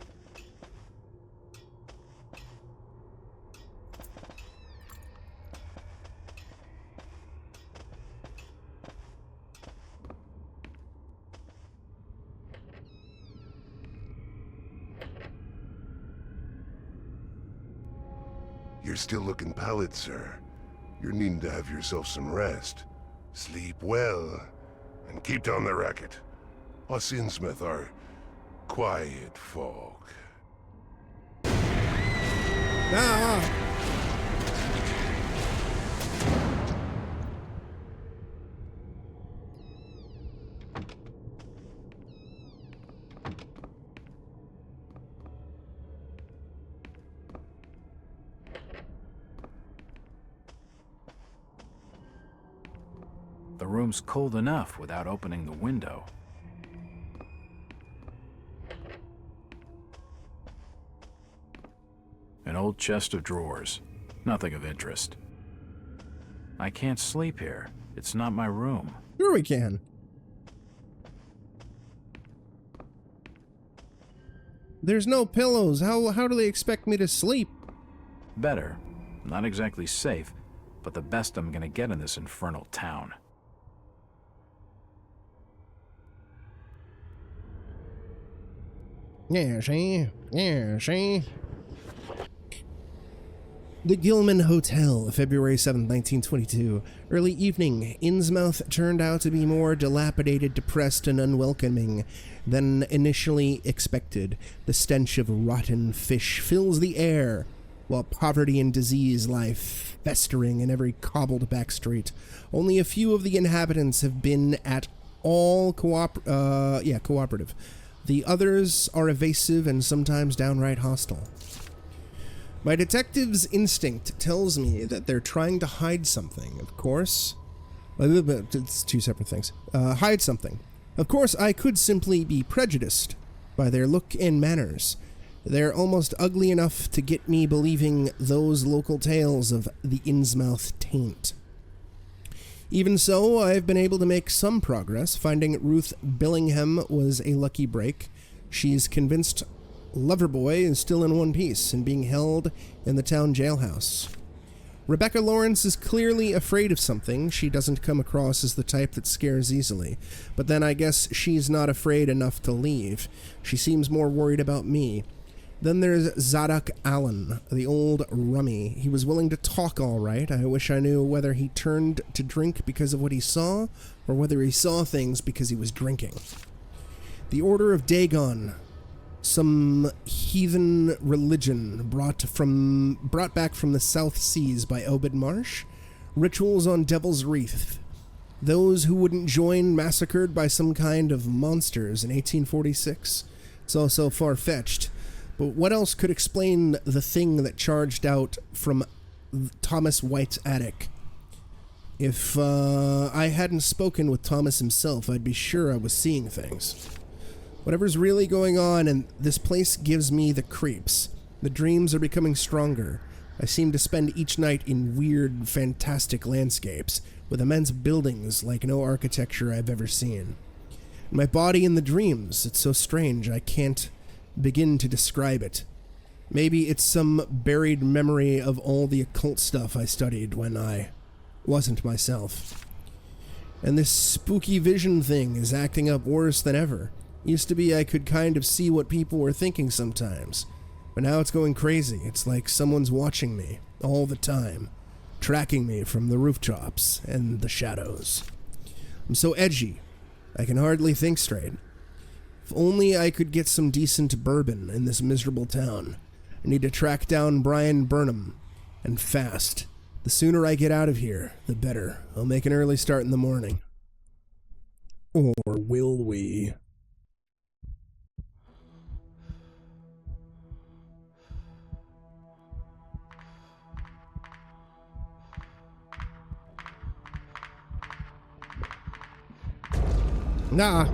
You're still looking pallid, sir. You're needing to have yourself some rest. Sleep well, and keep down the racket. Us Innsmouth are quiet folk. Ah. The room's cold enough without opening the window. An old chest of drawers. Nothing of interest. I can't sleep here. It's not my room. Sure we can. There's no pillows. How do they expect me to sleep? Better. Not exactly safe, but the best I'm gonna get in this infernal town. Yeah, see? Yeah, see? The Gilman Hotel, February 7, 1922. Early evening. Innsmouth turned out to be more dilapidated, depressed, and unwelcoming than initially expected. The stench of rotten fish fills the air, while poverty and disease lie festering in every cobbled back street. Only a few of the inhabitants have been at all cooperative. The others are evasive and sometimes downright hostile. My detective's instinct tells me that they're trying to hide something, of course. It's two separate things. Hide something. Of course, I could simply be prejudiced by their look and manners. They're almost ugly enough to get me believing those local tales of the Innsmouth taint. Even so, I've been able to make some progress. Finding Ruth Billingham was a lucky break. She's convinced lover boy is still in one piece and being held in the town jailhouse. Rebecca Lawrence is clearly afraid of something. She doesn't come across as the type that scares easily. But then I guess she's not afraid enough to leave. She seems more worried about me. Then there's Zadok Allen, the old rummy. He was willing to talk all right. I wish I knew whether he turned to drink because of what he saw, or whether he saw things because he was drinking. The Order of Dagon. Some heathen religion brought back from the South Seas by Obed Marsh. Rituals on Devil's Wreath. Those who wouldn't join massacred by some kind of monsters in 1846. It's all so far-fetched. But what else could explain the thing that charged out from Thomas White's attic? If I hadn't spoken with Thomas himself, I'd be sure I was seeing things. Whatever's really going on, and this place gives me the creeps. The dreams are becoming stronger. I seem to spend each night in weird, fantastic landscapes, with immense buildings like no architecture I've ever seen. My body in the dreams, it's so strange I can't begin to describe it. Maybe it's some buried memory of all the occult stuff I studied when I wasn't myself. And this spooky vision thing is acting up worse than ever. Used to be I could kind of see what people were thinking sometimes, but now it's going crazy. It's like someone's watching me all the time, tracking me from the rooftops and the shadows. I'm so edgy, I can hardly think straight. If only I could get some decent bourbon in this miserable town. I need to track down Brian Burnham, and fast. The sooner I get out of here, the better. I'll make an early start in the morning. Or will we? Nah.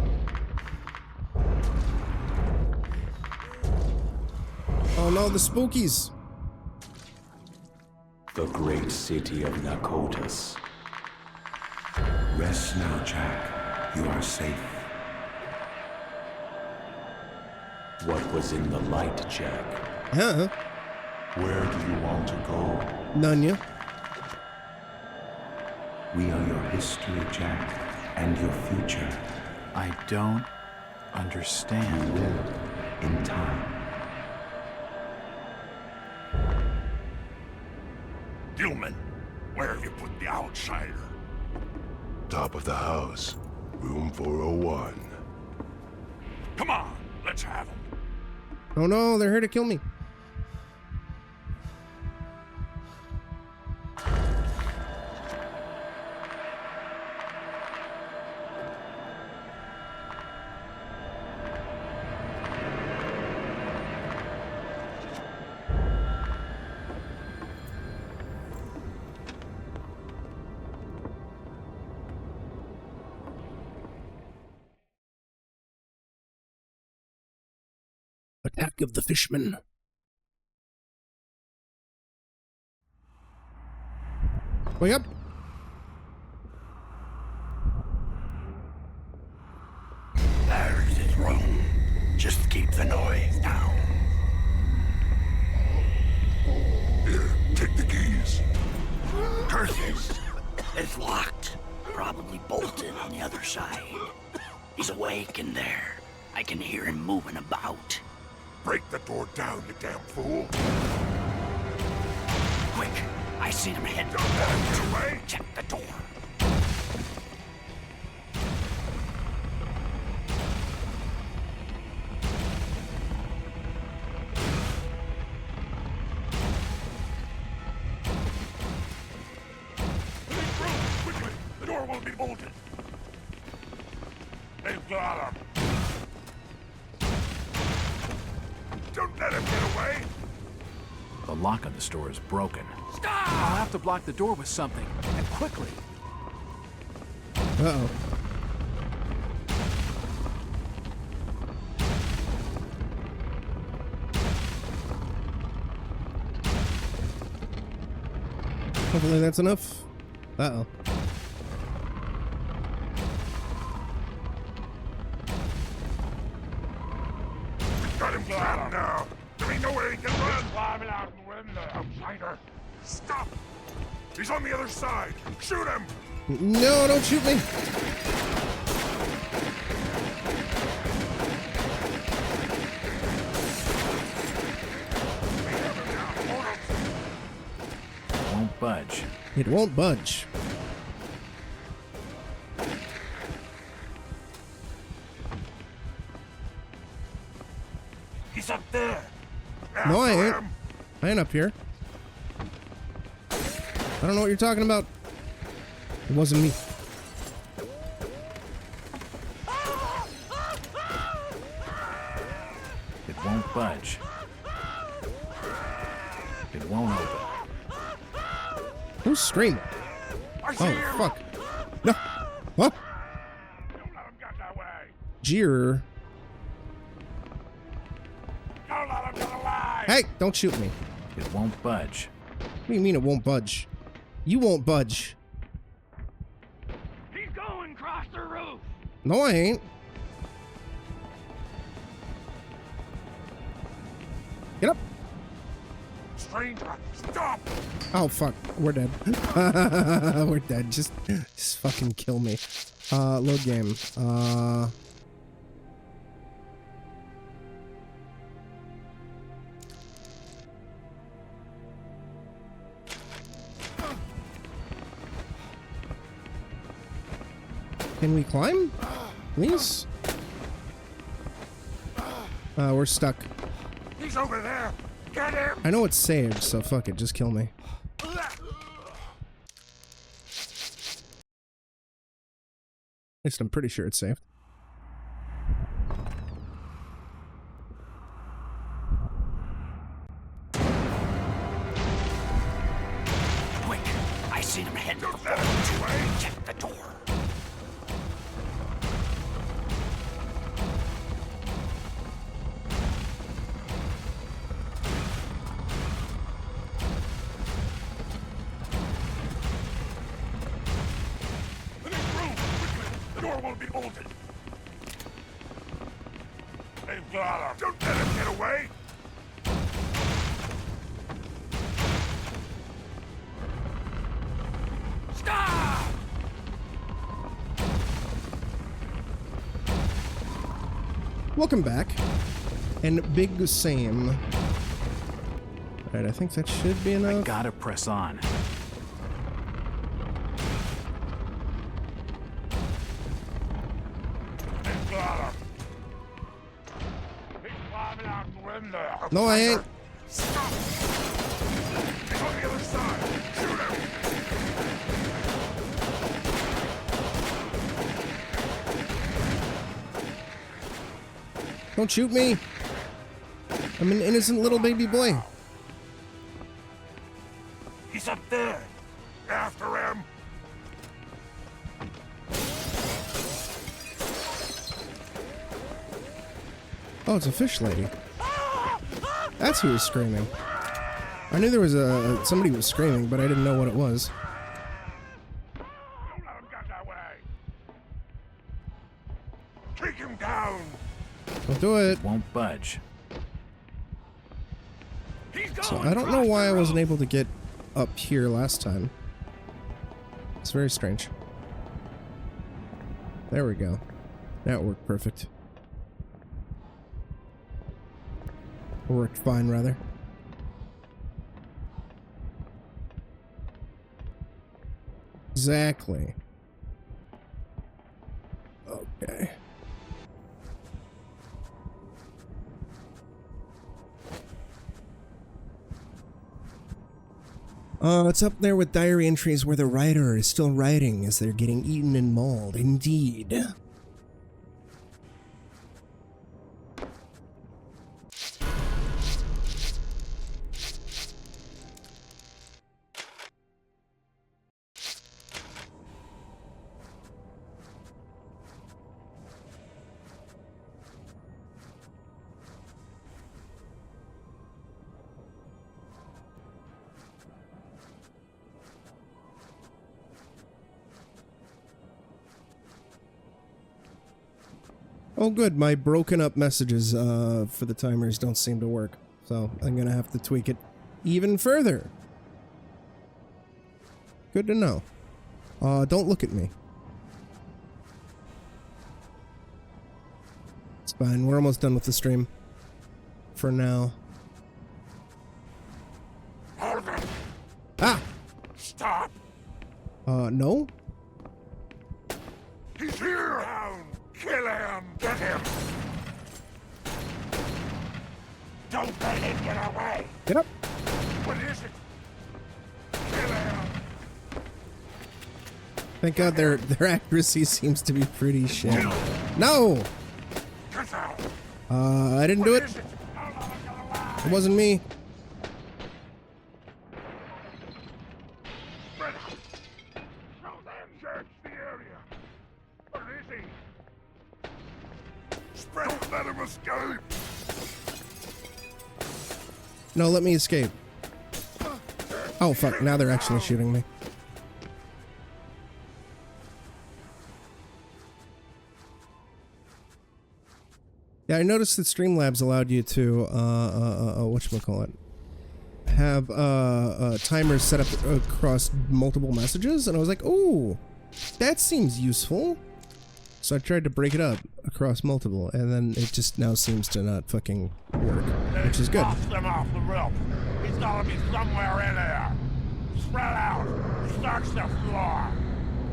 Oh no, the spookies. The great city of Nakotas. Rest now, Jack. You are safe. What was in the light, Jack? Huh? Where do you want to go? Nanya. We are your history, Jack, and your future. I don't understand. You will, in time. Gilman, where have you put the outsider? Top of the house, room 401. Come on, let's have him. Oh no, they're here to kill me. Attack of the Fishmen. Wake up! There's his room. Just keep the noise down. Here, take the keys. Curses! It's locked. Probably bolted on the other side. He's awake in there. I can hear him moving about. Break the door down, you damn fool. Quick! I seen him head. Don't let him get away. Check the door. Quickly! The door won't be bolted. They've got him. Don't let him get away. The lock on the store is broken. Stop! I'll have to block the door with something, and quickly. Uh-oh. Hopefully that's enough. Uh-oh. Got him trapped now. climbing out the window, outsider. Stop! He's on the other side. Shoot him! No, don't shoot me. Won't budge. It won't budge. He's up there. No, I ain't. I ain't up here. I don't know what you're talking about. It wasn't me. It won't budge. It won't open. Who's screaming? Oh, fuck. No. What? Jeer. Hey, don't shoot me. It won't budge. What do you mean it won't budge? You won't budge. He's going across the roof. No, I ain't. Get up. Stranger, stop! Oh, fuck. We're dead. We're dead. Just fucking kill me. Load game. Can we climb? Please? We're stuck. He's over there. Get him! I know it's saved, so fuck it. Just kill me. At least I'm pretty sure it's saved. Quick! I seen him head for the forward. Check the door. The door won't be bolted. They've got him. Don't let him get away. Stop! Welcome back. And big Sam. Alright, I think that should be enough. I gotta press on. They've got him. He's climbing out the window. No, I ain't. Stop! He's on the other side. Shoot him! Don't shoot me. I'm an innocent little baby boy. He's up there. After him. Oh, it's a fish lady. That's who was screaming. I knew there was somebody was screaming, but I didn't know what it was. Don't let him get that way. Take him down. Don't do it. Won't budge. So I don't know why I wasn't able to get up here last time. It's very strange. There we go. That worked perfect. Worked fine, rather. Exactly. Okay. It's up there with diary entries where the writer is still writing as they're getting eaten and mauled. Indeed. Oh good, my broken up messages for the timers don't seem to work. So I'm gonna have to tweak it even further. Good to know. Don't look at me. It's fine. We're almost done with the stream. For now. Hold it. Ah! Stop. No? He's here. Kill him. Get him. Don't let him get away. Get up. What is it? Kill him. Thank God their accuracy seems to be pretty shit. No! I didn't do it. It wasn't me. Search the area. Where is he? Don't let him escape. No, let me escape. Oh, fuck. Now they're actually shooting me. Yeah, I noticed that Streamlabs allowed you to, whatchamacallit, have, timers set up across multiple messages, and I was like, ooh, that seems useful. So I tried to break it up across multiple, and then it just now seems to not fucking work, which is good. Blast him off the roof. He's gotta be somewhere in there. Spread out. Search the floor.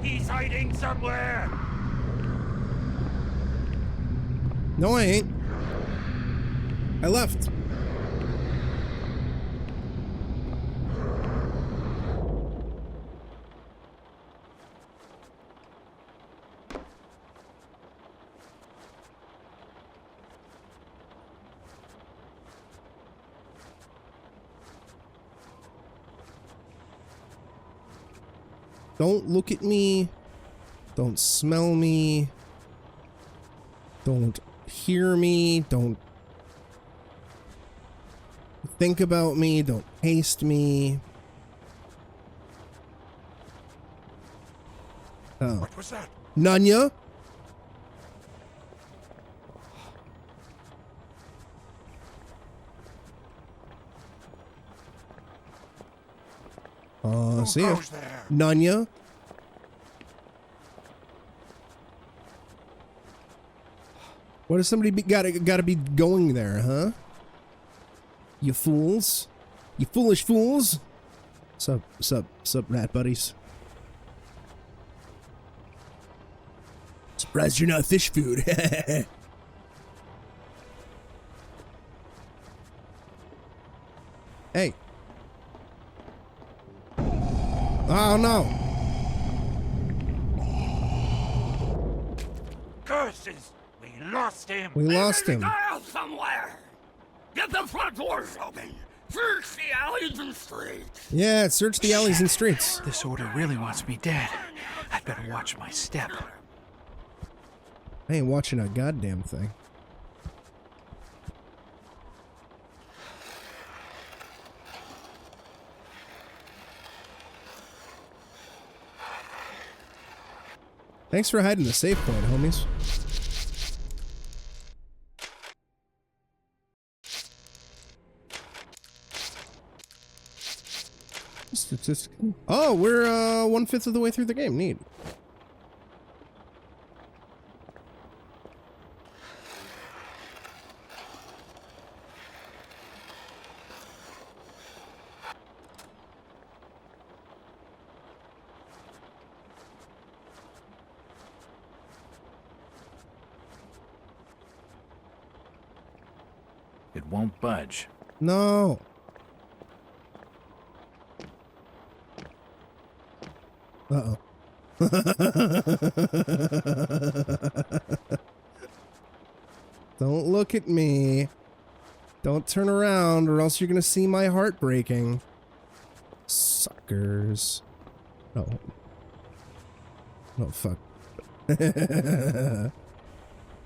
He's hiding somewhere. No, I ain't. I left. Don't look at me. Don't smell me. Don't hear me. Don't think about me. Don't taste me. Oh. What was that? Nanya? See ya. Nanya? What does somebody gotta be going there, huh? You fools. You foolish fools. Sup, rat buddies. Surprised you're not fish food. Hey. Oh no. Curses! We lost him! We lost him. Dial somewhere! Get the front doors open! Search the alleys and streets! Yeah, search the alleys and streets. This order really wants me dead. I'd better watch my step. I ain't watching a goddamn thing. Thanks for hiding the safe point, homies. Statistical. Oh, we're 1/5 of the way through the game. Neat. It won't budge. No. Uh-oh. Don't look at me. Don't turn around or else you're gonna see my heart breaking. Suckers. No. Oh, fuck.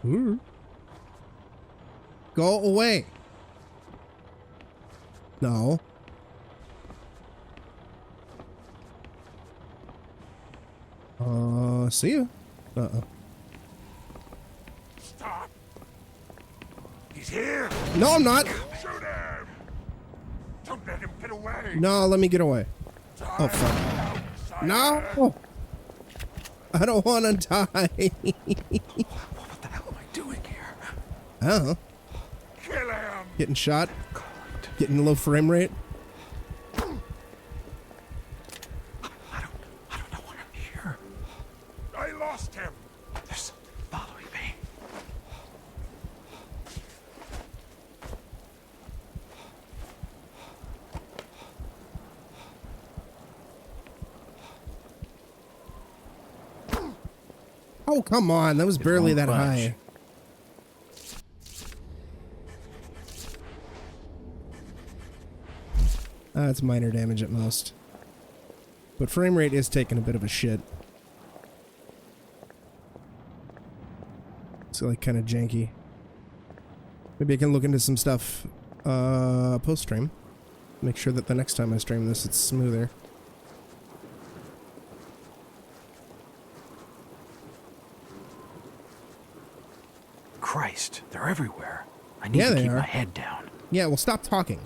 Ooh. Go away. No. See ya. Uh-oh. Stop! He's here! No, I'm not! Shoot him! Don't let him get away. No, let me get away. Oh, fuck. No! I don't want to die. What the hell am I doing here? I don't know. Kill him. Getting shot? Getting low frame rate? I don't know why I'm here. I lost him. There's something following me. Oh, come on. That was barely that high. It's minor damage at most. But frame rate is taking a bit of a shit. It's like kind of janky. Maybe I can look into some stuff post-stream. Make sure that the next time I stream this, it's smoother. Christ, they're everywhere. I need to keep my head down. Yeah, well, stop talking.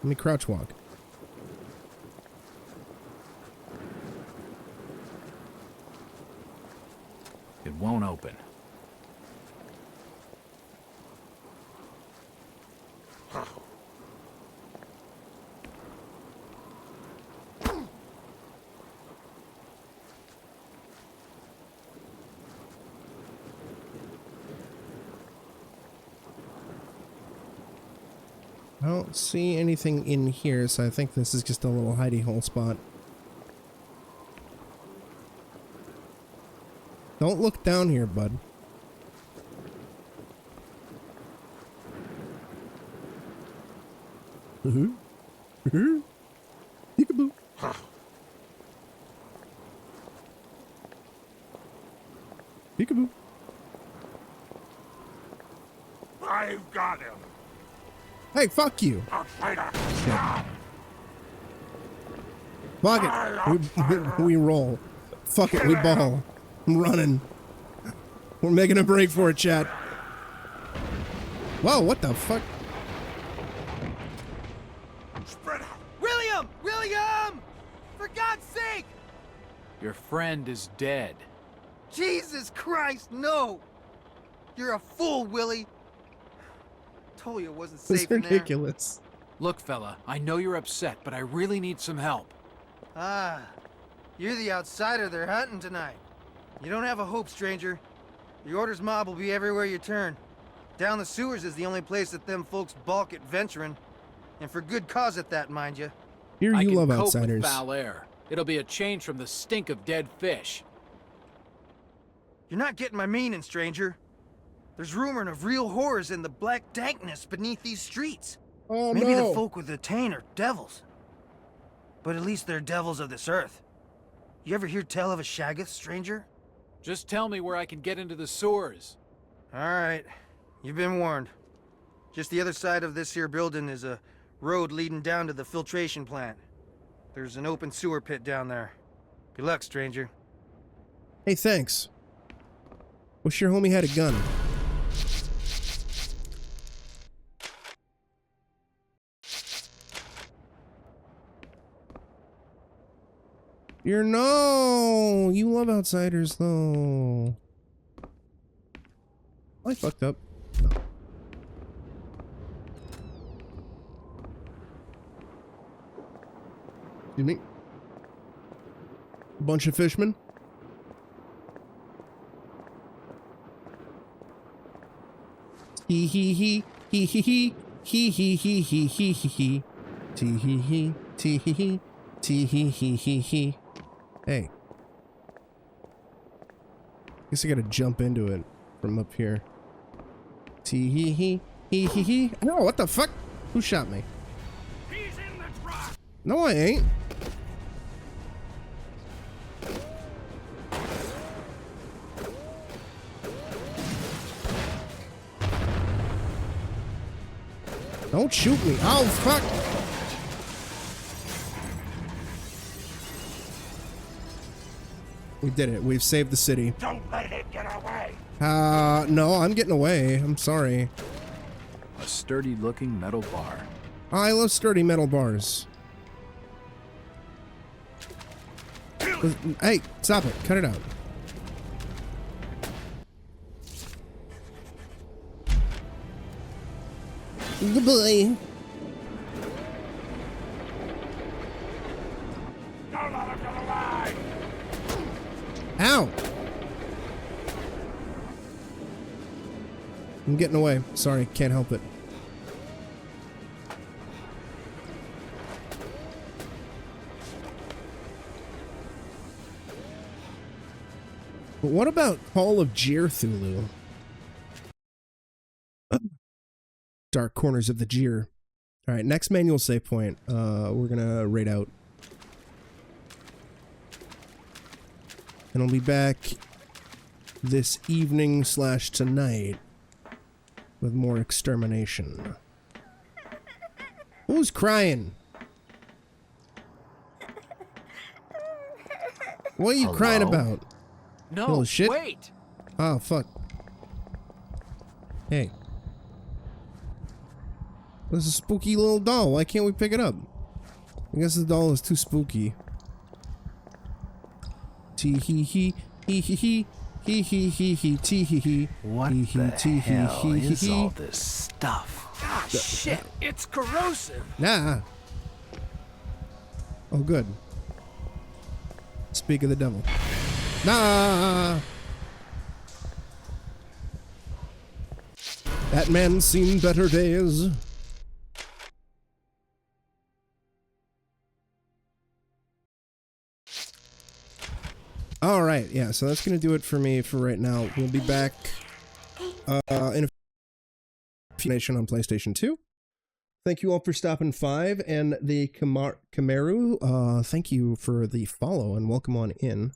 Let me crouch walk. It won't open. I don't see anything in here, so I think this is just a little hidey hole spot. Don't look down here, bud. Peekaboo. Peekaboo. I've got him. Hey, fuck you. Outsider. Fuck it. We roll. Fuck it, we ball. I'm running. We're making a break for it, chat. Whoa, what the fuck? Spread out. William! William! For God's sake! Your friend is dead. Jesus Christ, no! You're a fool, Willie. Told you it wasn't It's safe in there. ridiculous. Look, fella, I know you're upset, but I really need some help. Ah, you're the outsider they're hunting tonight. You don't have a hope, stranger. The Order's mob will be everywhere you turn. Down the sewers is the only place that them folks balk at venturing. And for good cause at that, mind you. Here I you can love cope outsiders. with foul air. It'll be a change from the stink of dead fish. You're not getting my meaning, stranger. There's rumoring of real horrors in the black dankness beneath these streets. Oh, Maybe no. the folk with the Tain are devils. But at least they're devils of this earth. You ever hear tell of a Shaggoth, stranger? Just tell me where I can get into the sewers. Alright, you've been warned. Just the other side of this here building is a road leading down to the filtration plant. There's an open sewer pit down there. Good luck, stranger. Hey, thanks. Wish your homie had a gun. You're no! You love outsiders, though. I fucked up. No. Excuse me. Bunch of fishmen. Hee hee hee hee hee hee hee hee hee hee hee hee hee tee hee hee tee hee hee tee hee hee hee hee. Hey. Guess I gotta jump into it from up here. Tee hee hee hee hee hee. No, what the fuck? Who shot me? He's in the truck. No, I ain't. Don't shoot me. Oh, fuck. We did it. We've saved the city. Don't let it get away. No, I'm getting away. I'm sorry. A sturdy-looking metal bar. Oh, I love sturdy metal bars. Hey, stop it. Cut it out. Goodbye. Ow! I'm getting away. Sorry, can't help it. But what about Call of Cthulhu? Dark Corners of the Jeer. Alright, next manual save point. We're gonna raid out. And I'll be back this evening / tonight with more extermination. Who's crying? What are you crying about? No, little shit? wait! Oh, fuck. Hey. This is a spooky little doll. Why can't we pick it up? I guess the doll is too spooky. Tee hee hee hee hee hee hee hee hee hee tee hee hee. What the hell is all this stuff? Ah, shit! It's corrosive! Nah. Oh, good. Speak of the devil. Nah. That man's seen better days. All right, yeah, so that's going to do it for me for right now. We'll be back in a nation on PlayStation 2. Thank you all for stopping 5, and the Kamaru, thank you for the follow and welcome on in.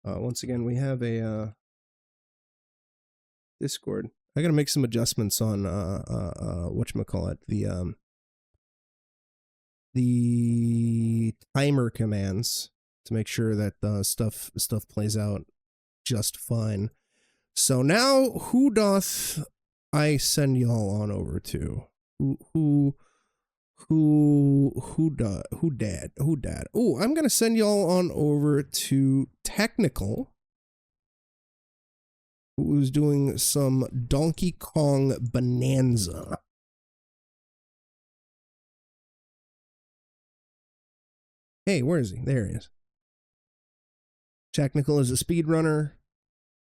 Once again, we have a Discord. I got to make some adjustments on whatchamacallit, the timer commands to make sure that stuff plays out just fine. So now, who doth I send y'all on over to? Who dad? Oh, I'm gonna send y'all on over to Technical, who's doing some Donkey Kong Bonanza. Hey, where is he? There he is. Technical is a speedrunner.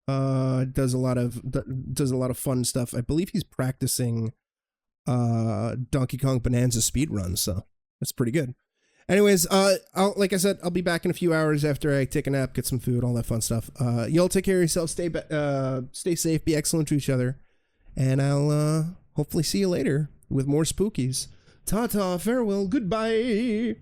Does a lot of fun stuff. I believe he's practicing Donkey Kong Bonanza speedruns, so that's pretty good. Anyways, like I said, I'll be back in a few hours after I take a nap, get some food, all that fun stuff. Y'all take care of yourselves, stay safe, be excellent to each other, and I'll hopefully see you later with more spookies. Ta-ta, farewell, goodbye.